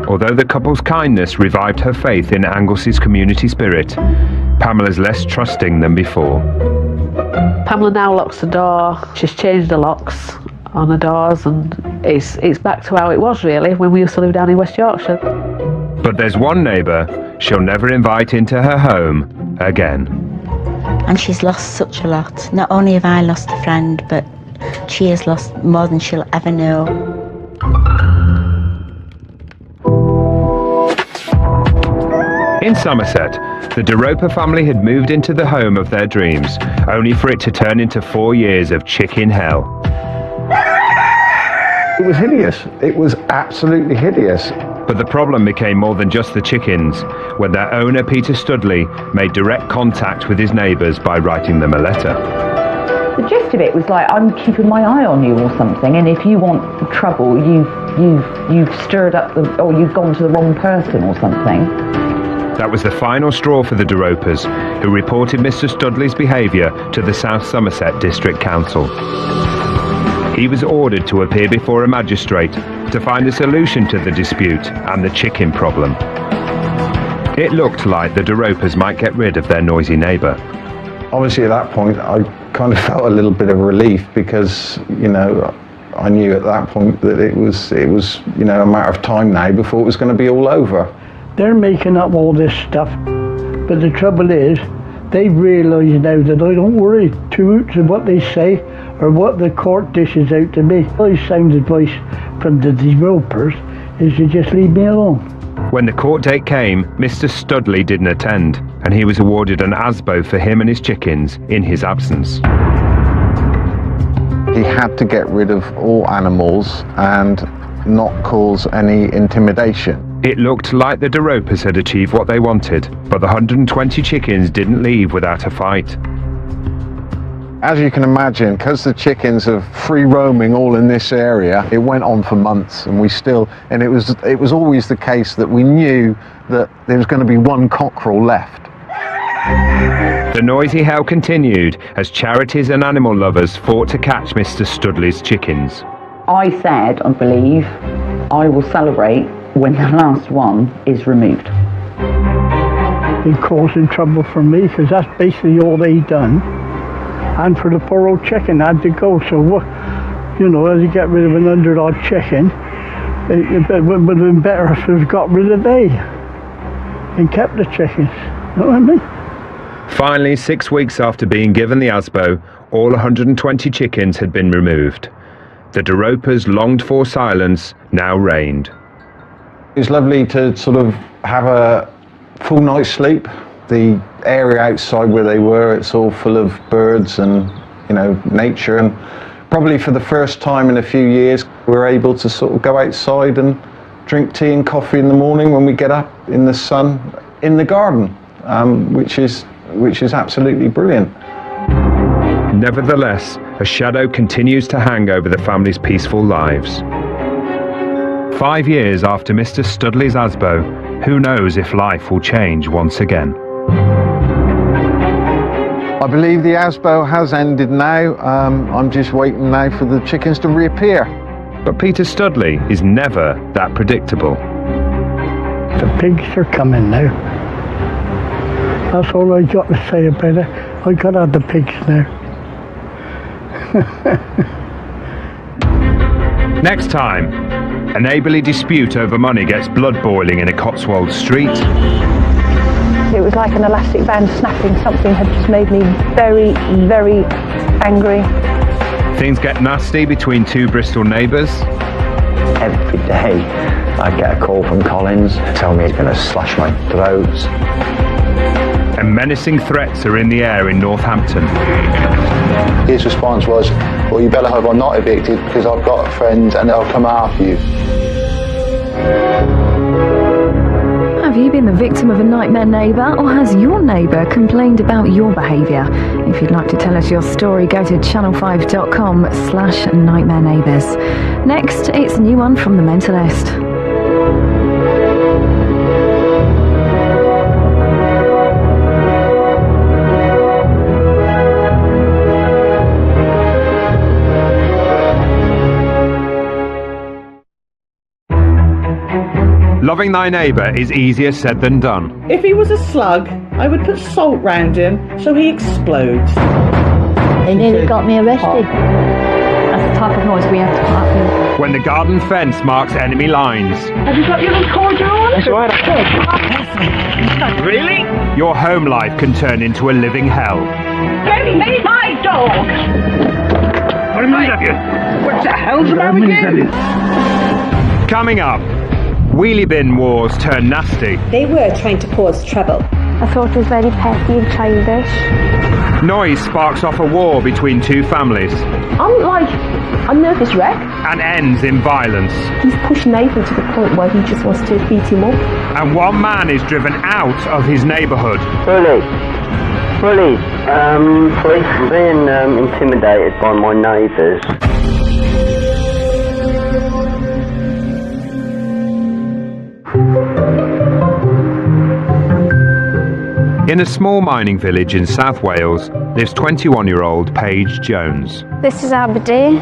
Although the couple's kindness revived her faith in Anglesey's community spirit, Pamela's less trusting than before. Pamela now locks the door. She's changed the locks on the doors, and it's back to how it was really when we used to live down in West Yorkshire. But there's one neighbour she'll never invite into her home again. And she's lost such a lot. Not only have I lost a friend, but she has lost more than she'll ever know. In Somerset, the De Roper family had moved into the home of their dreams, only for it to turn into 4 years of chicken hell. It was hideous. It was absolutely hideous. But the problem became more than just the chickens, when their owner, Peter Studley, made direct contact with his neighbours by writing them a letter. The gist of it was like, I'm keeping my eye on you or something, and if you want trouble, you've stirred up or you've gone to the wrong person or something. That was the final straw for the De Ropers, who reported Mr. Studley's behaviour to the South Somerset District Council. He was ordered to appear before a magistrate to find a solution to the dispute and the chicken problem. It looked like the De Ropers might get rid of their noisy neighbour. Obviously at that point I kind of felt a little bit of relief because, you know, I knew at that point that it was you know, a matter of time now before it was going to be all over. They're making up all this stuff, but the trouble is, they realise now that I don't worry too much of what they say or what the court dishes out to me. My sound advice from the De Ropers is to just leave me alone. When the court date came, Mr. Studley didn't attend, and he was awarded an ASBO for him and his chickens in his absence. He had to get rid of all animals and not cause any intimidation. It looked like the De Ropers had achieved what they wanted, but the 120 chickens didn't leave without a fight. As you can imagine, because the chickens are free roaming all in this area, it went on for months, and it was always the case that we knew that there was going to be one cockerel left. The noisy hell continued as charities and animal lovers fought to catch Mr. Studley's chickens. I said, I believe, I will celebrate when the last one is removed. They're causing trouble for me because that's basically all they done. And for the poor old chicken I had to go. So, you know, as you get rid of an 100-odd chicken, it would have been better if it was got rid of they and kept the chickens. You know what I mean? Finally, 6 weeks after being given the ASBO, all 120 chickens had been removed. The De Ropers' longed-for silence now reigned. It was lovely to sort of have a full night's sleep. The area outside where they were, it's all full of birds and, you know, nature, and probably for the first time in a few years we were able to sort of go outside and drink tea and coffee in the morning when we get up in the sun in the garden, which is absolutely brilliant. Nevertheless, a shadow continues to hang over the family's peaceful lives. 5 years after Mr. Studley's ASBO, who knows if life will change once again. I believe the ASBO has ended now. I'm just waiting now for the chickens to reappear. But Peter Studley is never that predictable. The pigs are coming now. That's all I got to say about it. I got to have the pigs now. Next time, a neighbourly dispute over money gets blood boiling in a Cotswold street. It was like an elastic band snapping. Something had just made me very, very angry. Things get nasty between two Bristol neighbours. Every day I get a call from Collins telling me he's going to slash my throats. And menacing threats are in the air in Northampton. His response was, well, you better hope I'm not evicted because I've got friends and they'll come after you. Have you been the victim of a nightmare neighbour, or has your neighbour complained about your behaviour? If you'd like to tell us your story, go to channel5.com/nightmare neighbours. Next, it's a new one from The Mentalist. Loving thy neighbour is easier said than done. If he was a slug, I would put salt round him so he explodes. They nearly got me arrested. That's the type of noise we have to put up with. When the garden fence marks enemy lines. Have you got your recorder on? That's right. Really? Your home life can turn into a living hell. Give me my dog! What a minute have you? What the hell's the matter with you? Coming up, wheelie bin wars turn nasty. They were trying to cause trouble. I thought it was very petty and childish. Noise sparks off a war between two families. I'm like a nervous wreck. And ends in violence. He's pushed Nathan to the point where he just wants to beat him up. And one man is driven out of his neighbourhood. Police, being intimidated by my neighbours. In a small mining village in South Wales lives 21-year-old Paige Jones. This is Aberdeen.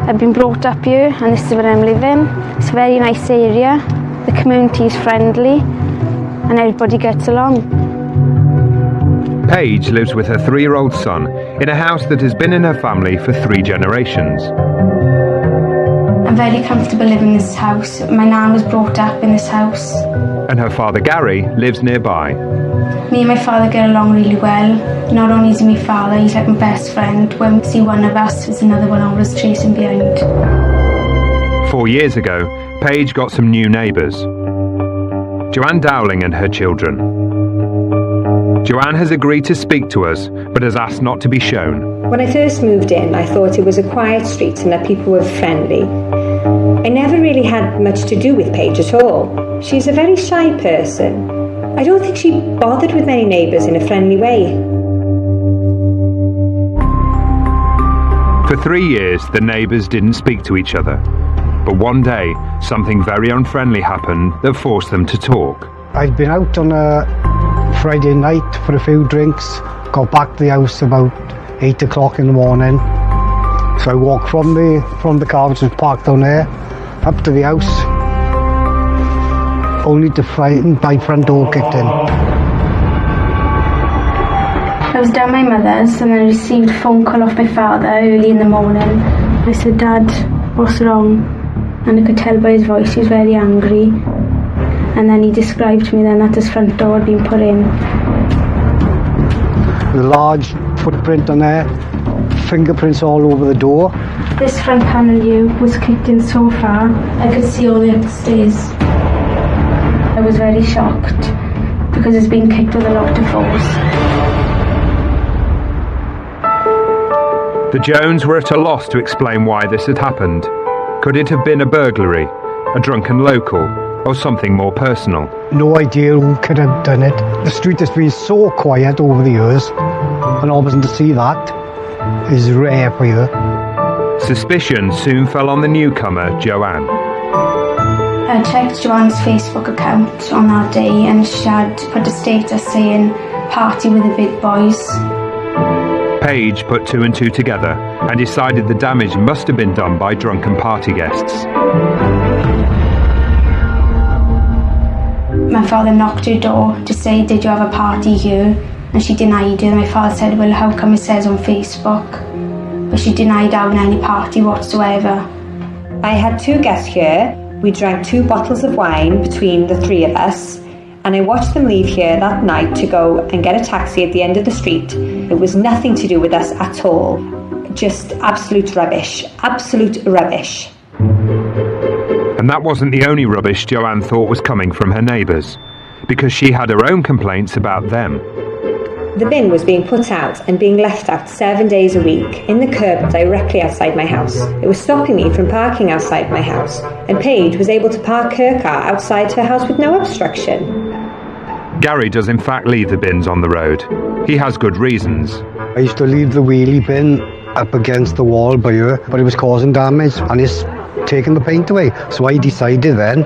I've been brought up here and this is where I'm living. It's a very nice area. The community is friendly and everybody gets along. Paige lives with her 3-year-old son in a house that has been in her family for 3 generations. I'm very comfortable living in this house. My nan was brought up in this house. And her father Gary lives nearby. Me and my father get along really well. Not only is he my father, he's like my best friend. When we see one of us, there's another one always chasing behind. 4 years ago, Paige got some new neighbours. Joanne Dowling and her children. Joanne has agreed to speak to us, but has asked not to be shown. When I first moved in, I thought it was a quiet street and that people were friendly. I never really had much to do with Paige at all. She's a very shy person. I don't think she bothered with many neighbours in a friendly way. For 3 years, the neighbours didn't speak to each other. But one day, something very unfriendly happened that forced them to talk. I'd been out on a Friday night for a few drinks, got back to the house about 8 o'clock in the morning. So I walked from the car which was parked down there, up to the house, only to find my front door kicked in. I was down my mother's and I received a phone call off my father early in the morning. I said, "Dad, what's wrong?" And I could tell by his voice he was very angry. And then he described to me then that his front door had been put in. A large footprint on there, fingerprints all over the door. This front panel here was kicked in so far, I could see all the way up the stairs. I was very shocked because it's been kicked with a lot of force. The Jones were at a loss to explain why this had happened. Could it have been a burglary, a drunken local, or something more personal? No idea who could have done it. The street has been so quiet over the years, and obviously to see that is rare for you. Suspicion soon fell on the newcomer, Joanne. I checked Joanne's Facebook account on that day and she had put a status saying, "Party with the big boys." Paige put 2 and 2 together and decided the damage must have been done by drunken party guests. My father knocked her door to say, "Did you have a party here?" And she denied it. My father said, "Well, how come it says on Facebook?" But she denied having any party whatsoever. I had 2 guests here. We drank 2 bottles of wine between the 3 of us, and I watched them leave here that night to go and get a taxi at the end of the street. It was nothing to do with us at all. Just absolute rubbish. Absolute rubbish. And that wasn't the only rubbish Joanne thought was coming from her neighbours, because she had her own complaints about them. The bin was being put out and being left out 7 days a week in the curb directly outside my house. It was stopping me from parking outside my house, and Paige was able to park her car outside her house with no obstruction. Gary does in fact leave the bins on the road. He has good reasons. I used to leave the wheelie bin up against the wall by her, but it was causing damage and it's taking the paint away. So I decided then,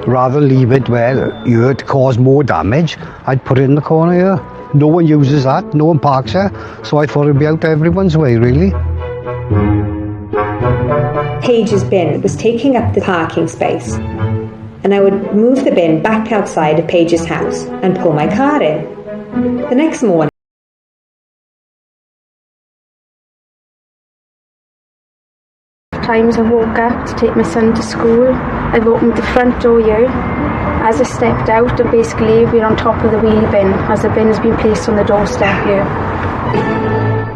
rather than leave it where you to cause more damage, I'd put it in the corner here. No one uses that, no one parks here, so I thought it'd be out everyone's way, really. Paige's bin was taking up the parking space, and I would move the bin back outside of Paige's house and pull my car in. The next morning, Times I woke up to take my son to school. I've opened the front door here. As I stepped out, and basically we're on top of the wheelie bin, as the bin has been placed on the doorstep here.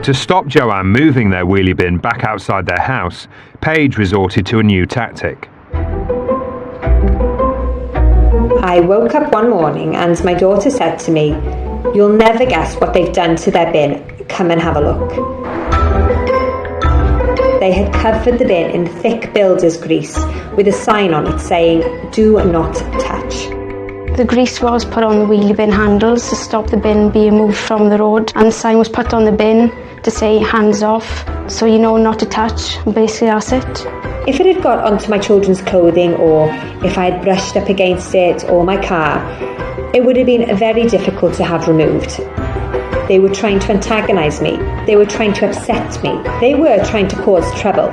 To stop Joanne moving their wheelie bin back outside their house, Paige resorted to a new tactic. I woke up one morning and my daughter said to me, "You'll never guess what they've done to their bin. Come and have a look." They had covered the bin in thick builder's grease with a sign on it saying, "Do not touch." The grease was put on the wheelie bin handles to stop the bin being moved from the road, and the sign was put on the bin to say hands off, so you know not to touch. Basically that's it. If it had got onto my children's clothing, or if I had brushed up against it or my car, it would have been very difficult to have removed. They were trying to antagonise me. They were trying to upset me. They were trying to cause trouble.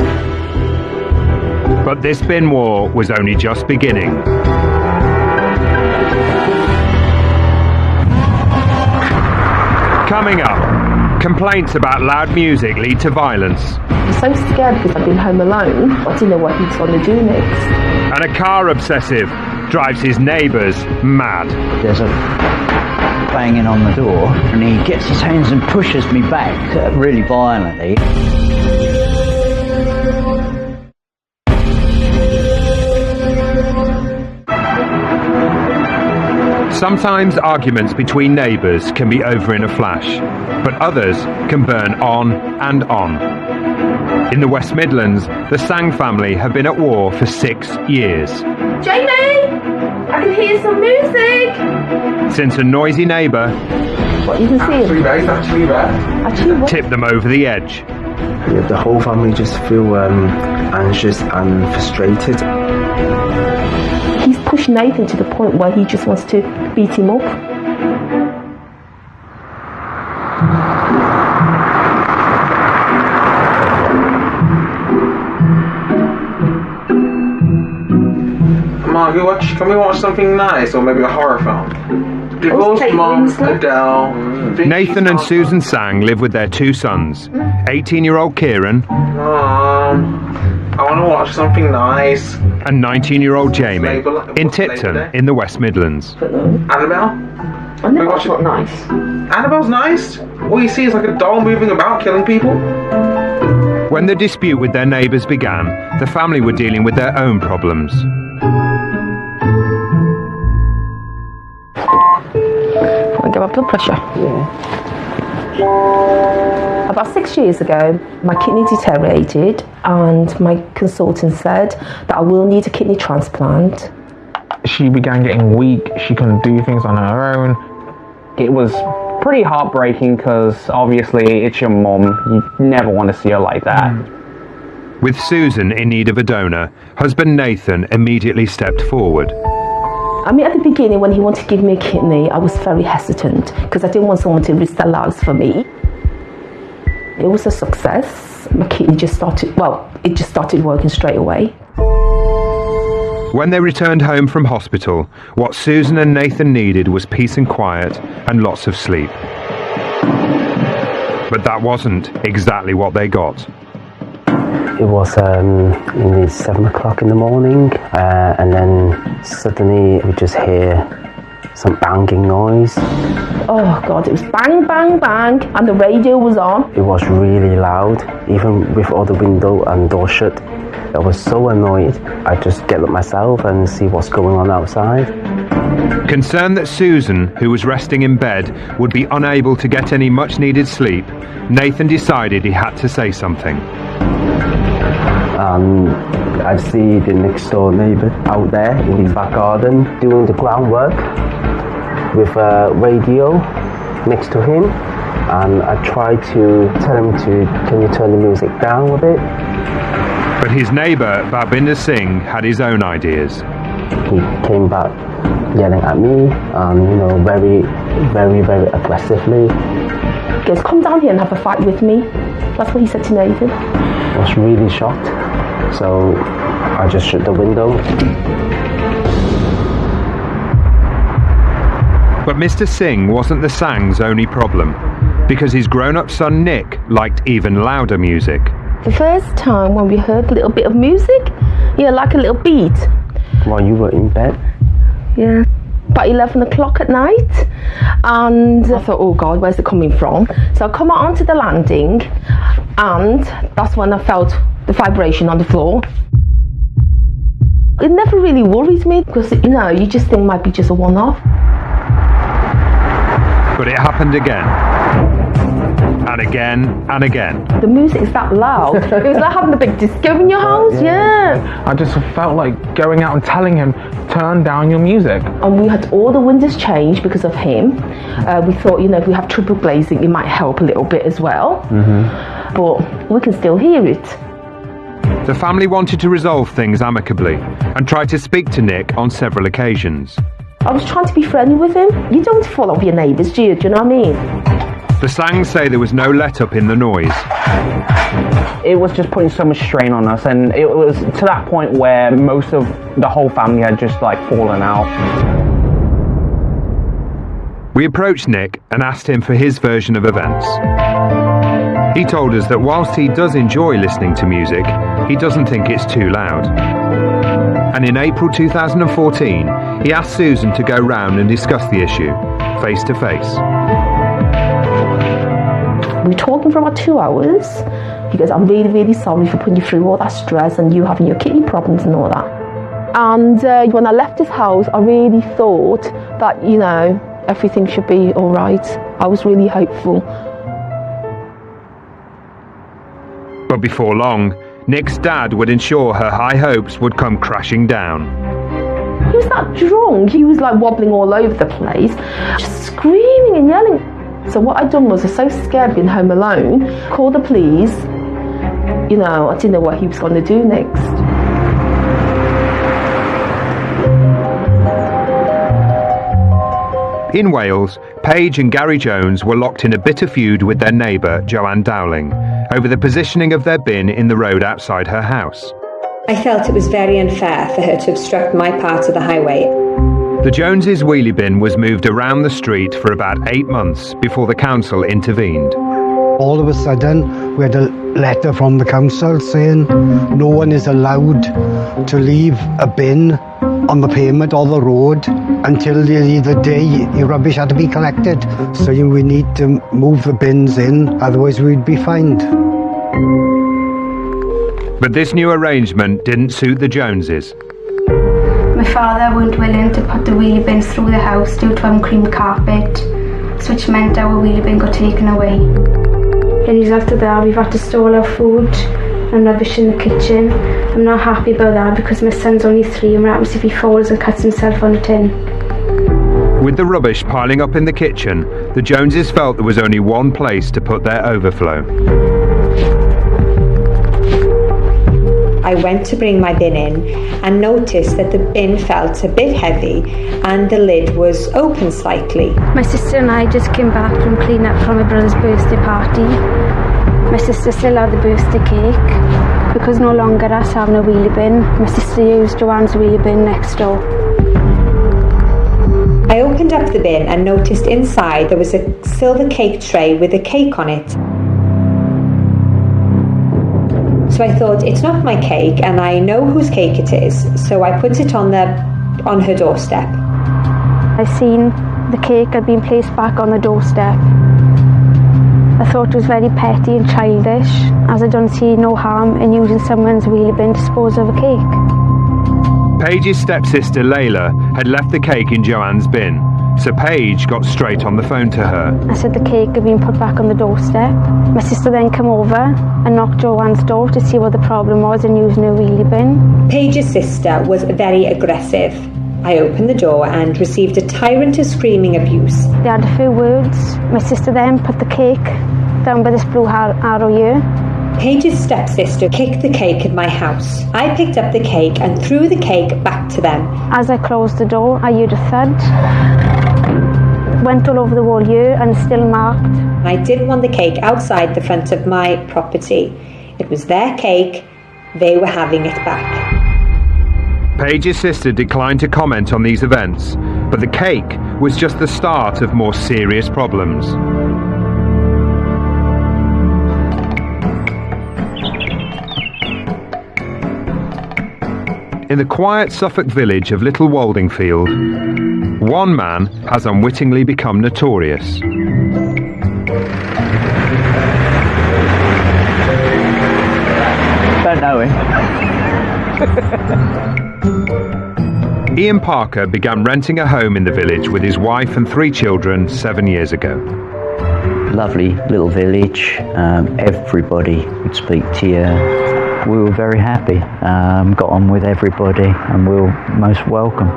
But this bin war was only just beginning. Coming up, complaints about loud music lead to violence. I'm so scared because I've been home alone. I didn't know what he's going to do next. And a car obsessive drives his neighbours mad. There's a banging on the door, and he gets his hands and pushes me back really violently. Sometimes arguments between neighbours can be over in a flash, but others can burn on and on. In the West Midlands, the Sang family have been at war for 6 years. Jamie! I can hear some music! Since a noisy neighbour What, you can see it? Actually bad. tipped them over the edge. Yeah, the whole family just feel anxious and frustrated. He's pushed Nathan to the point where he just wants to beat him up. Mom, can we watch something nice, or maybe a horror film? Divorced Mom, Adele. Nathan and Susan Sang live with their 2 sons, 18-year-old Kieran I want to watch something nice. and 19-year-old Jamie in Tipton in the West Midlands. Annabelle? Annabelle's not nice. Annabelle's nice? All you see is like a doll moving about, killing people. When the dispute with their neighbours began, the family were dealing with their own problems. I get my blood pressure. Yeah. About 6 years ago, my kidney deteriorated, and my consultant said that I will need a kidney transplant. She began getting weak. She couldn't do things on her own. It was pretty heartbreaking because obviously it's your mum. You never want to see her like that. With Susan in need of a donor, husband Nathan immediately stepped forward. I mean, at the beginning, when he wanted to give me a kidney, I was very hesitant because I didn't want someone to risk their lives for me. It was a success. My kidney just started working straight away. When they returned home from hospital, what Susan and Nathan needed was peace and quiet and lots of sleep. But that wasn't exactly what they got. It was 7 o'clock in the morning, and then suddenly we just hear some banging noise. Oh God, it was bang, bang, bang, and the radio was on. It was really loud, even with all the window and door shut. I was so annoyed. I just get up myself and see what's going on outside. Concerned that Susan, who was resting in bed, would be unable to get any much-needed sleep, Nathan decided he had to say something. I see the next door neighbour out there in his back garden doing the groundwork with a radio next to him, and I tried to tell him can you turn the music down a bit? But his neighbour, Babinder Singh, had his own ideas. He came back yelling at me, very, very, very aggressively. He goes, come down here and have a fight with me. That's what he said to Nathan. I was really shocked, so I just shut the window. But Mr. Singh wasn't the Sang's only problem, because his grown-up son Nick liked even louder music. The first time when we heard a little bit of music, like a little beat. While you were in bed? Yeah. About 11 o'clock at night, and I thought, oh God, where's it coming from? So I come out onto the landing, and that's when I felt the vibration on the floor. It never really worries me, because you just think it might be just a one-off. But it happened again. And again, and again. The music is that loud. It was like having a big disco in your house, yeah. I just felt like going out and telling him, turn down your music. And we had all the windows changed because of him. We thought, if we have triple glazing, it might help a little bit as well. But we can still hear it. The family wanted to resolve things amicably and tried to speak to Nick on several occasions. I was trying to be friendly with him. You don't follow your neighbours, do you? Do you know what I mean? The Sangs say there was no let-up in the noise. It was just putting so much strain on us, and it was to that point where most of the whole family had just fallen out. We approached Nick and asked him for his version of events. He told us that whilst he does enjoy listening to music, he doesn't think it's too loud. And in April 2014, he asked Susan to go round and discuss the issue, face to face. We were talking for about 2 hours. He goes, I'm really, really sorry for putting you through all that stress and you having your kidney problems and all that. And when I left his house, I really thought that, everything should be all right. I was really hopeful. But before long, Nick's dad would ensure her high hopes would come crashing down. He was that drunk. He was wobbling all over the place, just screaming and yelling. So what I'd done was, I was so scared being home alone, called the police. I didn't know what he was going to do next. In Wales, Paige and Gary Jones were locked in a bitter feud with their neighbour, Joanne Dowling, over the positioning of their bin in the road outside her house. I felt it was very unfair for her to obstruct my part of the highway. The Joneses' wheelie bin was moved around the street for about 8 months before the council intervened. All of a sudden, we had a letter from the council saying no one is allowed to leave a bin on the pavement or the road until the day your rubbish had to be collected. So we need to move the bins in, otherwise we'd be fined. But this new arrangement didn't suit the Joneses. My father weren't willing to put the wheelie bins through the house due to unclean carpet, which meant our wheelie bin got taken away. And after that, we've had to store our food and rubbish in the kitchen. I'm not happy about that because my son's only 3 and what happens if he falls and cuts himself on a tin? With the rubbish piling up in the kitchen, the Joneses felt there was only one place to put their overflow. I went to bring my bin in and noticed that the bin felt a bit heavy and the lid was open slightly. My sister and I just came back from cleaning up from my brother's birthday party. My sister still had the birthday cake. Because no longer us having a wheelie bin, my sister used Joanne's wheelie bin next door. I opened up the bin and noticed inside there was a silver cake tray with a cake on it. So I thought, it's not my cake and I know whose cake it is, so I put it on her doorstep. I seen the cake had been placed back on the doorstep. I thought it was very petty and childish, as I don't see no harm in using someone's wheelie bin to dispose of a cake. Paige's stepsister Layla had left the cake in Joanne's bin, so Paige got straight on the phone to her. I said the cake had been put back on the doorstep. My sister then came over and knocked Joanne's door to see what the problem was in using her wheelie bin. Paige's sister was very aggressive. I opened the door and received a tyrant of screaming abuse. They had a few words. My sister then put the cake down by this blue arrow here. Paige's stepsister kicked the cake at my house. I picked up the cake and threw the cake back to them. As I closed the door, I heard a thud. Went all over the wall here and still marked. I didn't want the cake outside the front of my property. It was their cake. They were having it back. Paige's sister declined to comment on these events, but the cake was just the start of more serious problems. In the quiet Suffolk village of Little Waldingfield, one man has unwittingly become notorious. Don't know him. Ian Parker began renting a home in the village with his wife and 3 children 7 years ago. Lovely little village. Everybody would speak to you. We were very happy. Got on with everybody and we were most welcome.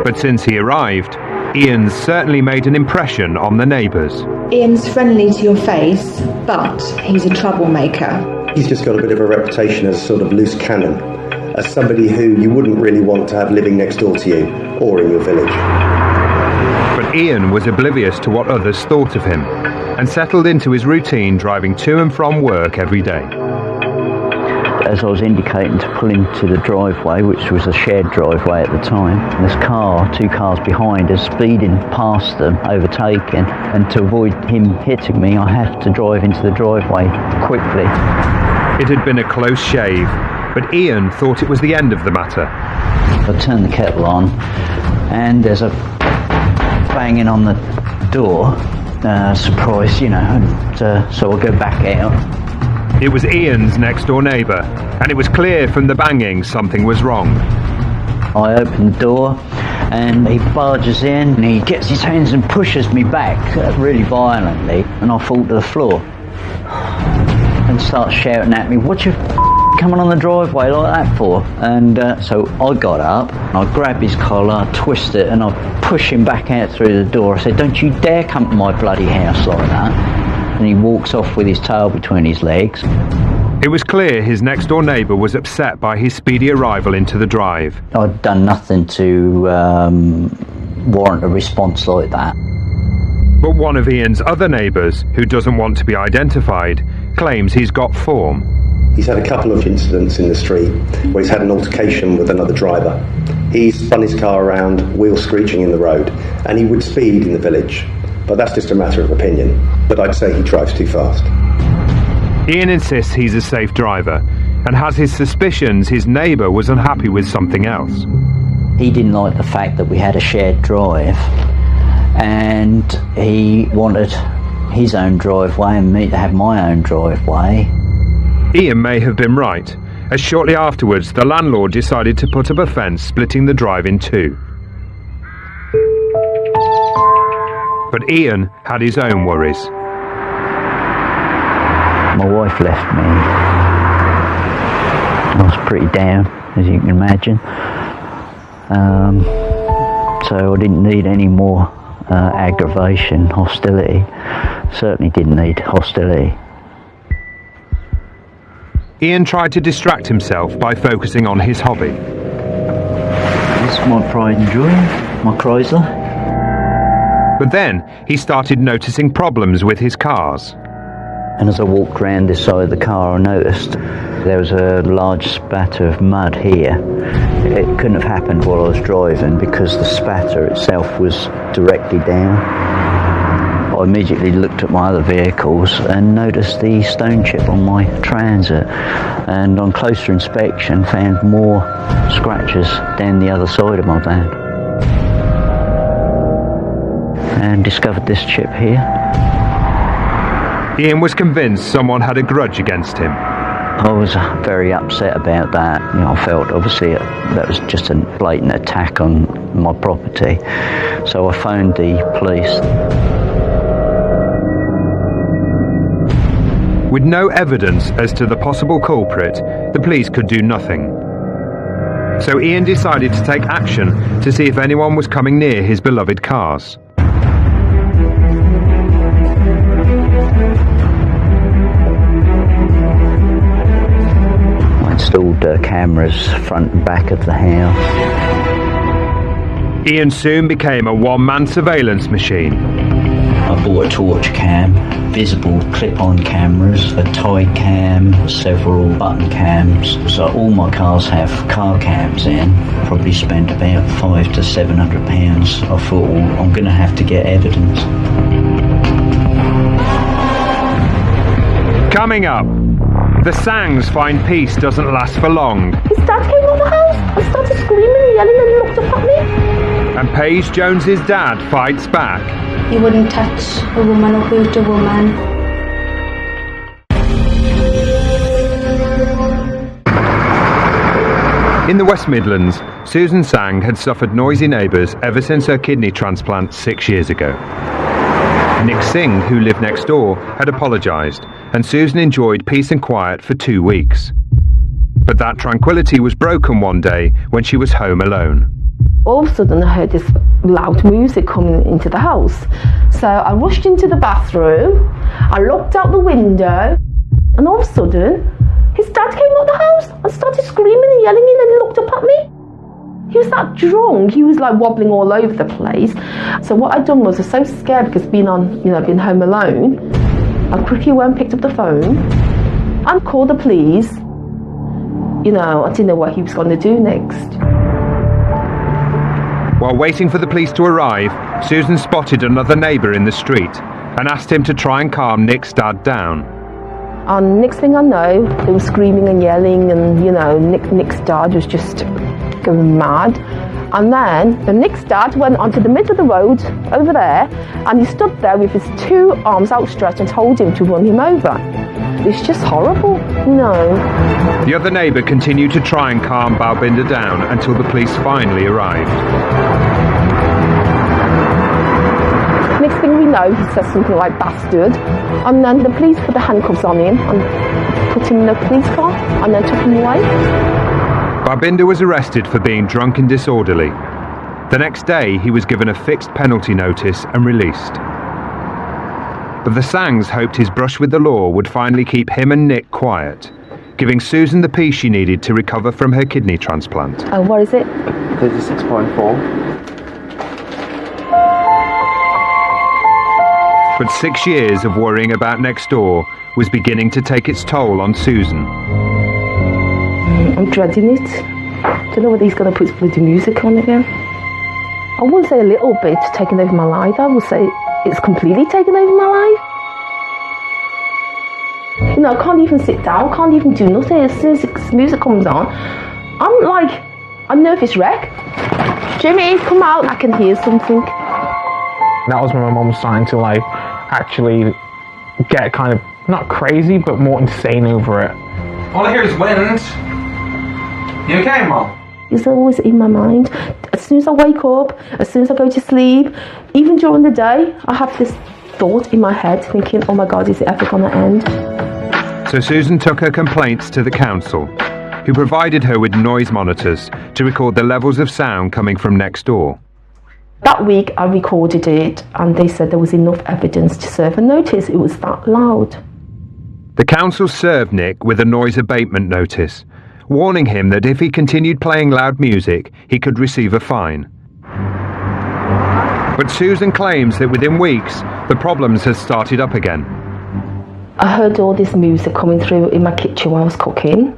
But since he arrived, Ian's certainly made an impression on the neighbours. Ian's friendly to your face, but he's a troublemaker. He's just got a bit of a reputation as a sort of loose cannon, as somebody who you wouldn't really want to have living next door to you or in your village. But Ian was oblivious to what others thought of him and settled into his routine driving to and from work every day. As I was indicating to pull into the driveway, which was a shared driveway at the time, this car, 2 cars behind us, speeding past them, overtaking, and to avoid him hitting me, I had to drive into the driveway quickly. It had been a close shave, but Ian thought it was the end of the matter. I turned the kettle on, and there's a banging on the door, surprise, you know, and so I go back out. It was Ian's next door neighbour, and it was clear from the banging something was wrong. I open the door and he barges in and he gets his hands and pushes me back really violently, and I fall to the floor and starts shouting at me, "What you coming on the driveway like that for?" And so I got up and I grab his collar, twist it, and I push him back out through the door. I said, "Don't you dare come to my bloody house like that." And he walks off with his tail between his legs. It was clear his next door neighbour was upset by his speedy arrival into the drive. I'd done nothing to warrant a response like that. But one of Ian's other neighbours, who doesn't want to be identified, claims he's got form. He's had a couple of incidents in the street where he's had an altercation with another driver. He's spun his car around, wheels screeching in the road, and he would speed in the village. But that's just a matter of opinion. But I'd say he drives too fast. Ian insists he's a safe driver and has his suspicions his neighbour was unhappy with something else. He didn't like the fact that we had a shared drive, and he wanted his own driveway and me to have my own driveway. Ian may have been right, as shortly afterwards the landlord decided to put up a fence splitting the drive in 2. But Ian had his own worries. My wife left me. I was pretty down, as you can imagine. So I didn't need any more aggravation, hostility. Certainly didn't need hostility. Ian tried to distract himself by focusing on his hobby. This is my pride and joy, my Chrysler. But then he started noticing problems with his cars. And as I walked around this side of the car, I noticed there was a large spatter of mud here. It couldn't have happened while I was driving because the spatter itself was directly down. I immediately looked at my other vehicles and noticed the stone chip on my Transit, and on closer inspection found more scratches down the other side of my van. and discovered this chip here. Ian was convinced someone had a grudge against him. I was very upset about that. I felt obviously that was just a blatant attack on my property. So I phoned the police. With no evidence as to the possible culprit, the police could do nothing. So Ian decided to take action to see if anyone was coming near his beloved cars. I installed cameras front and back of the house. Ian soon became a one-man surveillance machine. I bought a torch cam, visible clip-on cameras, a tie cam, several button cams. So all my cars have car cams in. Probably spent about £500 to £700. I thought, well, I'm going to have to get evidence. Coming up, the Sangs find peace doesn't last for long. His dad came out of the house and started screaming and yelling and looked up at me. And Paige Jones's dad fights back. He wouldn't touch a woman or hurt a woman. In the West Midlands, Susan Sang had suffered noisy neighbours ever since her kidney transplant 6 years ago. Nick Singh, who lived next door, had apologised, and Susan enjoyed peace and quiet for 2 weeks. But that tranquility was broken one day when she was home alone. All of a sudden I heard this loud music coming into the house. So I rushed into the bathroom, I looked out the window, and all of a sudden his dad came out the house and started screaming and yelling and then looked up at me. He was that drunk, he was like wobbling all over the place. So what I'd done was I was so scared because being home alone, I quickly went and picked up the phone and called the police. I didn't know what he was going to do next. While waiting for the police to arrive, Susan spotted another neighbour in the street and asked him to try and calm Nick's dad down. And next thing I know, they were screaming and yelling and, Nick's dad was just going mad. And then the Nick's dad went onto the middle of the road over there and he stood there with his 2 arms outstretched and told him to run him over. It's just horrible, The other neighbour continued to try and calm Balbinder down until the police finally arrived. Next thing we know, he says something like bastard, and then the police put the handcuffs on him and put him in a police car and then took him away. Balbinder was arrested for being drunk and disorderly. The next day, he was given a fixed penalty notice and released. But the Sangs hoped his brush with the law would finally keep him and Nick quiet, giving Susan the peace she needed to recover from her kidney transplant. Oh, what is it? 36.4. But 6 years of worrying about next door was beginning to take its toll on Susan. I'm dreading it. Don't know whether he's going to put his bloody music on again. I wouldn't say a little bit taking over my life. I would say it's completely taken over my life. I can't even sit down, can't even do nothing. As soon as this music comes on, I'm like a nervous wreck. Jimmy, come out, I can hear something. That was when my mum was starting to actually get kind of, not crazy, but more insane over it. All I hear is wind. You okay, Mum? It's always in my mind. As soon as I wake up, as soon as I go to sleep, even during the day, I have this thought in my head thinking, oh my God, is it ever going to end? So Susan took her complaints to the council, who provided her with noise monitors to record the levels of sound coming from next door. That week I recorded it and they said there was enough evidence to serve a notice. It was that loud. The council served Nick with a noise abatement notice, warning him that if he continued playing loud music, he could receive a fine. But Susan claims that within weeks, the problems had started up again. I heard all this music coming through in my kitchen while I was cooking.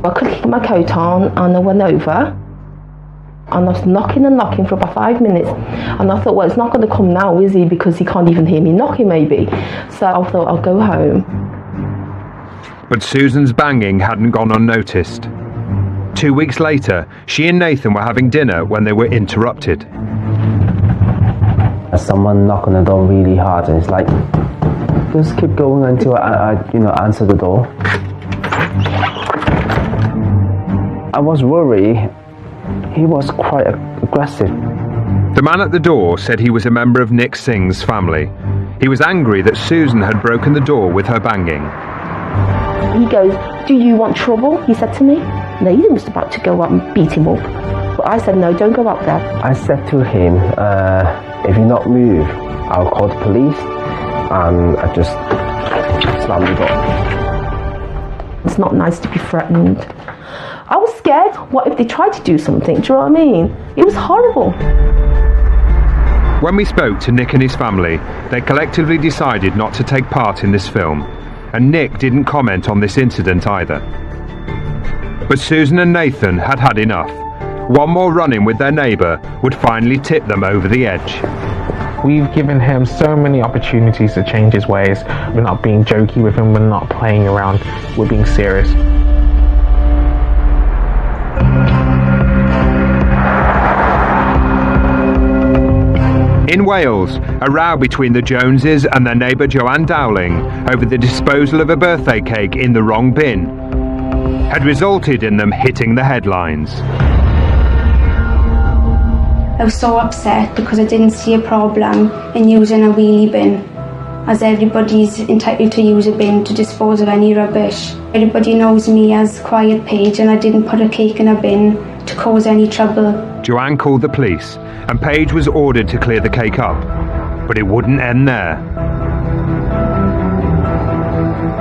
I couldn't keep my coat on and I went over and I was knocking and knocking for about 5 minutes and I thought, well, it's not going to come now, is he? Because he can't even hear me knocking maybe. So I thought I'll go home. But Susan's banging hadn't gone unnoticed. 2 weeks later, she and Nathan were having dinner when they were interrupted. someone knock on the door really hard, and it's like, just keep going until I answer the door. I was worried. He was quite aggressive. The man at the door said he was a member of Nick Singh's family. He was angry that Susan had broken the door with her banging. He goes, "Do you want trouble?" he said to me. Nathan was about to go up and beat him up. But I said, "No, don't go up there." I said to him, if you not move, I'll call the police. And I just slammed the door. It's not nice to be threatened. I was scared. What if they tried to do something? Do you know what I mean? It was horrible. When we spoke to Nick and his family, they collectively decided not to take part in this film, and Nick didn't comment on this incident either. But Susan and Nathan had had enough. One more run-in with their neighbour would finally tip them over the edge. We've given him so many opportunities to change his ways. We're not being jokey with him, we're not playing around, we're being serious. In Wales, a row between the Joneses and their neighbour Joanne Dowling over the disposal of a birthday cake in the wrong bin had resulted in them hitting the headlines. I was so upset because I didn't see a problem in using a wheelie bin, as everybody's entitled to use a bin to dispose of any rubbish. Everybody knows me as Quiet Paige, and I didn't put a cake in a bin to cause any trouble. Joanne called the police, and Paige was ordered to clear the cake up. But it wouldn't end there.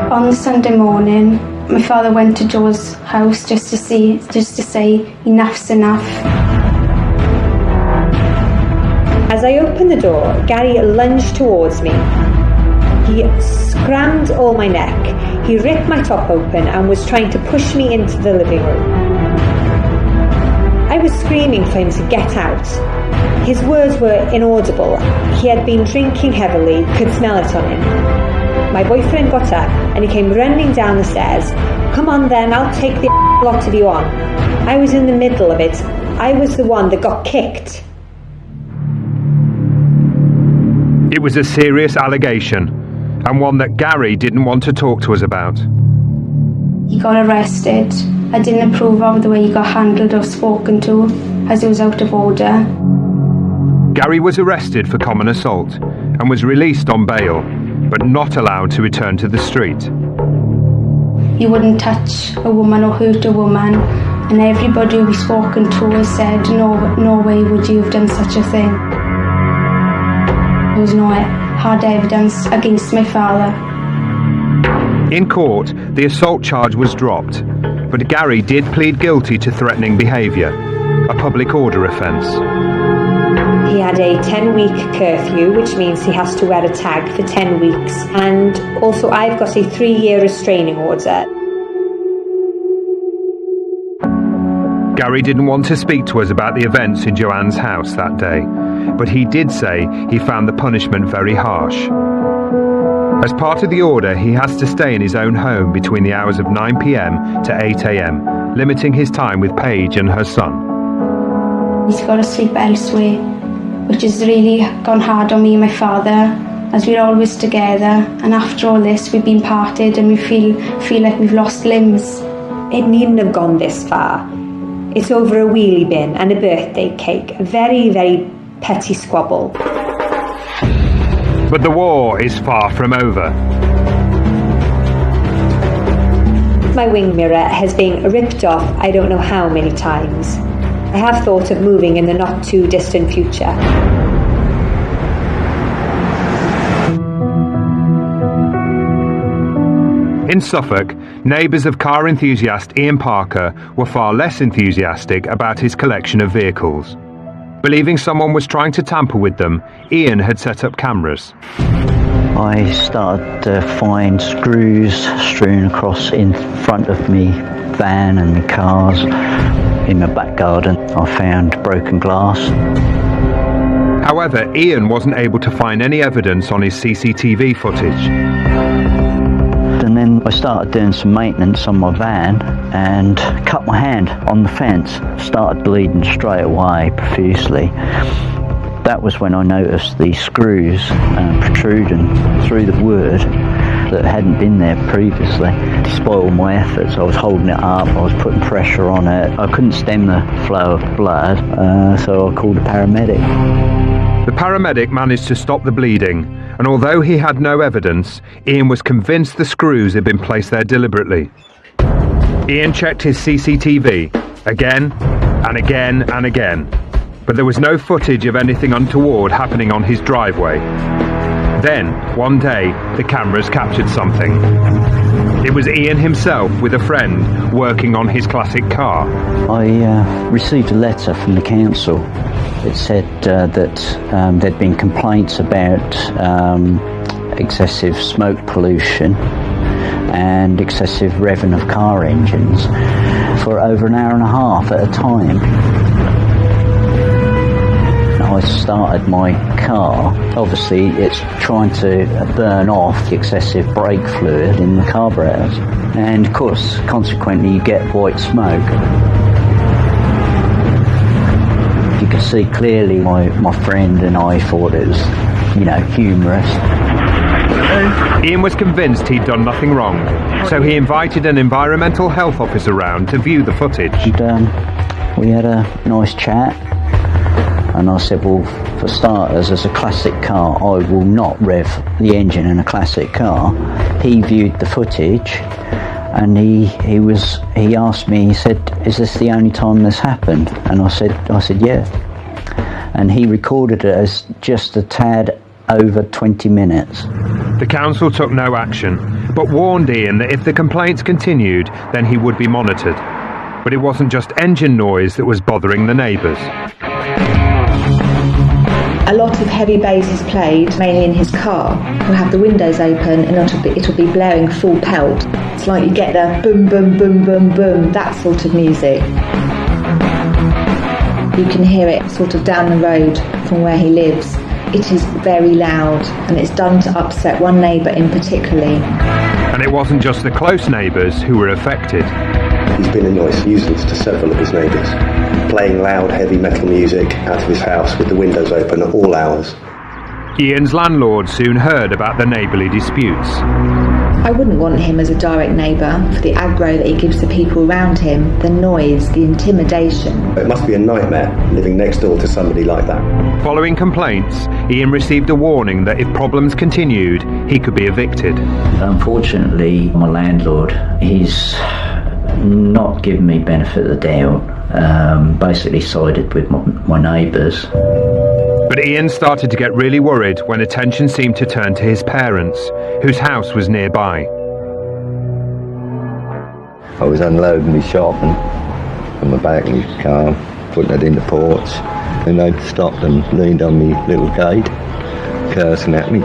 On the Sunday morning, my father went to Joe's house just to say enough's enough. As I opened the door, Gary lunged towards me. He scrammed all my neck. He ripped my top open and was trying to push me into the living room. I was screaming for him to get out. His words were inaudible. He had been drinking heavily, could smell it on him. My boyfriend got up and he came running down the stairs. "Come on then, I'll take the lot of you on." I was in the middle of it. I was the one that got kicked. It was a serious allegation, and one that Gary didn't want to talk to us about. He got arrested. I didn't approve of the way he got handled or spoken to, as it was out of order. Gary was arrested for common assault and was released on bail, but not allowed to return to the street. He wouldn't touch a woman or hurt a woman, and everybody we've spoken to has said, no way would you have done such a thing. There was no hard evidence against my father. In court, the assault charge was dropped, but Gary did plead guilty to threatening behaviour, a public order offence. He had a 10-week curfew, which means he has to wear a tag for 10 weeks. And also I've got a 3-year restraining order. Gary didn't want to speak to us about the events in Joanne's house that day, but he did say he found the punishment very harsh. As part of the order, he has to stay in his own home between the hours of 9 p.m. to 8 a.m, limiting his time with Paige and her son. He's got to sleep elsewhere, which has really gone hard on me and my father, as we're always together, and after all this we've been parted and we feel like we've lost limbs. It needn't have gone this far. It's over a wheelie bin and a birthday cake, a very, very petty squabble. But the war is far from over. My wing mirror has been ripped off I don't know how many times. I have thought of moving in the not too distant future. In Suffolk, neighbours of car enthusiast Ian Parker were far less enthusiastic about his collection of vehicles. Believing someone was trying to tamper with them, Ian had set up cameras. I started to find screws strewn across in front of me van and the cars. In my back garden, I found broken glass. However, Ian wasn't able to find any evidence on his CCTV footage. And then I started doing some maintenance on my van and cut my hand on the fence. Started bleeding straight away, profusely. That was when I noticed the screws protruding through the wood that hadn't been there previously. Despite all my efforts, I was holding it up, I was putting pressure on it. I couldn't stem the flow of blood, so I called a paramedic. The paramedic managed to stop the bleeding, and although he had no evidence, Ian was convinced the screws had been placed there deliberately. Ian checked his CCTV again and again and again, but there was no footage of anything untoward happening on his driveway. Then, one day, the cameras captured something. It was Ian himself with a friend working on his classic car. I received a letter from the council. It said that there'd been complaints about excessive smoke pollution and excessive revving of car engines for over an hour and a half at a time. I started my car. Obviously, it's trying to burn off the excessive brake fluid in the carburetors. And of course, consequently, you get white smoke. You can see clearly my friend and I thought it was, humorous. Ian was convinced he'd done nothing wrong, so he invited an environmental health officer round to view the footage. And, we had a nice chat. And I said, well, for starters, as a classic car, I will not rev the engine in a classic car. He viewed the footage, and he asked me, he said, is this the only time this happened? And I said, yeah. And he recorded it as just a tad over 20 minutes. The council took no action, but warned Ian that if the complaints continued, then he would be monitored. But it wasn't just engine noise that was bothering the neighbours. A lot of heavy bass is played, mainly in his car. He'll have the windows open and it'll be blaring full pelt. It's like you get the boom, boom, boom, boom, boom, that sort of music. You can hear it sort of down the road from where he lives. It is very loud, and it's done to upset one neighbour in particularly. And it wasn't just the close neighbours who were affected. He's been a noise nuisance to several of his neighbours, playing loud heavy metal music out of his house with the windows open at all hours. Ian's landlord soon heard about the neighbourly disputes. I wouldn't want him as a direct neighbour for the aggro that he gives the people around him, the noise, the intimidation. It must be a nightmare living next door to somebody like that. Following complaints, Ian received a warning that if problems continued, he could be evicted. Unfortunately, my landlord, he's not given me benefit of the doubt, basically sided with my neighbours. But Ian started to get really worried when attention seemed to turn to his parents, whose house was nearby. I was unloading my shopping from the back of my car, putting it in the porch, and they stopped and leaned on my little gate, cursing at me.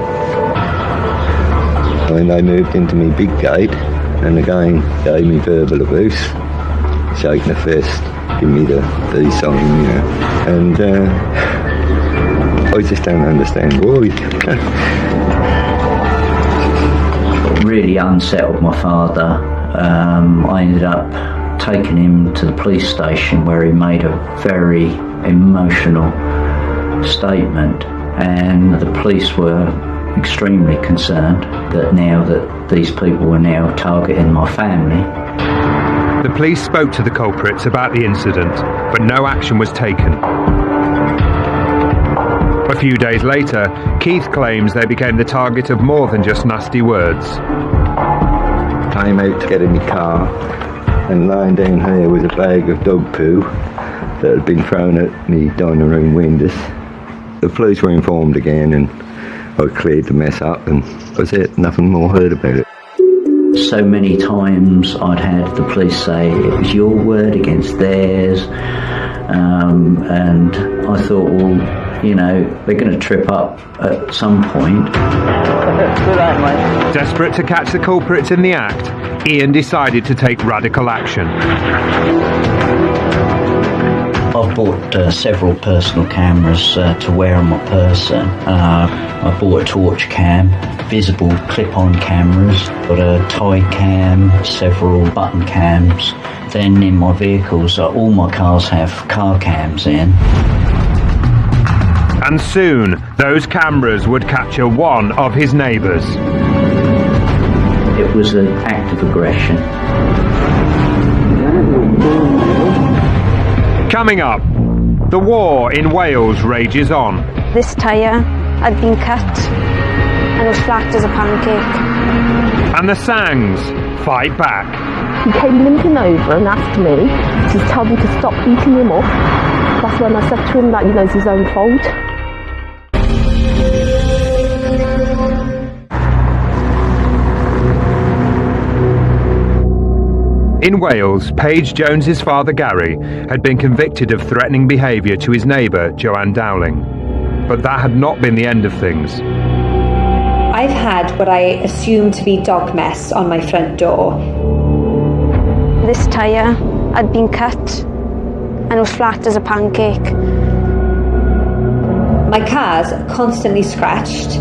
And they moved into my big gate, and again gave me verbal abuse, shaking a fist, giving me the peace sign, and I just don't understand why. Really unsettled my father. I ended up taking him to the police station where he made a very emotional statement, and the police were extremely concerned that now that these people were now targeting my family. The police spoke to the culprits about the incident, but no action was taken. A few days later, Keith claims they became the target of more than just nasty words. Came out to get in my car, and lying down here was a bag of dog poo that had been thrown at me dining room windows. The police were informed again, and I cleared the mess up, and that was it. Nothing more heard about it. So many times I'd had the police say it was your word against theirs, and I thought, well, they're going to trip up at some point. Desperate to catch the culprits in the act, Ian decided to take radical action. I've bought several personal cameras to wear on my person. I bought a torch cam, visible clip-on cameras, got a tie cam, several button cams. Then in my vehicles, all my cars have car cams in. And soon, those cameras would capture one of his neighbours. It was an act of aggression. Coming up, the war in Wales rages on. This tyre had been cut and was flat as a pancake. And the Sangs fight back. He came limping over and asked me to tell me to stop beating him up. That's when I said to him that, it's his own fault. In Wales, Paige Jones's father Gary had been convicted of threatening behaviour to his neighbour Joanne Dowling. But that had not been the end of things. I've had what I assume to be dog mess on my front door. This tyre had been cut and was flat as a pancake. My car's constantly scratched.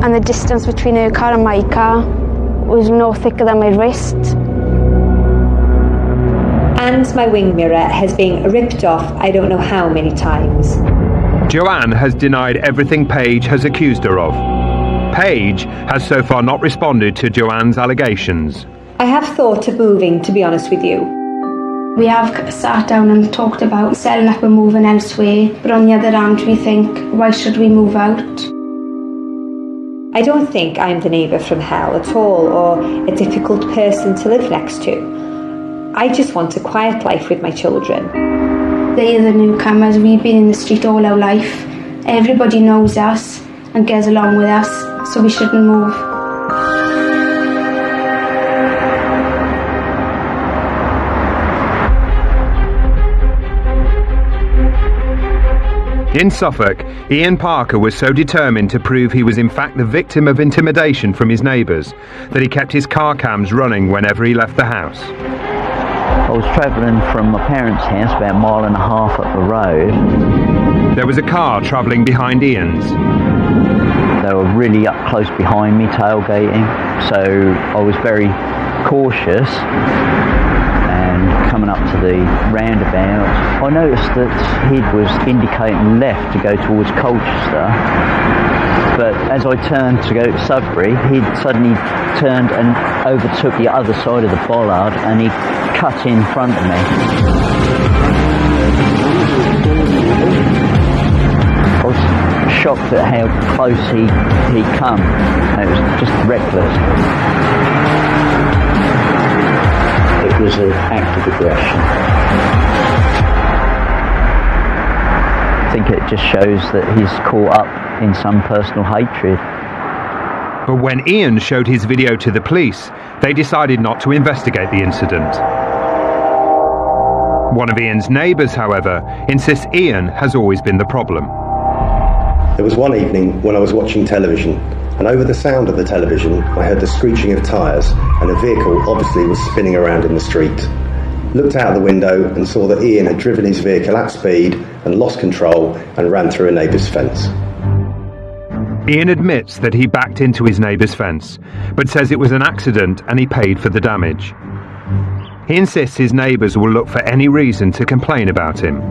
And the distance between her car and my car was no thicker than my wrist. And my wing mirror has been ripped off I don't know how many times. Joanne has denied everything Paige has accused her of. Paige has so far not responded to Joanne's allegations. I have thought of moving, to be honest with you. We have sat down and talked about selling up and moving elsewhere, but on the other hand we think, why should we move out? I don't think I'm the neighbour from hell at all, or a difficult person to live next to. I just want a quiet life with my children. They are the newcomers. We've been in the street all our life. Everybody knows us and gets along with us, so we shouldn't move. In Suffolk, Ian Parker was so determined to prove he was in fact the victim of intimidation from his neighbours that he kept his car cams running whenever he left the house. I was travelling from my parents' house about 1.5 miles up the road. There was a car travelling behind Ian's. They were really up close behind me, tailgating, so I was very cautious. And coming up to the roundabout, I noticed that he was indicating left to go towards Colchester. But as I turned to go to Sudbury, he suddenly turned and overtook the other side of the bollard and he cut in front of me. I was shocked at how close he'd come. It was just reckless. It was an act of aggression. I think it just shows that he's caught up in some personal hatred. But when Ian showed his video to the police, they decided not to investigate the incident. One of Ian's neighbours, however, insists Ian has always been the problem. There was one evening when I was watching television, and over the sound of the television I heard the screeching of tyres, and a vehicle obviously was spinning around in the street. Looked out the window and saw that Ian had driven his vehicle at speed and lost control and ran through a neighbour's fence. Ian admits that he backed into his neighbour's fence, but says it was an accident and he paid for the damage. He insists his neighbours will look for any reason to complain about him.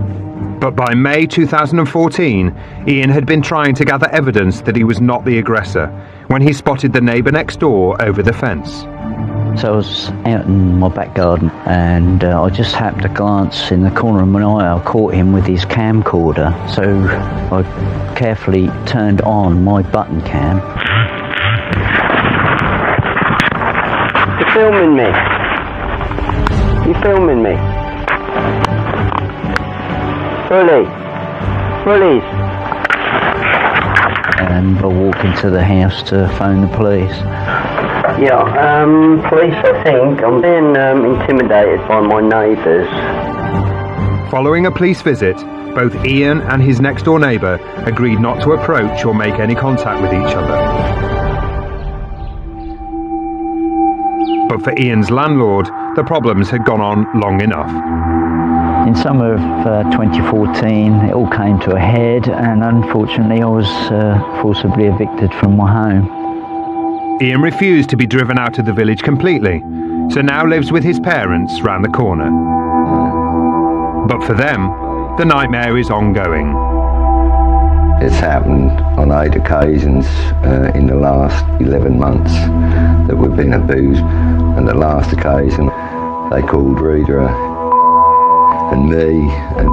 But by May 2014, Ian had been trying to gather evidence that he was not the aggressor when he spotted the neighbour next door over the fence. So I was out in my back garden and I just happened to glance in the corner of my eye. I caught him with his camcorder, so I carefully turned on my button cam. You're filming me. You're filming me. Release. And I walked into the house to phone the police. Yeah, police, I think. I'm being intimidated by my neighbours. Following a police visit, both Ian and his next-door neighbour agreed not to approach or make any contact with each other. But for Ian's landlord, the problems had gone on long enough. In summer of 2014, it all came to a head, and unfortunately I was forcibly evicted from my home. Ian refused to be driven out of the village completely, so now lives with his parents round the corner. But for them, the nightmare is ongoing. It's happened on 8 occasions in the last 11 months that we've been abused. And the last occasion, they called Rita and me. And,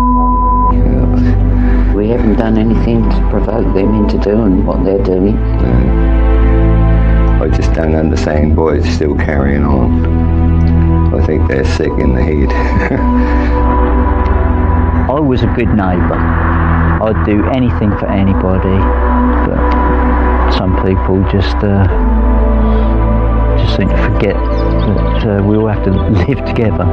we haven't done anything to provoke them into doing what they're doing. I just don't understand why it's still carrying on. I think they're sick in the head. I was a good neighbour. I'd do anything for anybody, but some people just seem to forget that we all have to live together.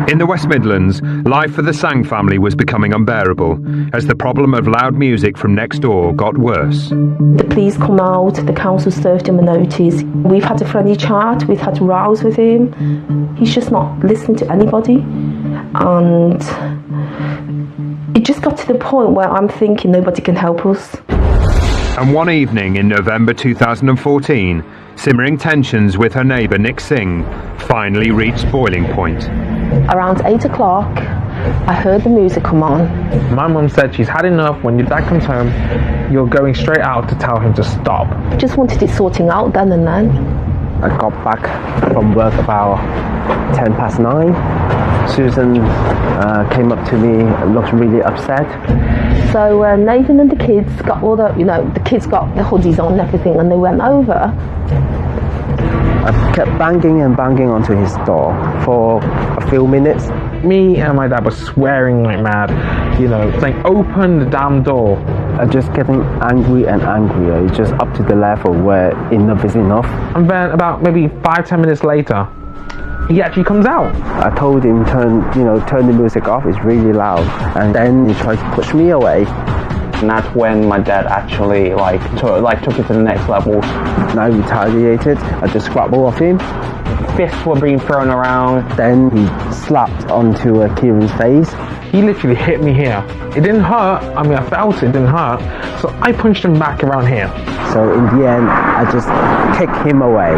In the West Midlands, life for the Sang family was becoming unbearable as the problem of loud music from next door got worse. The police come out, the council served him a notice. We've had a friendly chat, we've had rows with him. He's just not listening to anybody. And it just got to the point where I'm thinking nobody can help us. And one evening in November 2014, simmering tensions with her neighbour Nick Singh finally reached boiling point. Around 8 o'clock, I heard the music come on. My mum said she's had enough. When your dad comes home, you're going straight out to tell him to stop. Just wanted it sorting out then and then. I got back from work about 9:10. Susan came up to me and looked really upset. So Nathan and the kids got all the kids got the hoodies on and everything, and they went over. I kept banging and banging onto his door for a few minutes. Me and my dad were swearing like mad, saying, open the damn door. I'm just getting angry and angrier. It's just up to the level where enough is enough. And then about maybe 5-10 minutes later, he actually comes out. I told him turn the music off, it's really loud. And then he tried to push me away. And that's when my dad actually took it to the next level. And I retaliated. I just grabbed off him. Fists were being thrown around. Then he slapped onto Kieran's face. He literally hit me here. It didn't hurt. I mean, I felt it didn't hurt. So I punched him back around here. So in the end, I just kicked him away.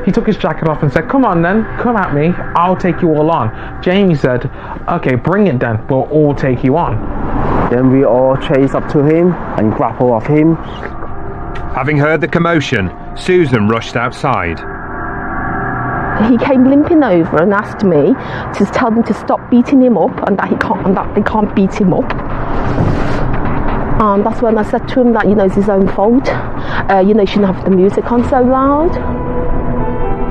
He took his jacket off and said, come on then, come at me, I'll take you all on. Jamie said, okay, bring it then, we'll all take you on. Then we all chased up to him and grappled off him. Having heard the commotion, Susan rushed outside. He came limping over and asked me to tell them to stop beating him up and that they can't beat him up. That's when I said to him that, it's his own fault. He shouldn't have the music on so loud.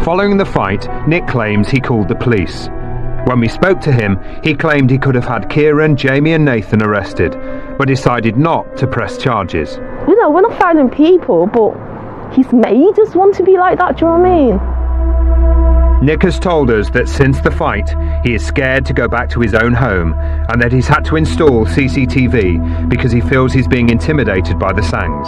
Following the fight, Nick claims he called the police. When we spoke to him, he claimed he could have had Kieran, Jamie and Nathan arrested, but decided not to press charges. We're not violent people, but he's made us want to be like that, do you know what I mean? Nick has told us that since the fight, he is scared to go back to his own home and that he's had to install CCTV because he feels he's being intimidated by the Sangs.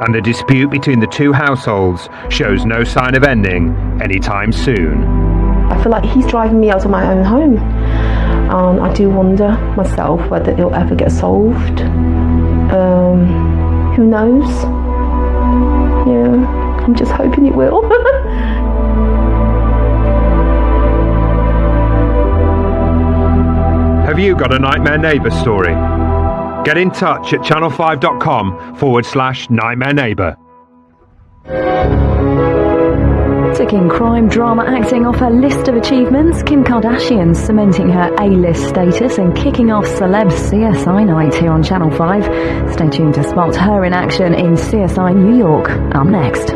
And the dispute between the two households shows no sign of ending anytime soon. I feel like he's driving me out of my own home. And I do wonder myself whether it'll ever get solved. Who knows? Yeah, I'm just hoping it will. Have you got a nightmare neighbour story? Get in touch at channel5.com/nightmare neighbour. Ticking crime drama acting off her list of achievements, Kim Kardashian cementing her A-list status and kicking off celeb CSI night here on Channel 5. Stay tuned to spot her in action in CSI New York. Up next.